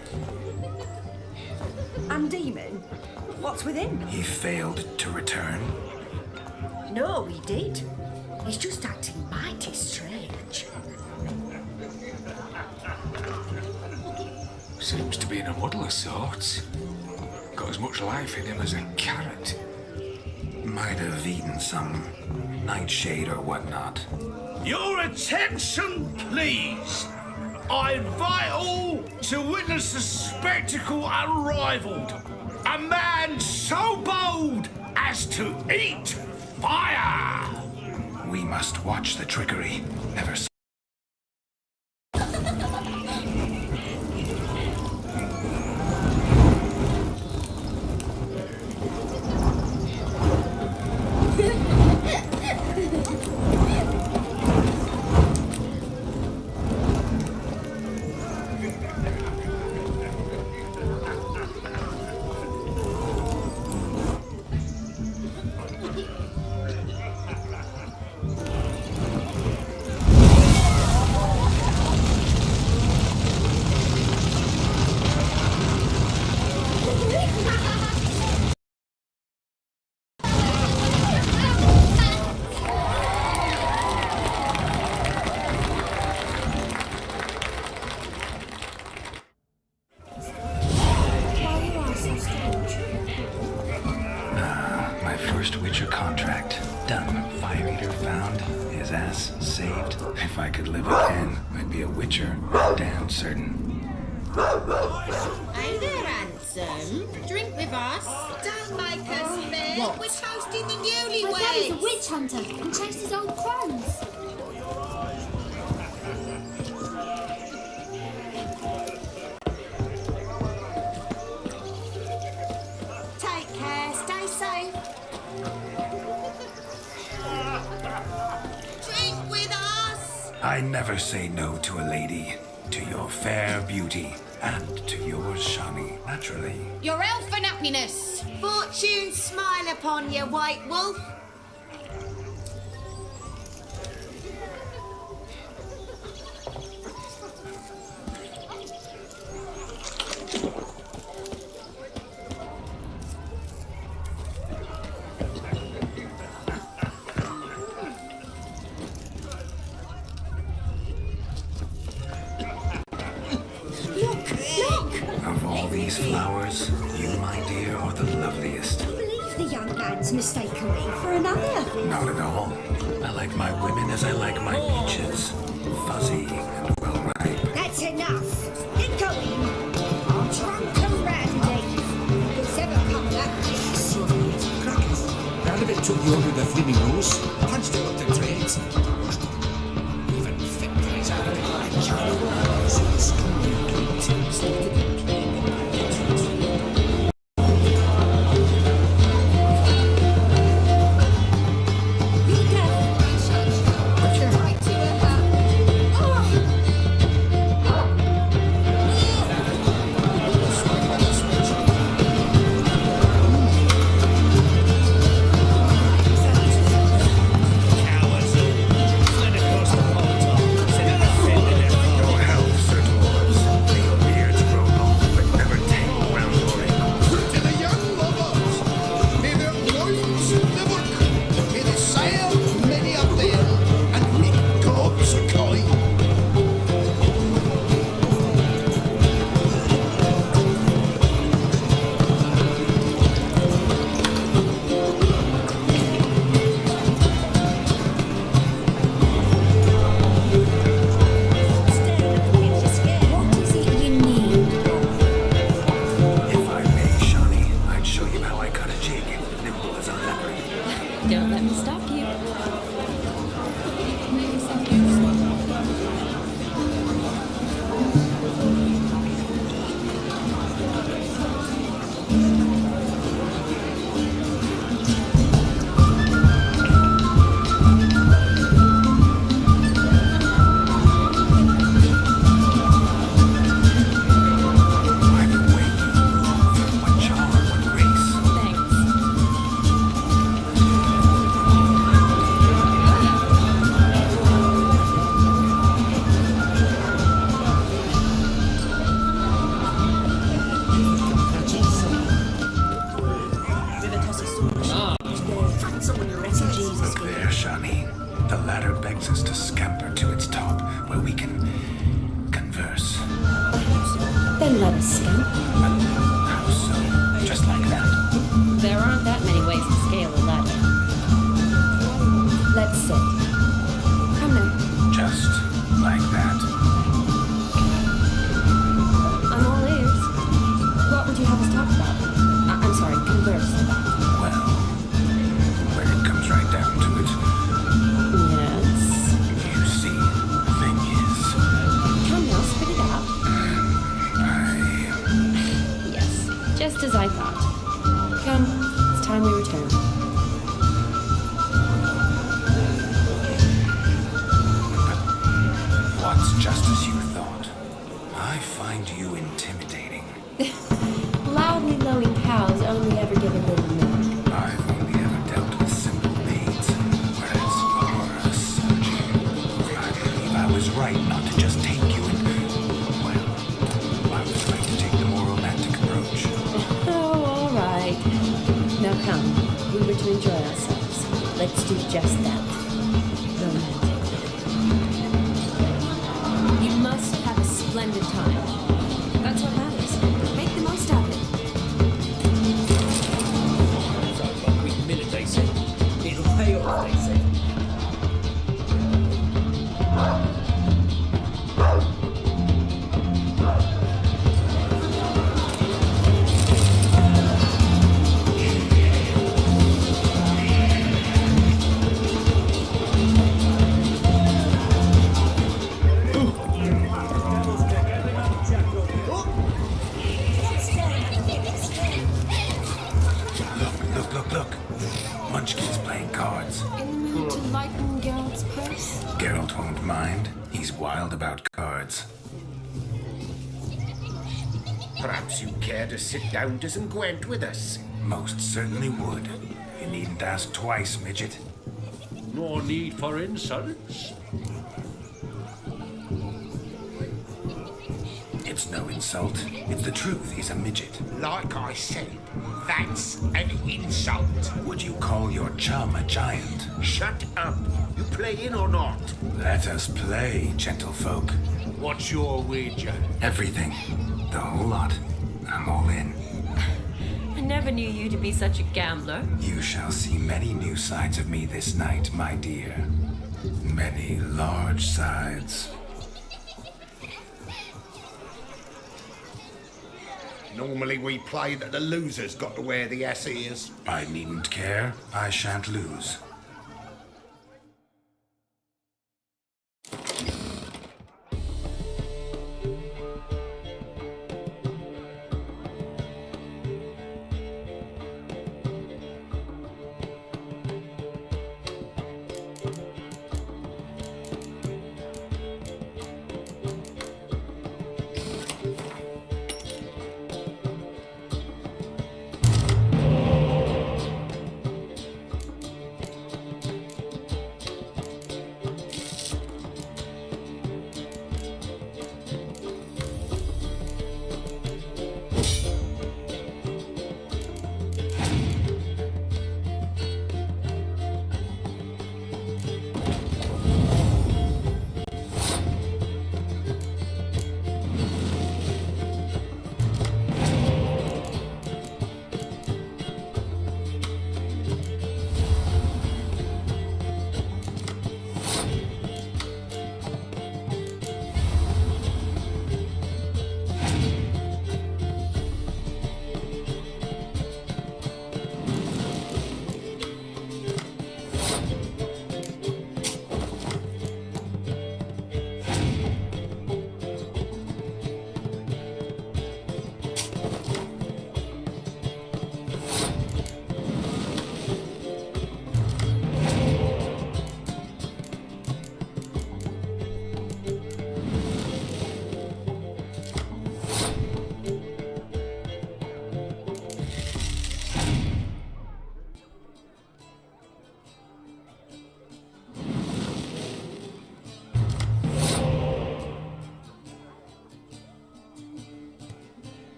And Demon? What's with him? He failed to return. No, he did. He's just acting mighty strange. Seems to be in a muddle of sorts. Got as much life in him as a carrot. Might have eaten some nightshade or whatnot. Your attention, please. I invite all to witness the spectacle unrivaled. A man so bold as to eat fire. We must watch the trickery. Never. never can. I'd be a witcher, damn certain. Hey there, handsome. Drink with us. Don't make us spit. What? We're toasting the My daddy's a newlyweds. witch hunter and chases old crones. Take care. Stay safe. Drink with us. I never say no to a lady, to your fair beauty, and to yours, Shani, naturally. Your elfin happiness. Fortune smile upon you, white wolf. Of all these flowers, you, my dear, are the loveliest. I believe the young man's mistaken me for another. Not at all. I like my women as I like my peaches. Fuzzy and well ripe. That's enough. Get going. I'm drunk and randy. Who's ever come that close? Crackers. Radovid took you under the flaming rose, punched him up the trades. Even victories out of it. Don't let me stop you. Look there, Shani. The ladder begs us to scamper to its top, where we can converse. Then let us scamper. How so? Just like that? There aren't that many ways to scale a ladder. Let's sit. Come now. Just like that? I'm all ears. What would you have us talk about? I'm sorry, converse about. Well, when it comes right down to it. Yes? You see, the thing is. Come now, spit it out. Yes, just as I thought. Come, it's time we return. What's just as you thought? I find you intimidating. Loudly lowing cows only ever give a little milk. I've only ever dealt with simple maids, whereas you're a surgeon. I believe I was right not to just take you and... Well, I was right to take the more romantic approach. Oh, all right. Now come, we were to enjoy ourselves. Let's do just that. Romantic. You must have a splendid time. That's what matters. Make the most of it. They say. It'll pay off, they say. cards. Perhaps you care to sit down to some Gwent with us? Most certainly would. You needn't ask twice, midget. No need for insults. It's no insult. It's the truth. He's a midget. Like I said, that's an insult. Would you call your chum a giant? Shut up. You playing or not? Let us play, gentlefolk. What's your wager? Everything. The whole lot. I'm all in. I never knew you to be such a gambler. You shall see many new sides of me this night, my dear. Many large sides. Normally we play that the loser's got to wear the ass ears. I needn't care. I shan't lose.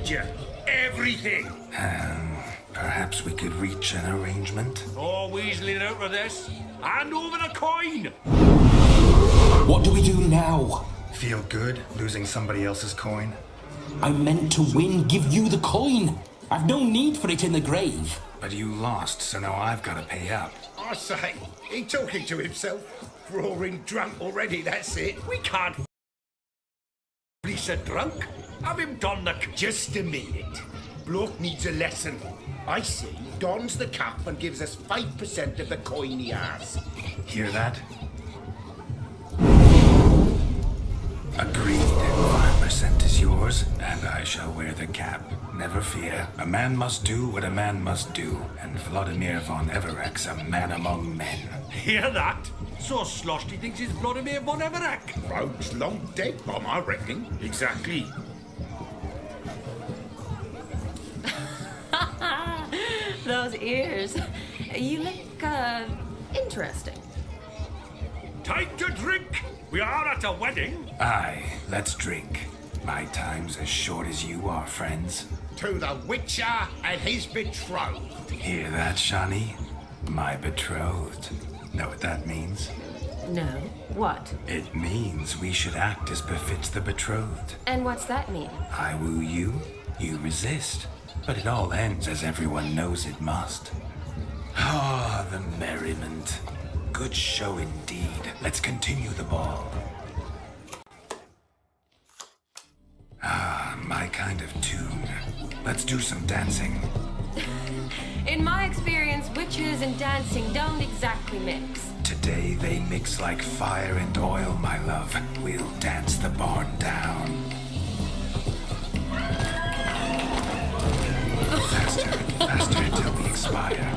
paid you. Everything. Perhaps we could reach an arrangement. Oh, weaseling out of this. Hand over the coin. What do we do now? Feel good losing somebody else's coin? I meant to win, give you the coin. I've no need for it in the grave. But you lost, so now I've got to pay up. I say, he talking to himself. Roaring drunk already, that's it. We can't Lisa drunk. Have him don the... Just a minute. Bloke needs a lesson. I see, dons the cap and gives us 5% of the coin he has. Hear that? Agreed. 5% is yours, and I shall wear the cap. Never fear. A man must do what a man must do, and Vladimir von Everek's a man among men. Hear that? So sloshed he thinks he's Vladimir von Everek. Rogue's long dead, Mom, I reckon. Exactly. Those ears. You look, interesting. Time to drink! We are at a wedding. Aye, let's drink. My time's as short as you are, friends. To the Witcher and his betrothed. Hear that, Shani? My betrothed. Know what that means? No. What? It means we should act as befits the betrothed. And what's that mean? I woo you, you resist. But it all ends as everyone knows it must. Ah, the merriment. Good show indeed. Let's continue the ball. Ah, my kind of tune. Let's do some dancing. In my experience, witches and dancing don't exactly mix. Today they mix like fire and oil, my love. We'll dance the barn down. Faster, faster until we expire.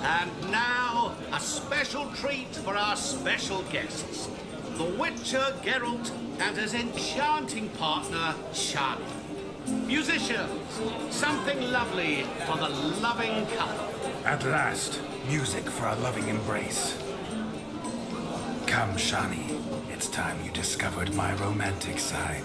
And now, a special treat for our special guests. The Witcher Geralt and his enchanting partner, Shani. Musicians, something lovely for the loving couple. At last, music for a loving embrace. Come, Shani. It's time you discovered my romantic side.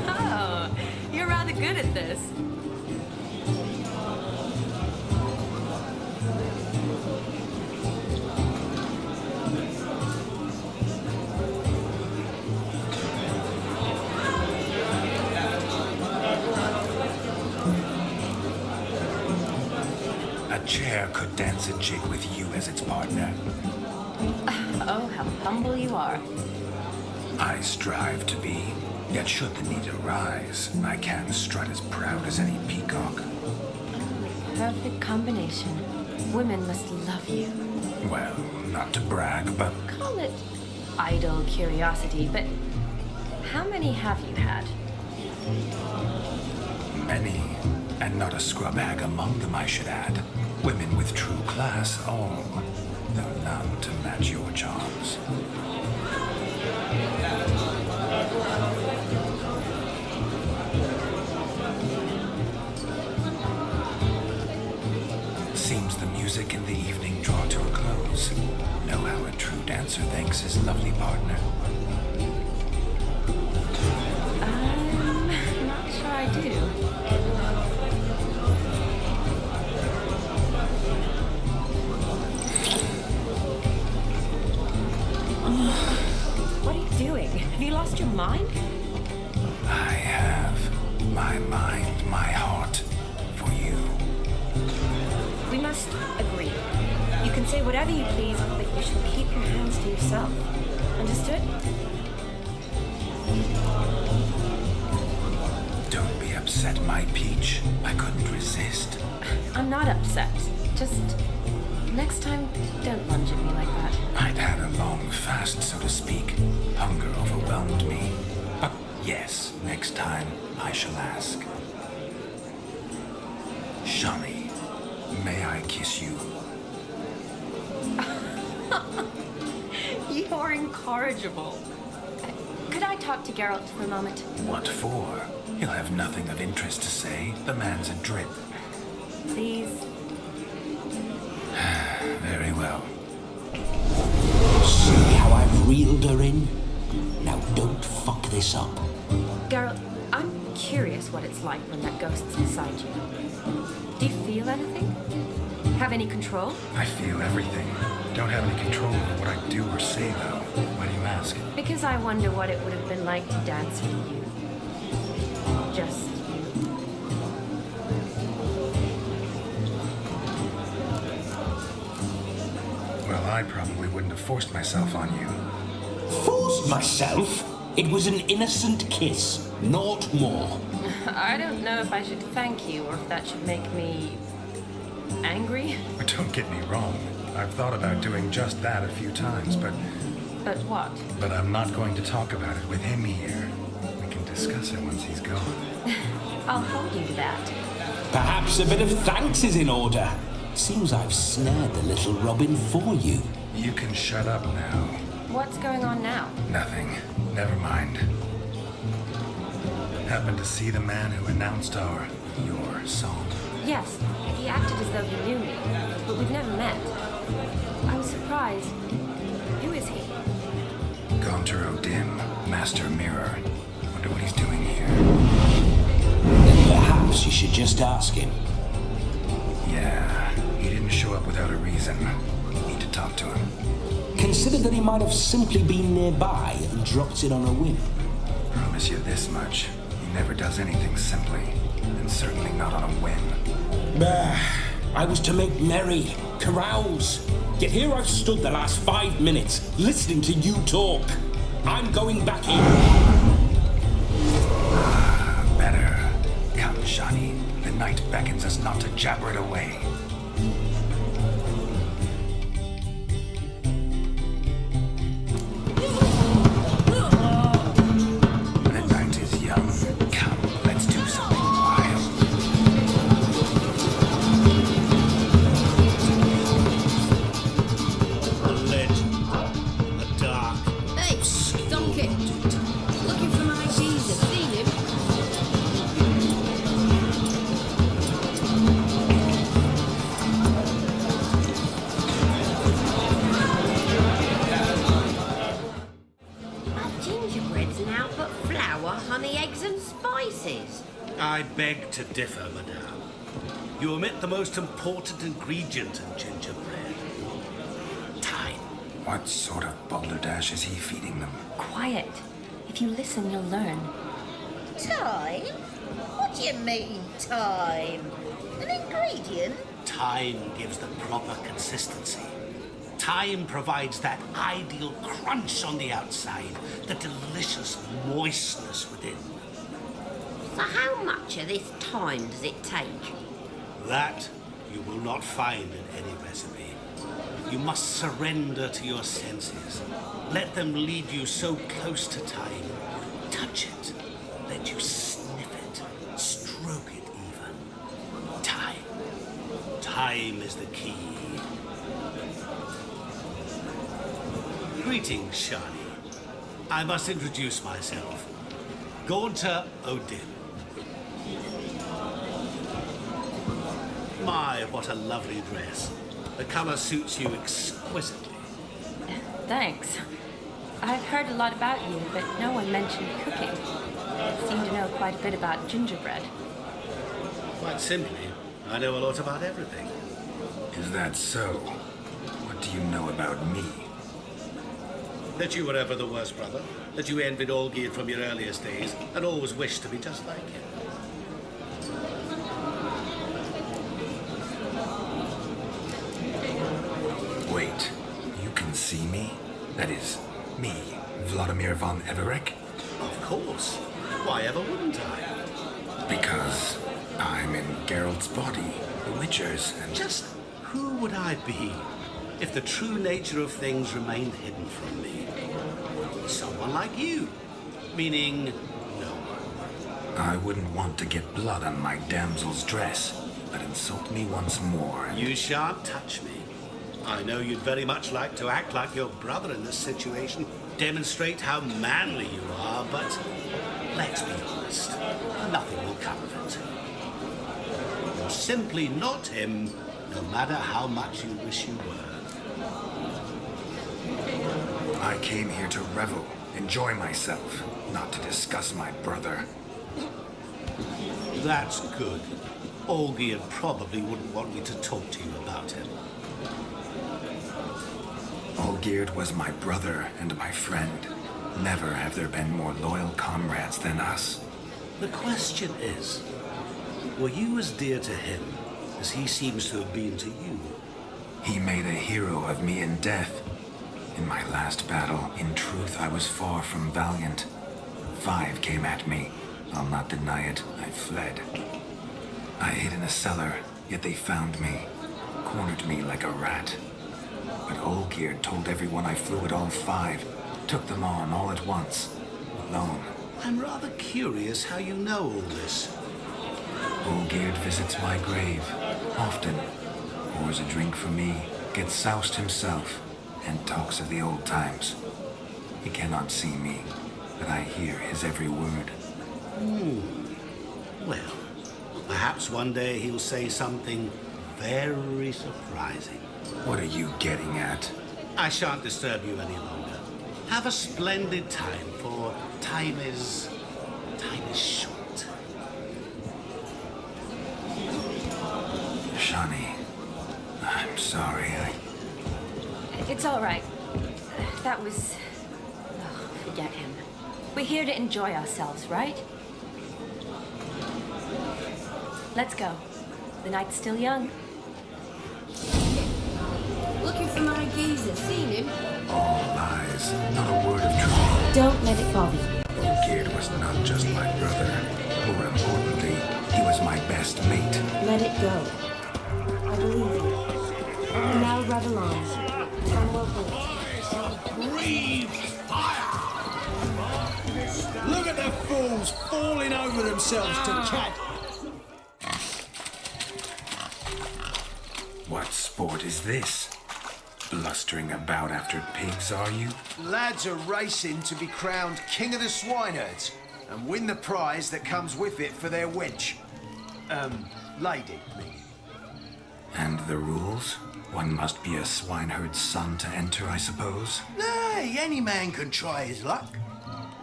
Oh, you're rather good at this. A chair could dance a jig with you as its partner. Oh, how humble you are. I strive to be, yet should the need arise, I can strut as proud as any peacock. Perfect combination. Women must love you. Well, not to brag, but Call it idle curiosity, but how many have you had? many, and not a scrub hag among them, I should add. Women with true class, all, though none to match your charms. Seems the music in the evening draw to a close. Know how a true dancer thanks his lovely partner. I'm not sure I do. What are you doing? Have you lost your mind? I have my mind, my heart, you. We must agree. You can say whatever you please, but you shall keep your hands to yourself. Understood? Don't be upset, my peach. I couldn't resist. I'm not upset. Just next time, don't lunge at me like that. I'd had a long fast, so to speak. Hunger overwhelmed me. Yes, next time I shall ask. Shani, may I kiss you? You're incorrigible. Could I talk to Geralt for a moment? What for? He'll have nothing of interest to say. The man's a drip. Please. Very well. See how I've reeled her in? Now don't fuck this up. Geralt, I'm curious what it's like when that ghost's beside you. Do you feel anything? Have any control? I feel everything. Don't have any control over what I do or say, though. Why do you ask? Because I wonder what it would have been like to dance with you. Just you. Well, I probably wouldn't have forced myself on you. Forced myself? It was an innocent kiss, naught more. I don't know if I should thank you or if that should make me angry. But don't get me wrong. I've thought about doing just that a few times, but what? But I'm not going to talk about it with him here. We can discuss it once he's gone. I'll hold you to that. Perhaps a bit of thanks is in order. Seems I've snared the little Robin for you. You can shut up now. What's going on now? Nothing. Never mind. Happened to see the man who announced your song? Yes, he acted as though he knew me, but we've never met. I was surprised. Who is he? Gaunter O'Dim, Master Mirror. Wonder what he's doing here. Then perhaps you should just ask him. Yeah, he didn't show up without a reason. Need to talk to him. Consider that he might have simply been nearby and dropped it on a whim. Promise you this much. He never does anything simply, and certainly not on a whim. I was to make merry, carouse. Yet here I've stood the last 5 minutes, listening to you talk. I'm going back in. Better. Come, Shani. The night beckons us not to jabber it away. The night is young. Come, let's do something wild. A legend. A dark. Hey, donkey. Looking for my Caesar. Seen him? Our gingerbread's now but flour, honey, eggs and spices. I beg to differ, madame. You omit the most important ingredient in gingerbread. Time. What sort of balderdash is he feeding them? Quiet. If you listen, you'll learn. Time? What do you mean, time? An ingredient? Time gives the proper consistency. Time provides that ideal crunch on the outside, the delicious moistness within. So how much of this time does it take? That you will not find in any recipe. You must surrender to your senses. Let them lead you so close to time. Touch it. Let you sniff it. Stroke it even. Time. Time is the key. Greetings, Shani. I must introduce myself. Gaunter O'Dim. My, what a lovely dress. The color suits you exquisitely. Thanks. I've heard a lot about you, but no one mentioned cooking. You seem to know quite a bit about gingerbread. Quite simply, I know a lot about everything. Is that so? What do you know about me? That you were ever the worst brother, that you envied Olgierd from your earliest days, and always wished to be just like him. Wait, you can see me? That is, me, Vladimir von Everec? Of course. Why ever wouldn't I? Because I'm in Geralt's body, the Witcher's, and... Just who would I be if the true nature of things remained hidden from me? Someone like you. Meaning, no one. I wouldn't want to get blood on my damsel's dress, but insult me once more and... You shan't touch me. I know you'd very much like to act like your brother in this situation, demonstrate how manly you are, but let's be honest, nothing will come of it. You're simply not him, no matter how much you wish you were. I came here to revel, enjoy myself, not to discuss my brother. That's good. Olgierd probably wouldn't want me to talk to you about him. Olgierd was my brother and my friend. Never have there been more loyal comrades than us. The question is, were you as dear to him as he seems to have been to you? He made a hero of me in death. In my last battle, in truth, I was far from valiant. 5 came at me. I'll not deny it, I fled. I hid in a cellar, yet they found me, cornered me like a rat. But Olgierd told everyone I flew at all 5, took them on all at once, alone. I'm rather curious how you know all this. Olgierd visits my grave, often, pours a drink for me, gets soused himself, and talks of the old times. He cannot see me, but I hear his every word. Well, perhaps one day he'll say something very surprising. What are you getting at? I shan't disturb you any longer. Have a splendid time, for time is short. Shani, I'm sorry, It's all right. That was... Oh, forget him. We're here to enjoy ourselves, right? Let's go. The night's still young. Looking for my geezer. Seen him? All lies, not a word of truth. Don't let it bother you. Olgierd was not just my brother. More importantly, he was my best mate. Let it go. I believe you. And now revel on. Time will hold. Breathe fire! Look at the fools falling over themselves to catch. What sport is this? Blustering about after pigs, are you? Lads are racing to be crowned King of the Swineherds and win the prize that comes with it for their wench. Lady, meaning. And the rules? One must be a swineherd's son to enter, I suppose? Nay, any man can try his luck.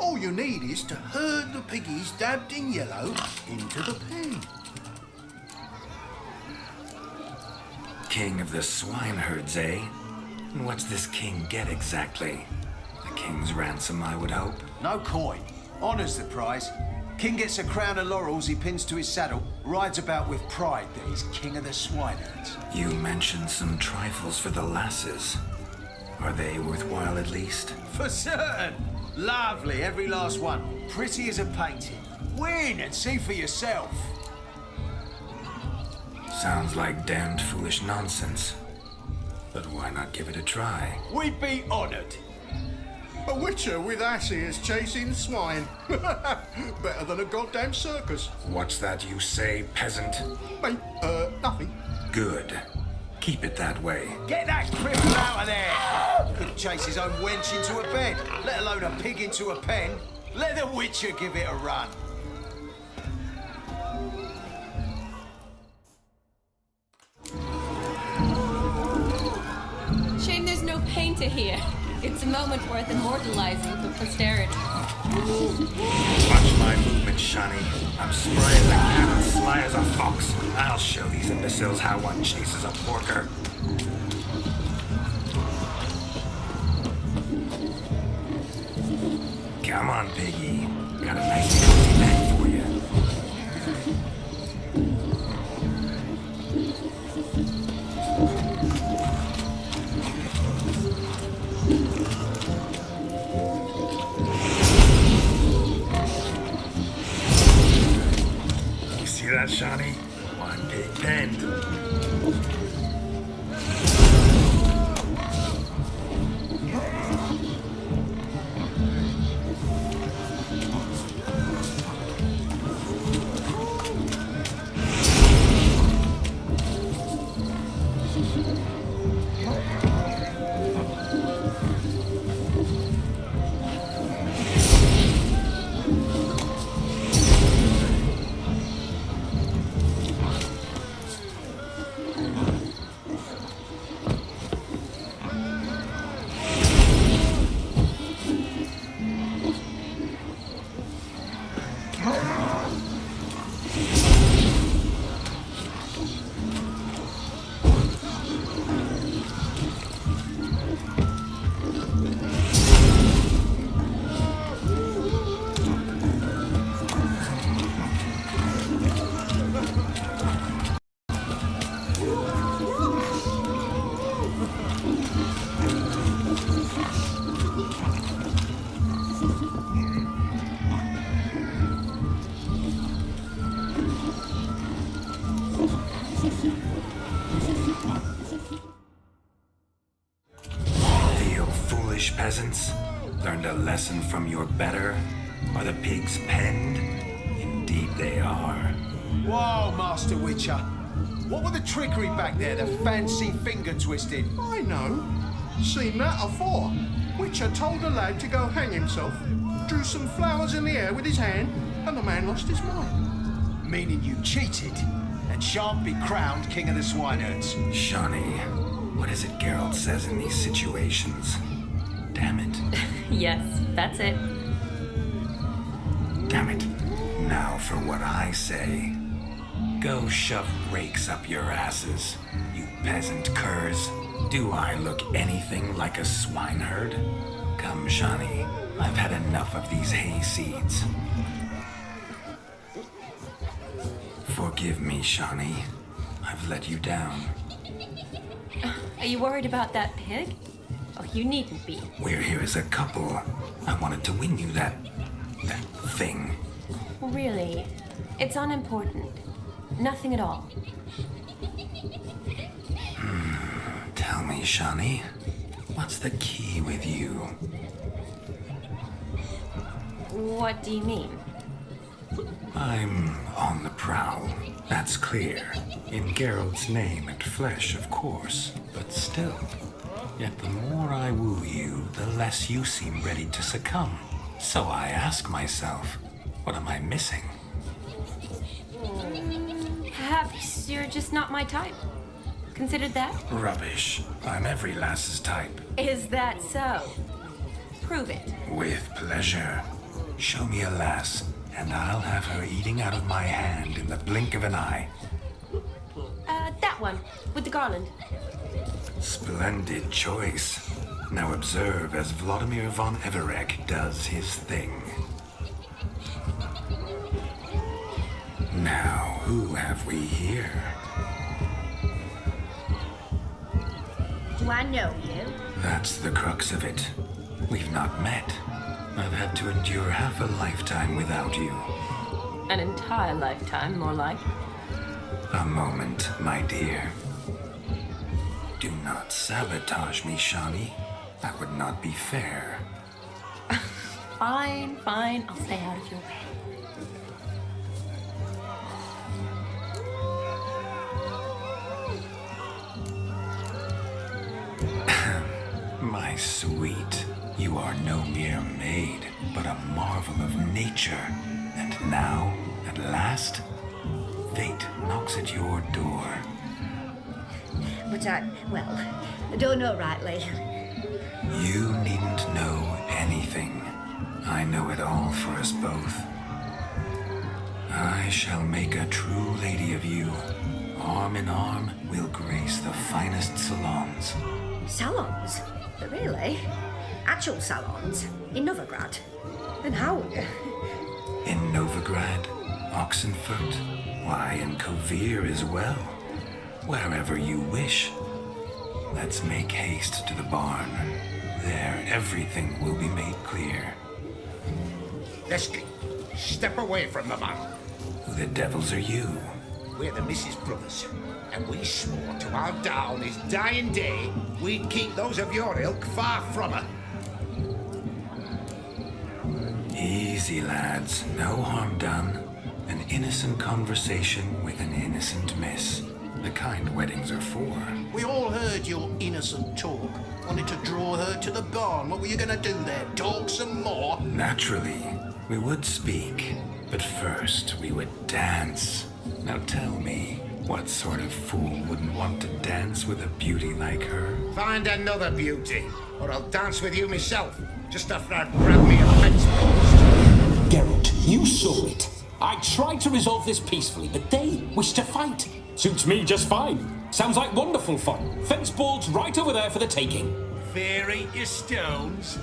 All you need is to herd the piggies dabbed in yellow into the pen. King of the swineherds, eh? And what's this king get exactly? The king's ransom, I would hope. No coin. Honours the prize. King gets a crown of laurels he pins to his saddle, rides about with pride that he's king of the swineherds. You mentioned some trifles for the lasses. Are they worthwhile at least? For certain. Lovely, every last one. Pretty as a painting. Win and see for yourself. Sounds like damned foolish nonsense. But why not give it a try? We'd be honoured. A witcher with asses chasing swine. Better than a goddamn circus. What's that you say, peasant? Mate, nothing. Good. Keep it that way. Get that cripple out of there! Could chase his own wench into a bed, let alone a pig into a pen. Let the witcher give it a run. Shame there's no painter here. It's a moment worth immortalizing for posterity. Watch my movement, Shani. I'm spry as a cat and sly as a fox. I'll show these imbeciles how one chases a porker. Come on, piggy. Got a nice cozy bag for you. that, Shawnee? One big bend. Peasants learned a lesson from your better? Are the pigs penned? Indeed they are. Whoa, Master Witcher. What were the trickery back there, the fancy finger twisting? I know. Seen that afore. Witcher told a lad to go hang himself, drew some flowers in the air with his hand, and the man lost his mind. Meaning you cheated and shan't be crowned King of the Swineherds. Shawnee, what is it Geralt says in these situations? Damn it. Yes, that's it. Damn it. Now for what I say. Go shove rakes up your asses, you peasant curs. Do I look anything like a swineherd? Come, Shawnee. I've had enough of these hay seeds. Forgive me, Shawnee. I've let you down. Are you worried about that pig? Oh, you needn't be. We're here as a couple. I wanted to win you that thing. Really? It's unimportant. Nothing at all. Tell me, Shawnee, what's the key with you? What do you mean? I'm on the prowl. That's clear. In Geralt's name and flesh, of course. But still. Yet the more I woo you, the less you seem ready to succumb. So I ask myself, what am I missing? Perhaps you're just not my type. Considered that? Rubbish. I'm every lass's type. Is that so? Prove it. With pleasure. Show me a lass, and I'll have her eating out of my hand in the blink of an eye. That one, with the garland. Splendid choice. Now observe as Vladimir von Everek does his thing. Now, who have we here? Do I know you? That's the crux of it. We've not met. I've had to endure half a lifetime without you. An entire lifetime, more like. A moment, my dear. Do not sabotage me, Shawnee. That would not be fair. Fine, fine. I'll stay out of your way. My sweet, you are no mere maid, but a marvel of nature. And now, at last, fate knocks at your door. But I don't know rightly. You needn't know anything. I know it all for us both. I shall make a true lady of you. Arm in arm, we'll grace the finest salons. Salons? Really? Actual salons? In Novigrad? And how? In Novigrad, Oxenfurt, why, in Kovir as well. Wherever you wish. Let's make haste to the barn. There, everything will be made clear. Leslie, step away from the man. Who the devils are you? We're the Mrs. Brothers, and we swore to our da on his dying day we'd keep those of your ilk far from her. Easy, lads. No harm done. An innocent conversation with an innocent miss. The kind weddings are for. We all heard your innocent talk. Wanted to draw her to the barn. What were you gonna do there? Talk some more? Naturally, we would speak, but first we would dance. Now tell me, what sort of fool wouldn't want to dance with a beauty like her? Find another beauty, or I'll dance with you myself, just after I've grabbed me a fence post. Geralt, you saw it. I tried to resolve this peacefully, but they wish to fight. Suits me just fine. Sounds like wonderful fun. Fence boards right over there for the taking. Fear eat your stones.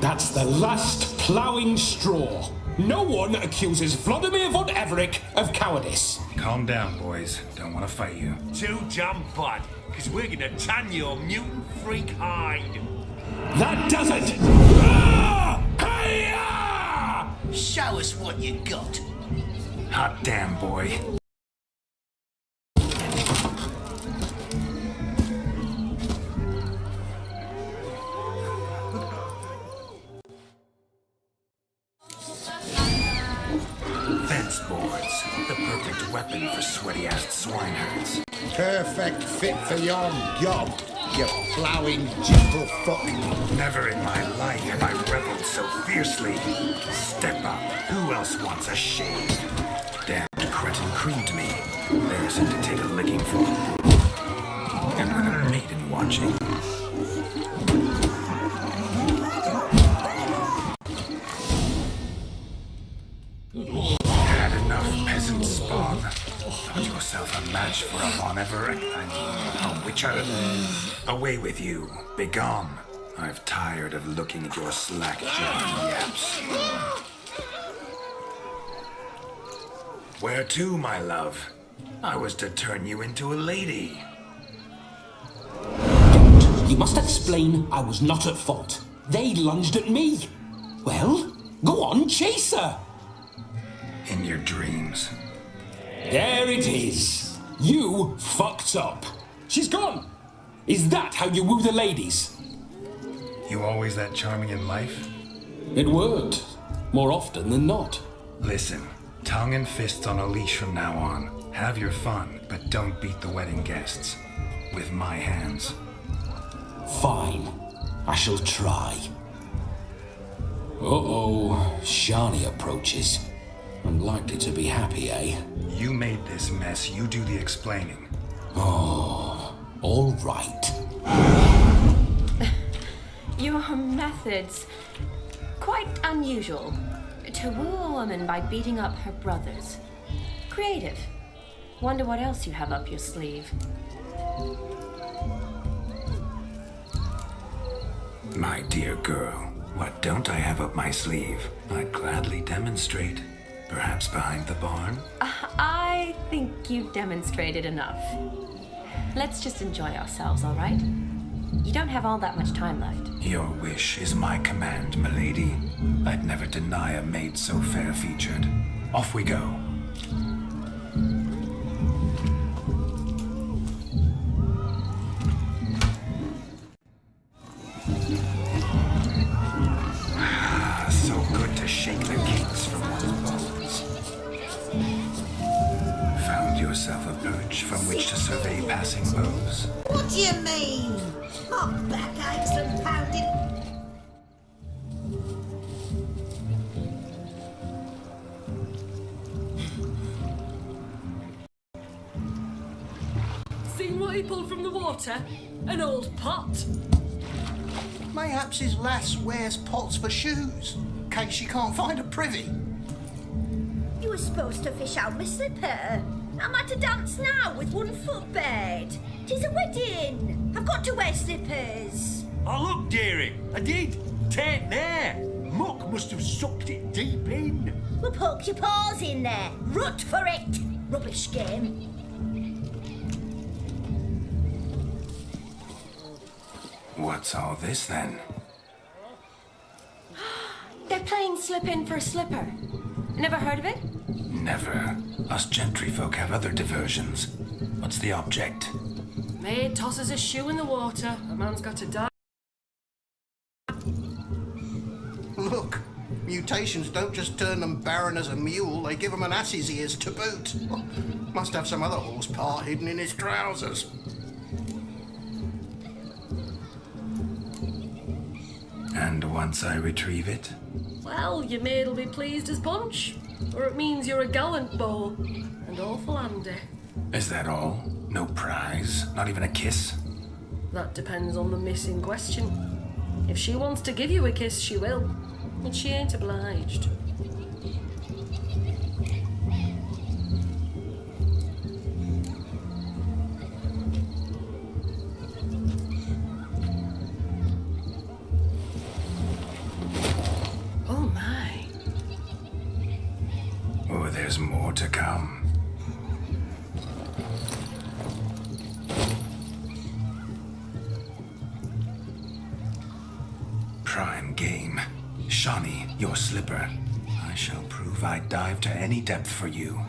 That's the last ploughing straw. No one accuses Vladimir von Everett of cowardice. Calm down, boys. Don't want to fight you. Too jump, bud, because we're gonna tan your mutant freak hide. That does it! Show us what you got. Hot damn, boy. Fence boards. The perfect weapon for sweaty-assed swineherds. Perfect fit for your gob, you ploughing gentle fuck. Never in my life have I reveled so fiercely. Step up. Who else wants a shave? Damned cretin creamed me. There's him to take a licking for. And with a maiden watching. Had enough peasant spawn. Thought yourself a match for a Von Everett. A witcher. Away with you. Begone. I've tired of looking at your slack-jawed yaps. Where to, my love? I was to turn you into a lady. Don't. You must explain I was not at fault. They lunged at me. Well, go on, chase her. In your dreams. There it is. You fucked up. She's gone. Is that how you woo the ladies? You always that charming in life? It worked. More often than not. Listen, tongue and fists on a leash from now on. Have your fun, but don't beat the wedding guests. With my hands. Fine. I shall try. Uh-oh. Shani approaches. Unlikely to be happy, eh? You made this mess. You do the explaining. Oh, all right. Your methods, quite unusual. To woo a woman by beating up her brothers. Creative. Wonder what else you have up your sleeve. My dear girl, what don't I have up my sleeve? I'd gladly demonstrate. Perhaps behind the barn? I think you've demonstrated enough. Let's just enjoy ourselves, all right? You don't have all that much time left. Your wish is my command, milady. I'd never deny a maid so fair-featured. Off we go. So good to shake the kinks from one's bones. Found yourself a perch from which to survey passing bows? What do you mean? My back aches from pounding. Seen what he pulled from the water? An old pot. Mayhaps his lass wears pots for shoes, in case she can't find a privy. You were supposed to fish out my slipper. I'm at a dance now with 1 foot bed. 'Tis a wedding. I've got to wear slippers. Oh, look, dearie, I did. Take there. Muck must have sucked it deep in. Well, poke your paws in there. Rut for it. Rubbish game. What's all this then? They're playing slip in for slipper. Never heard of it? Never. Us gentry folk have other diversions. What's the object? Maid tosses a shoe in the water. A man's got to die. Look, mutations don't just turn them barren as a mule, they give them an ass's ears to boot. Must have some other horse part hidden in his trousers. And once I retrieve it? Well, your maid'll be pleased as punch. Or it means you're a gallant beau. And awful handy. Is that all? No prize? Not even a kiss? That depends on the miss in question. If she wants to give you a kiss, she will. But she ain't obliged. Oh my. Oh, there's more to come. Prime game. Shawnee, your slipper. I shall prove I'd dive to any depth for you.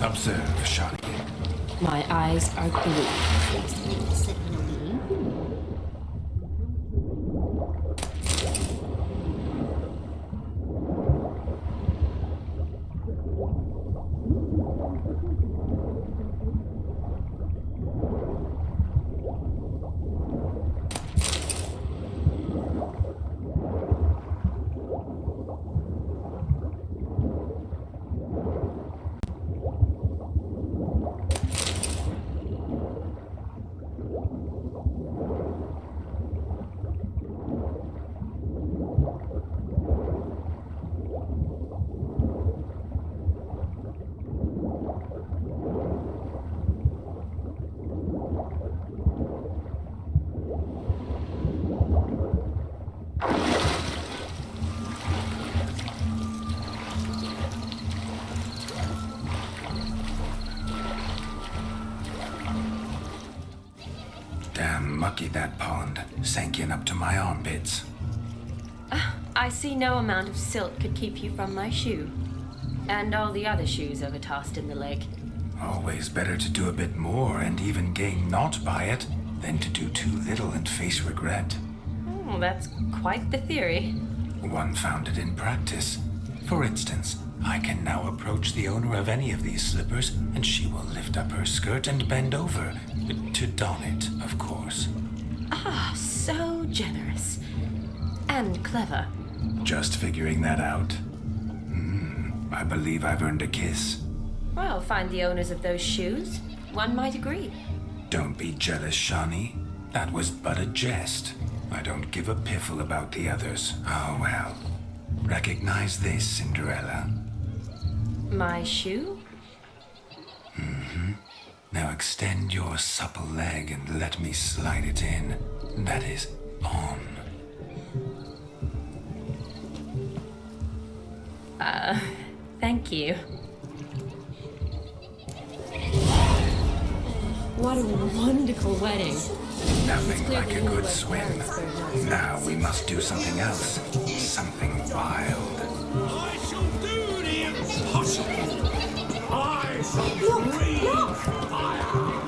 Observe, Shawnee. My eyes are glued. Damn mucky that pond, sank in up to my armpits. I see no amount of silt could keep you from my shoe. And all the other shoes overtossed in the lake. Always better to do a bit more and even gain naught by it than to do too little and face regret. Oh, that's quite the theory. One founded in practice. For instance, I can now approach the owner of any of these slippers, and she will lift up her skirt and bend over. To don it, of course. Ah, so generous. And clever. Just figuring that out. I believe I've earned a kiss. Well, find the owners of those shoes. One might agree. Don't be jealous, Shawnee. That was but a jest. I don't give a piffle about the others. Oh, well. Recognize this, Cinderella. My shoe? Now extend your supple leg and let me slide it in. That is, on. Thank you. What a wonderful wedding. Nothing like a good swim. Now we must do something else. Something wild. I shall do the impossible. I shall breathe fire.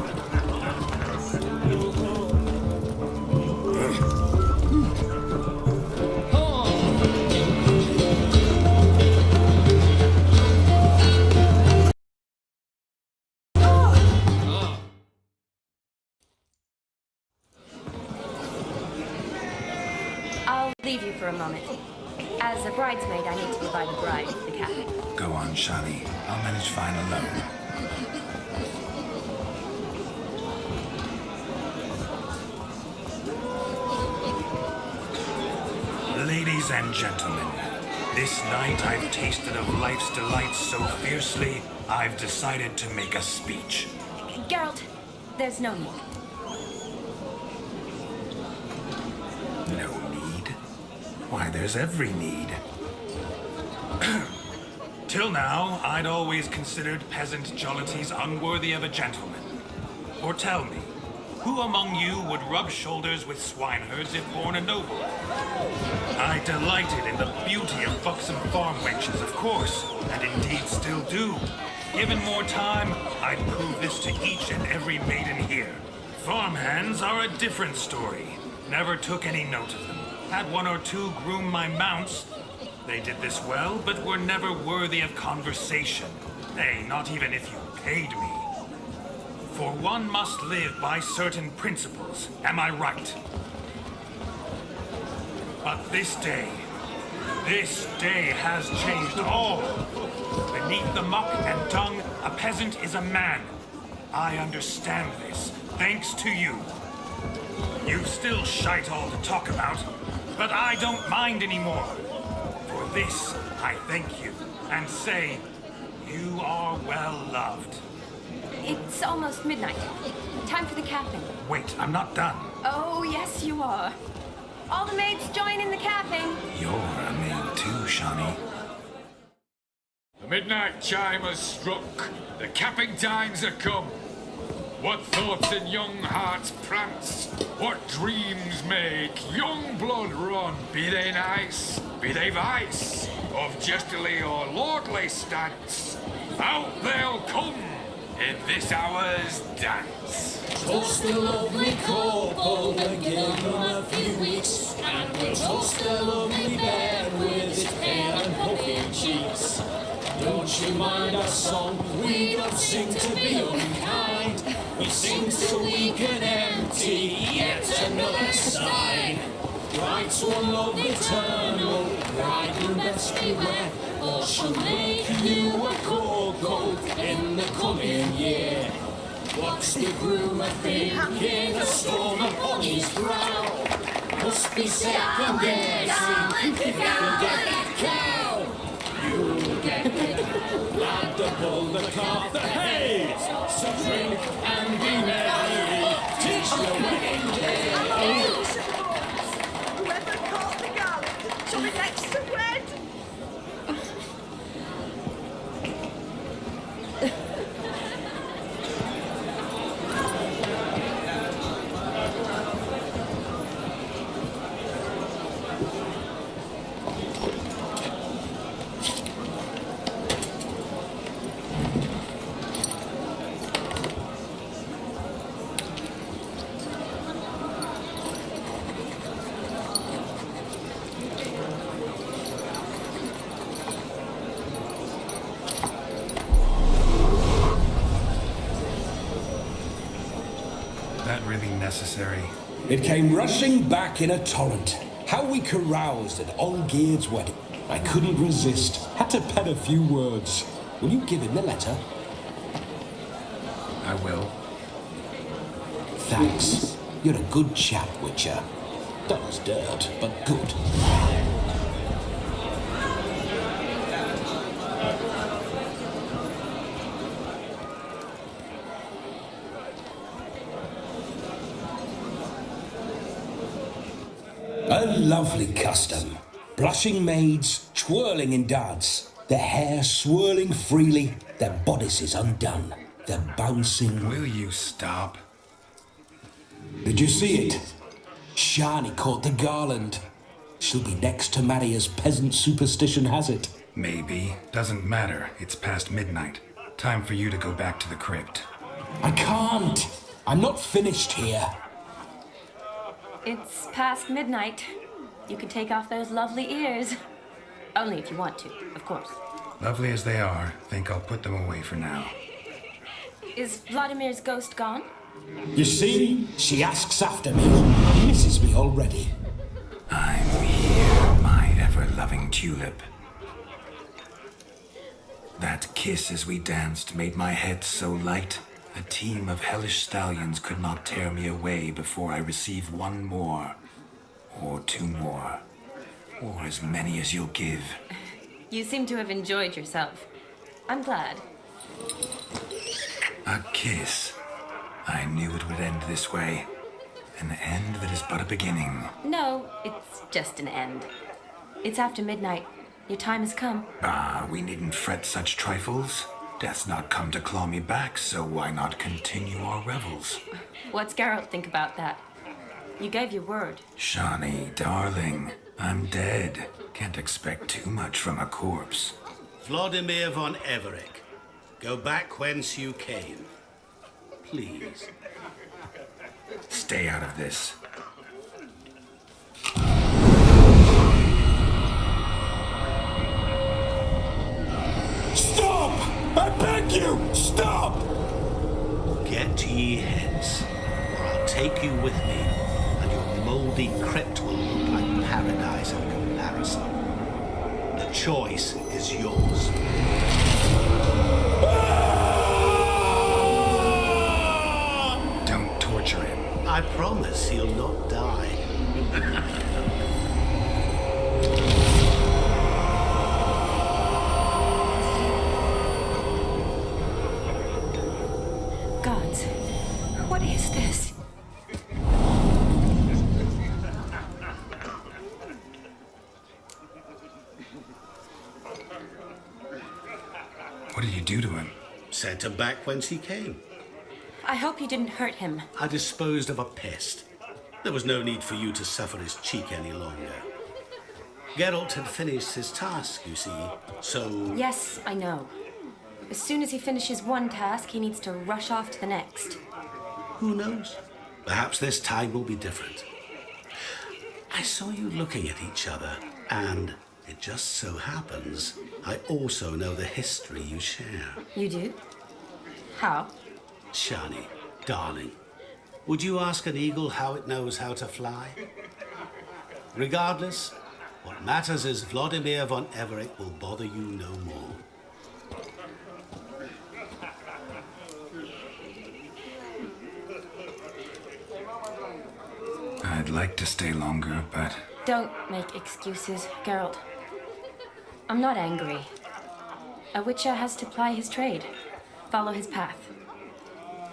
I'll leave you for a moment. As a bridesmaid, I need to be by the bride of the cabin. Go on, Shawnee. I'll manage fine alone. Ladies and gentlemen, this night I've tasted of life's delights so fiercely, I've decided to make a speech. Geralt, there's no need. No need? Why, there's every need. Till now, I'd always considered peasant jollities unworthy of a gentleman. Or tell me, who among you would rub shoulders with swineherds if born a noble? I delighted in the beauty of buxom farm wenches, of course, and indeed still do. Given more time, I'd prove this to each and every maiden here. Farmhands are a different story. Never took any note of them. Had one or two groom my mounts. They did this well, but were never worthy of conversation. Nay, not even if you paid me. For one must live by certain principles, am I right? But this day has changed all. Beneath the muck and dung, a peasant is a man. I understand this, thanks to you. You've still shite all to talk about, but I don't mind anymore. For this, I thank you, and say, you are well loved. It's almost midnight. Time for the capping. Wait, I'm not done. Oh, yes, you are. All the maids join in the capping. You're a maid too, Shawnee. The midnight chime has struck. The capping times are come. What thoughts in young hearts prance? What dreams make young blood run? Be they nice, be they vice, of jestily or lordly stance, out they'll come in this hour's dance. Toast the lovely couple that give them a few weeks, and we'll toast the lovely bed with its pale and puffy cheeks. Don't you mind our song? We don't sing to be unkind. We sing so we can empty yet another side. Bride's one love eternal, bridegroom best beware, or she'll make you a cocoa in the coming year. What's the groom a thinking? A storm upon his brow. Must be second guessing if you can get that cow. You'll get it, lad, the bull, the calf, the hay. So drink and be merry, teach the wedding day. Whoever caught the garland shall be next to wed. Necessary. It came rushing back in a torrent. How we caroused at Olgierd's wedding. I couldn't resist. Had to pen a few words. Will you give him the letter? I will. Thanks. You're a good chap, Witcher. Dull as dirt, but good. A lovely custom. Blushing maids, twirling in dance, their hair swirling freely, their bodices undone, their bouncing... Will you stop? Did you see it? Shani caught the garland. She'll be next to marry as peasant superstition has it. Maybe. Doesn't matter. It's past midnight. Time for you to go back to the crypt. I can't. I'm not finished here. It's past midnight. You can take off those lovely ears. Only if you want to, of course. Lovely as they are, think I'll put them away for now. Is Vladimir's ghost gone? You see, she asks after me, misses me already. I'm here, my ever-loving tulip. That kiss as we danced made my head so light. A team of hellish stallions could not tear me away before I receive one more, or two more, or as many as you'll give. You seem to have enjoyed yourself. I'm glad. A kiss. I knew it would end this way. An end that is but a beginning. No, it's just an end. It's after midnight. Your time has come. Ah, we needn't fret such trifles. Death's not come to claw me back, so why not continue our revels? What's Geralt think about that? You gave your word. Shawnee, darling, I'm dead. Can't expect too much from a corpse. Vladimir von Everec, go back whence you came. Please. Stay out of this. Stop! I beg you! Stop! Get ye hence, or I'll take you with me, and your mouldy crypt will look like paradise in comparison. The choice is yours. Don't torture him. I promise he'll not die. Gods, what is this? What did you do to him? Sent him back whence he came. I hope you didn't hurt him. I disposed of a pest. There was no need for you to suffer his cheek any longer. Geralt had finished his task, you see, so... Yes, I know. As soon as he finishes one task, he needs to rush off to the next. Who knows? Perhaps this time will be different. I saw you looking at each other, and it just so happens I also know the history you share. You do? How? Shani, darling, would you ask an eagle how it knows how to fly? Regardless, what matters is Vladimir von Everec will bother you no more. I'd like to stay longer, but... Don't make excuses, Geralt. I'm not angry. A witcher has to ply his trade, follow his path.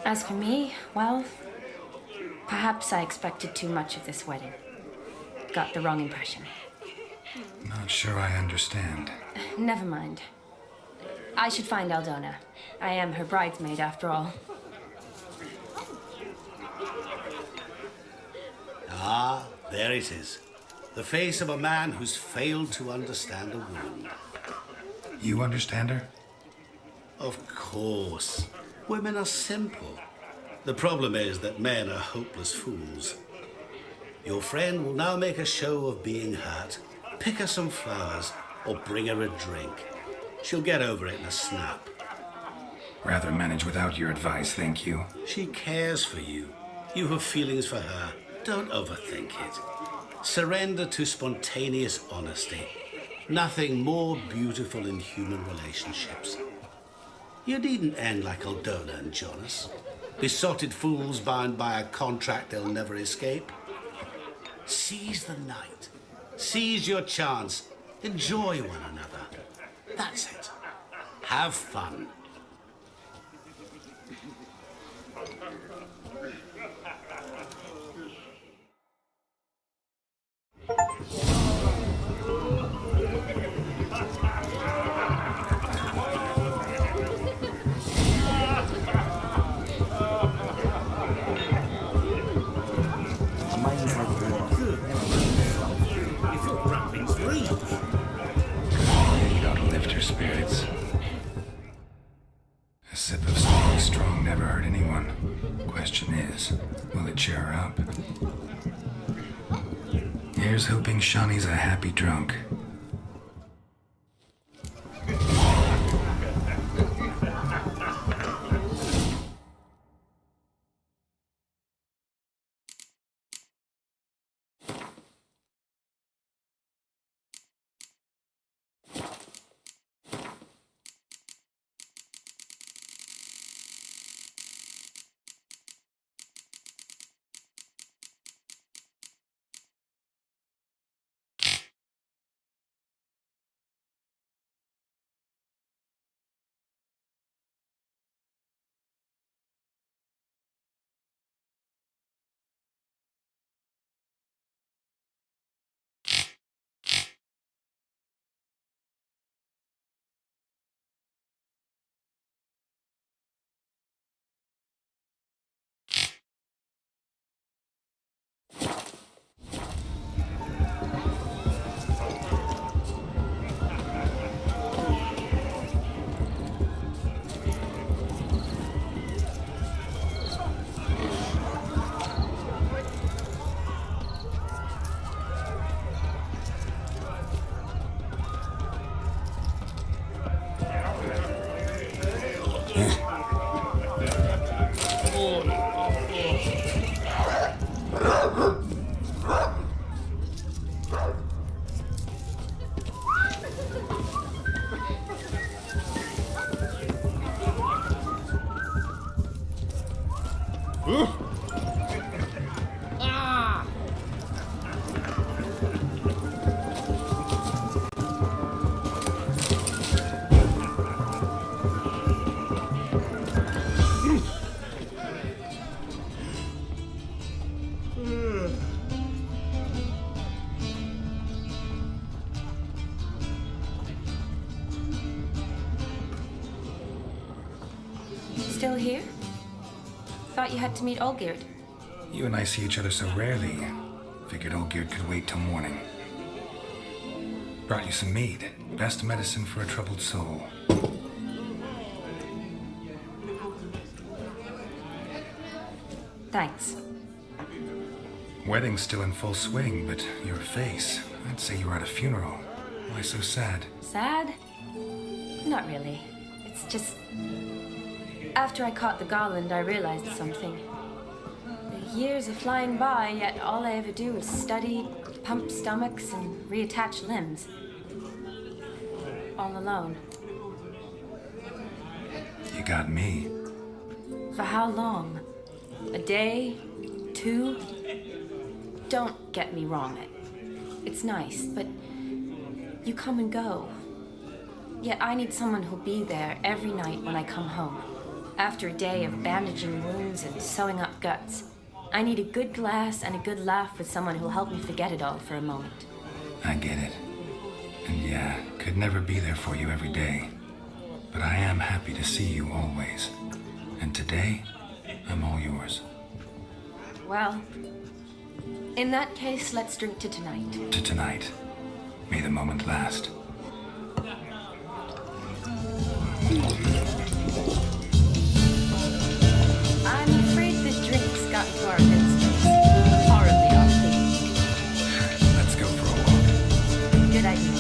As for me, well, perhaps I expected too much of this wedding. Got the wrong impression. Not sure I understand. Never mind. I should find Aldona. I am her bridesmaid, after all. Ah, there it is. The face of a man who's failed to understand a woman. You understand her? Of course. Women are simple. The problem is that men are hopeless fools. Your friend will now make a show of being hurt, pick her some flowers, or bring her a drink. She'll get over it in a snap. Rather manage without your advice, thank you. She cares for you. You have feelings for her. Don't overthink it. Surrender to spontaneous honesty. Nothing more beautiful in human relationships. You needn't end like Aldona and Jonas. Besotted fools bound by a contract they'll never escape. Seize the night. Seize your chance. Enjoy one another. That's it. Have fun. That'll lift her spirits. A sip of something strong never hurt anyone. Question is, will it cheer her up? Here's hoping Shawnee's a happy drunk. Ah! Still here? Thought you had to meet Olgierd. You and I see each other so rarely. Figured Olgierd could wait till morning. Brought you some mead. Best medicine for a troubled soul. Thanks. Wedding's still in full swing, but your face, I'd say you were at a funeral. Why so sad? Sad? Not really. It's just... After I caught the garland, I realized something. The years are flying by, yet all I ever do is study, pump stomachs, and reattach limbs. All alone. You got me. For how long? A day? 2? Don't get me wrong. It's nice, but you come and go. Yet I need someone who'll be there every night when I come home. After a day of bandaging wounds and sewing up guts, I need a good glass and a good laugh with someone who'll help me forget it all for a moment. I get it. And yeah, could never be there for you every day. But I am happy to see you always. And today, I'm all yours. Well, in that case, let's drink to tonight. To tonight. May the moment last. I'm afraid the drink's got into our midst. Horribly off theme. Let's go for a walk. Good idea.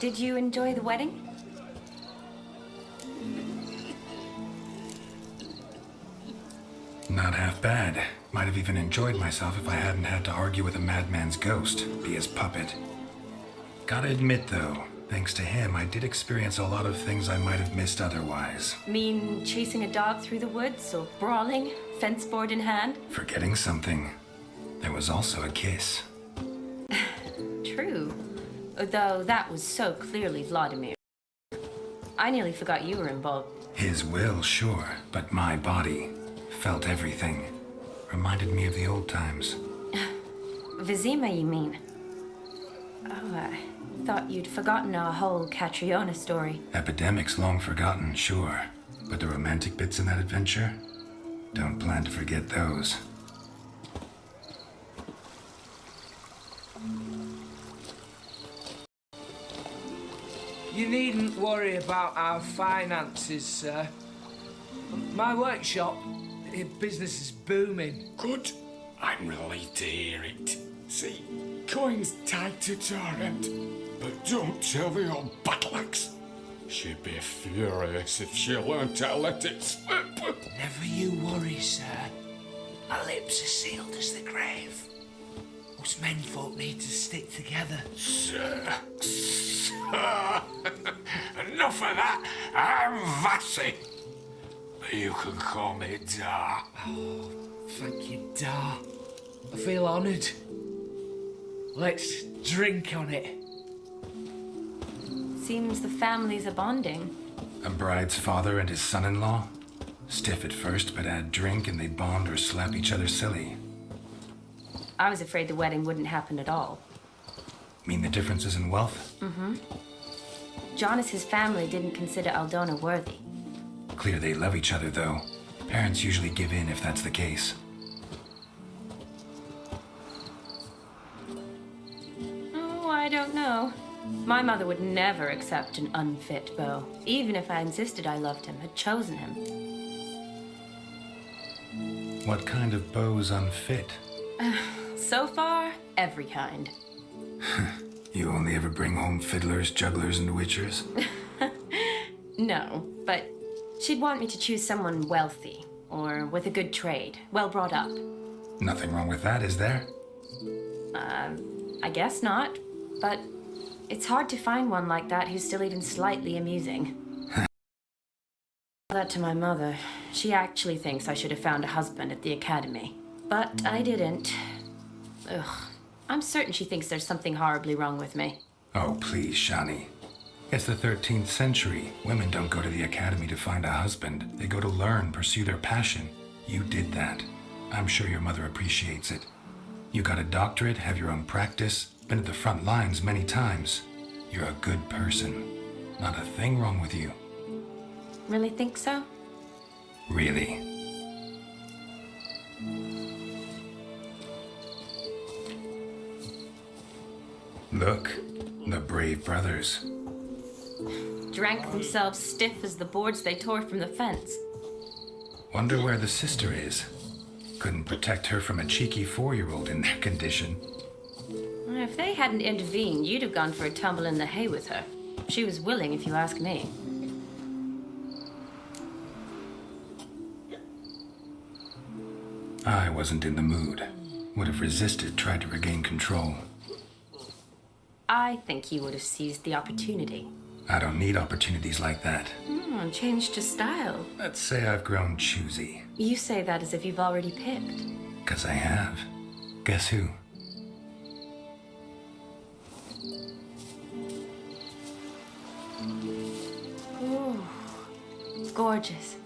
Did you enjoy the wedding? Not half bad. Might have even enjoyed myself if I hadn't had to argue with a madman's ghost, be his puppet. Gotta admit, though, thanks to him, I did experience a lot of things I might have missed otherwise. Mean chasing a dog through the woods or brawling, fence board in hand? Forgetting something. There was also a kiss. True. Though that was so clearly Vladimir. I nearly forgot you were involved. His will, sure, but my body felt everything. Reminded me of the old times. Vizima, you mean? Oh, I thought you'd forgotten our whole Catriona story. Epidemics long forgotten, sure. But the romantic bits in that adventure? Don't plan to forget those. You needn't worry about our finances, sir. My workshop, business is booming. Good. I'm relieved to hear it. See, coin's tight to Torrent. But don't tell the old battle axe. She'd be furious if she learned to let it slip. Never you worry, sir. Our lips are sealed as the grave. Us menfolk need to stick together. Sir. Enough of that. I'm Vassy. You can call me Dar. Oh, thank you, Dar. I feel honoured. Let's drink on it. Seems the families are bonding. A bride's father and his son-in-law? Stiff at first, but add drink and they bond or slap each other silly. I was afraid the wedding wouldn't happen at all. Mean the differences in wealth? Mm-hmm. Jonas's family didn't consider Aldona worthy. Clear they love each other, though. Parents usually give in if that's the case. Oh, I don't know. My mother would never accept an unfit beau, even if I insisted I loved him, had chosen him. What kind of beau's unfit? So far, every kind. You only ever bring home fiddlers, jugglers, and witchers? No, but she'd want me to choose someone wealthy, or with a good trade, well brought up. Nothing wrong with that, is there? I guess not, but it's hard to find one like that who's still even slightly amusing. That to my mother. She actually thinks I should have found a husband at the academy. But I didn't. Ugh. I'm certain she thinks there's something horribly wrong with me. Oh, please, Shani. It's the 13th century. Women don't go to the academy to find a husband. They go to learn, pursue their passion. You did that. I'm sure your mother appreciates it. You got a doctorate, have your own practice, been at the front lines many times. You're a good person. Not a thing wrong with you. Really think so? Really. Look, the brave brothers. Drank themselves stiff as the boards they tore from the fence. Wonder where the sister is. Couldn't protect her from a cheeky 4-year-old in their condition. If they hadn't intervened, you'd have gone for a tumble in the hay with her. She was willing, if you ask me. I wasn't in the mood. Would have resisted, tried to regain control. I think you would have seized the opportunity. I don't need opportunities like that. Changed your style. Let's say I've grown choosy. You say that as if you've already picked. 'Cause I have. Guess who? Ooh, gorgeous.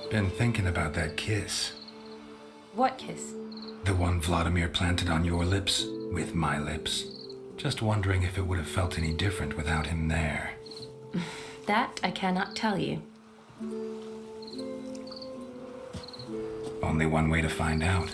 Been thinking about that kiss. What kiss? The one Vladimir planted on your lips with my lips. Just wondering if it would have felt any different without him there. That I cannot tell you. Only one way to find out.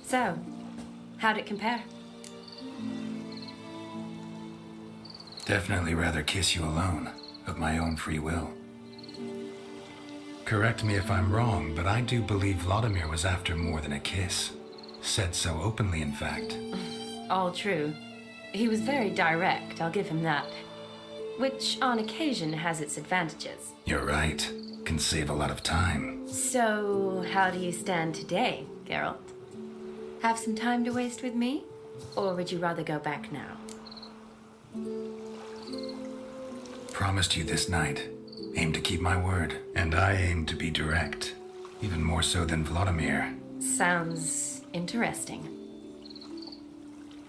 So, how'd it compare? Definitely rather kiss you alone, of my own free will. Correct me if I'm wrong, but I do believe Vladimir was after more than a kiss. Said so openly, in fact. All true. He was very direct, I'll give him that. Which, on occasion, has its advantages. You're right. Can save a lot of time. So, how do you stand today, Geralt? Have some time to waste with me? Or would you rather go back now? Promised you this night. Aim to keep my word. And I aim to be direct. Even more so than Vladimir. Sounds interesting.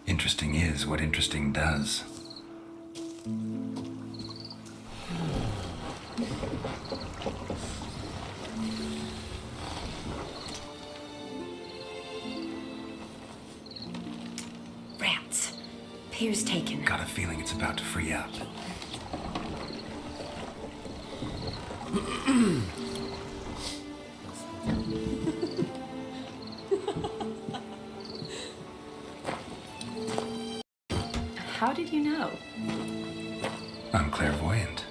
Interesting is what interesting does. Rats. Pier's taken. Got a feeling it's about to free up. How did you know? I'm clairvoyant.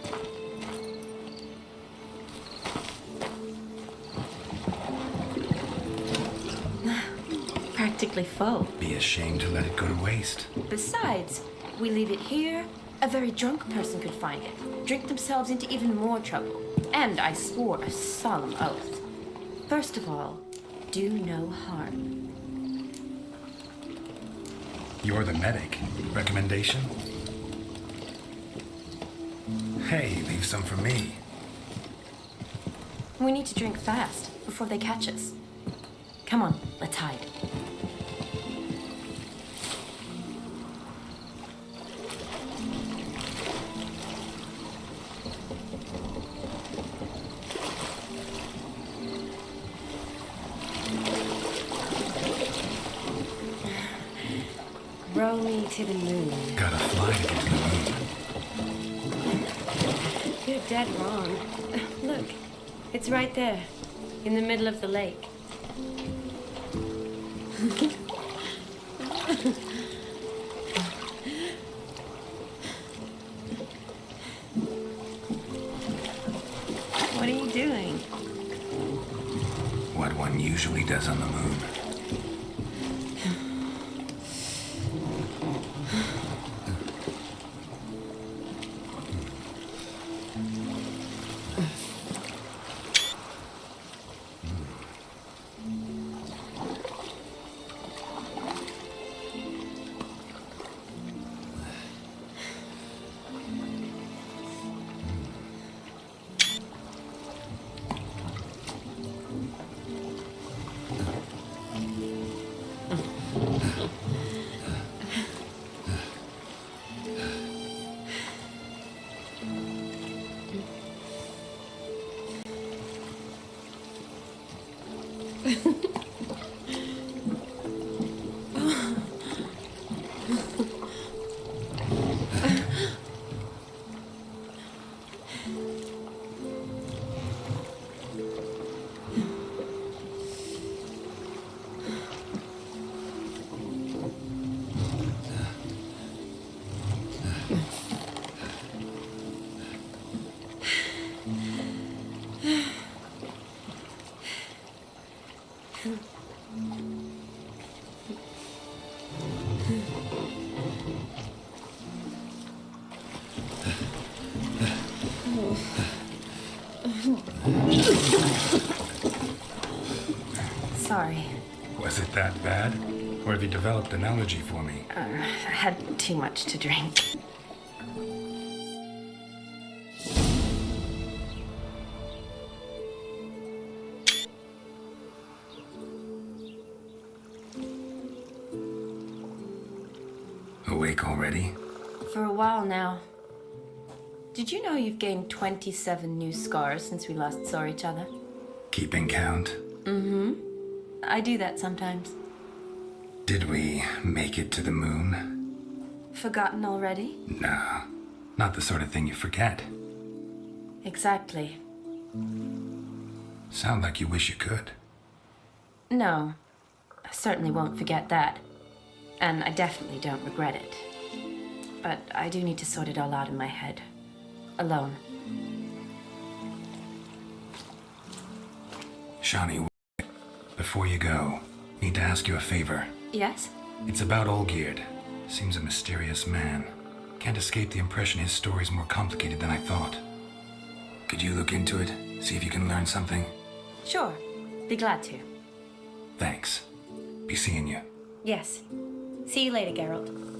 Practically full. Be ashamed to let it go to waste. Besides, we leave it here, a very drunk person could find it, drink themselves into even more trouble. And I swore a solemn oath. First of all, do no harm. You're the medic. Recommendation? Hey, leave some for me. We need to drink fast, before they catch us. Come on, let's hide. Row me to the moon. Gotta fly to get to the moon. You're dead wrong. Look, it's right there, in the middle of the lake. What are you doing? What one usually does on the moon. Sorry. Was it that bad? Or have you developed an allergy for me? I had too much to drink. Awake already? For a while now. Did you know you've gained 27 new scars since we last saw each other? Keeping count? Mm-hmm. I do that sometimes. Did we make it to the moon? Forgotten already? No, not the sort of thing you forget. Exactly. Sound like you wish you could. No, I certainly won't forget that. And I definitely don't regret it. But I do need to sort it all out in my head. Alone. Shani, before you go, need to ask you a favor. Yes? It's about Olgierd. Seems a mysterious man. Can't escape the impression his story's more complicated than I thought. Could you look into it? See if you can learn something? Sure. Be glad to. Thanks. Be seeing you. Yes. See you later, Geralt.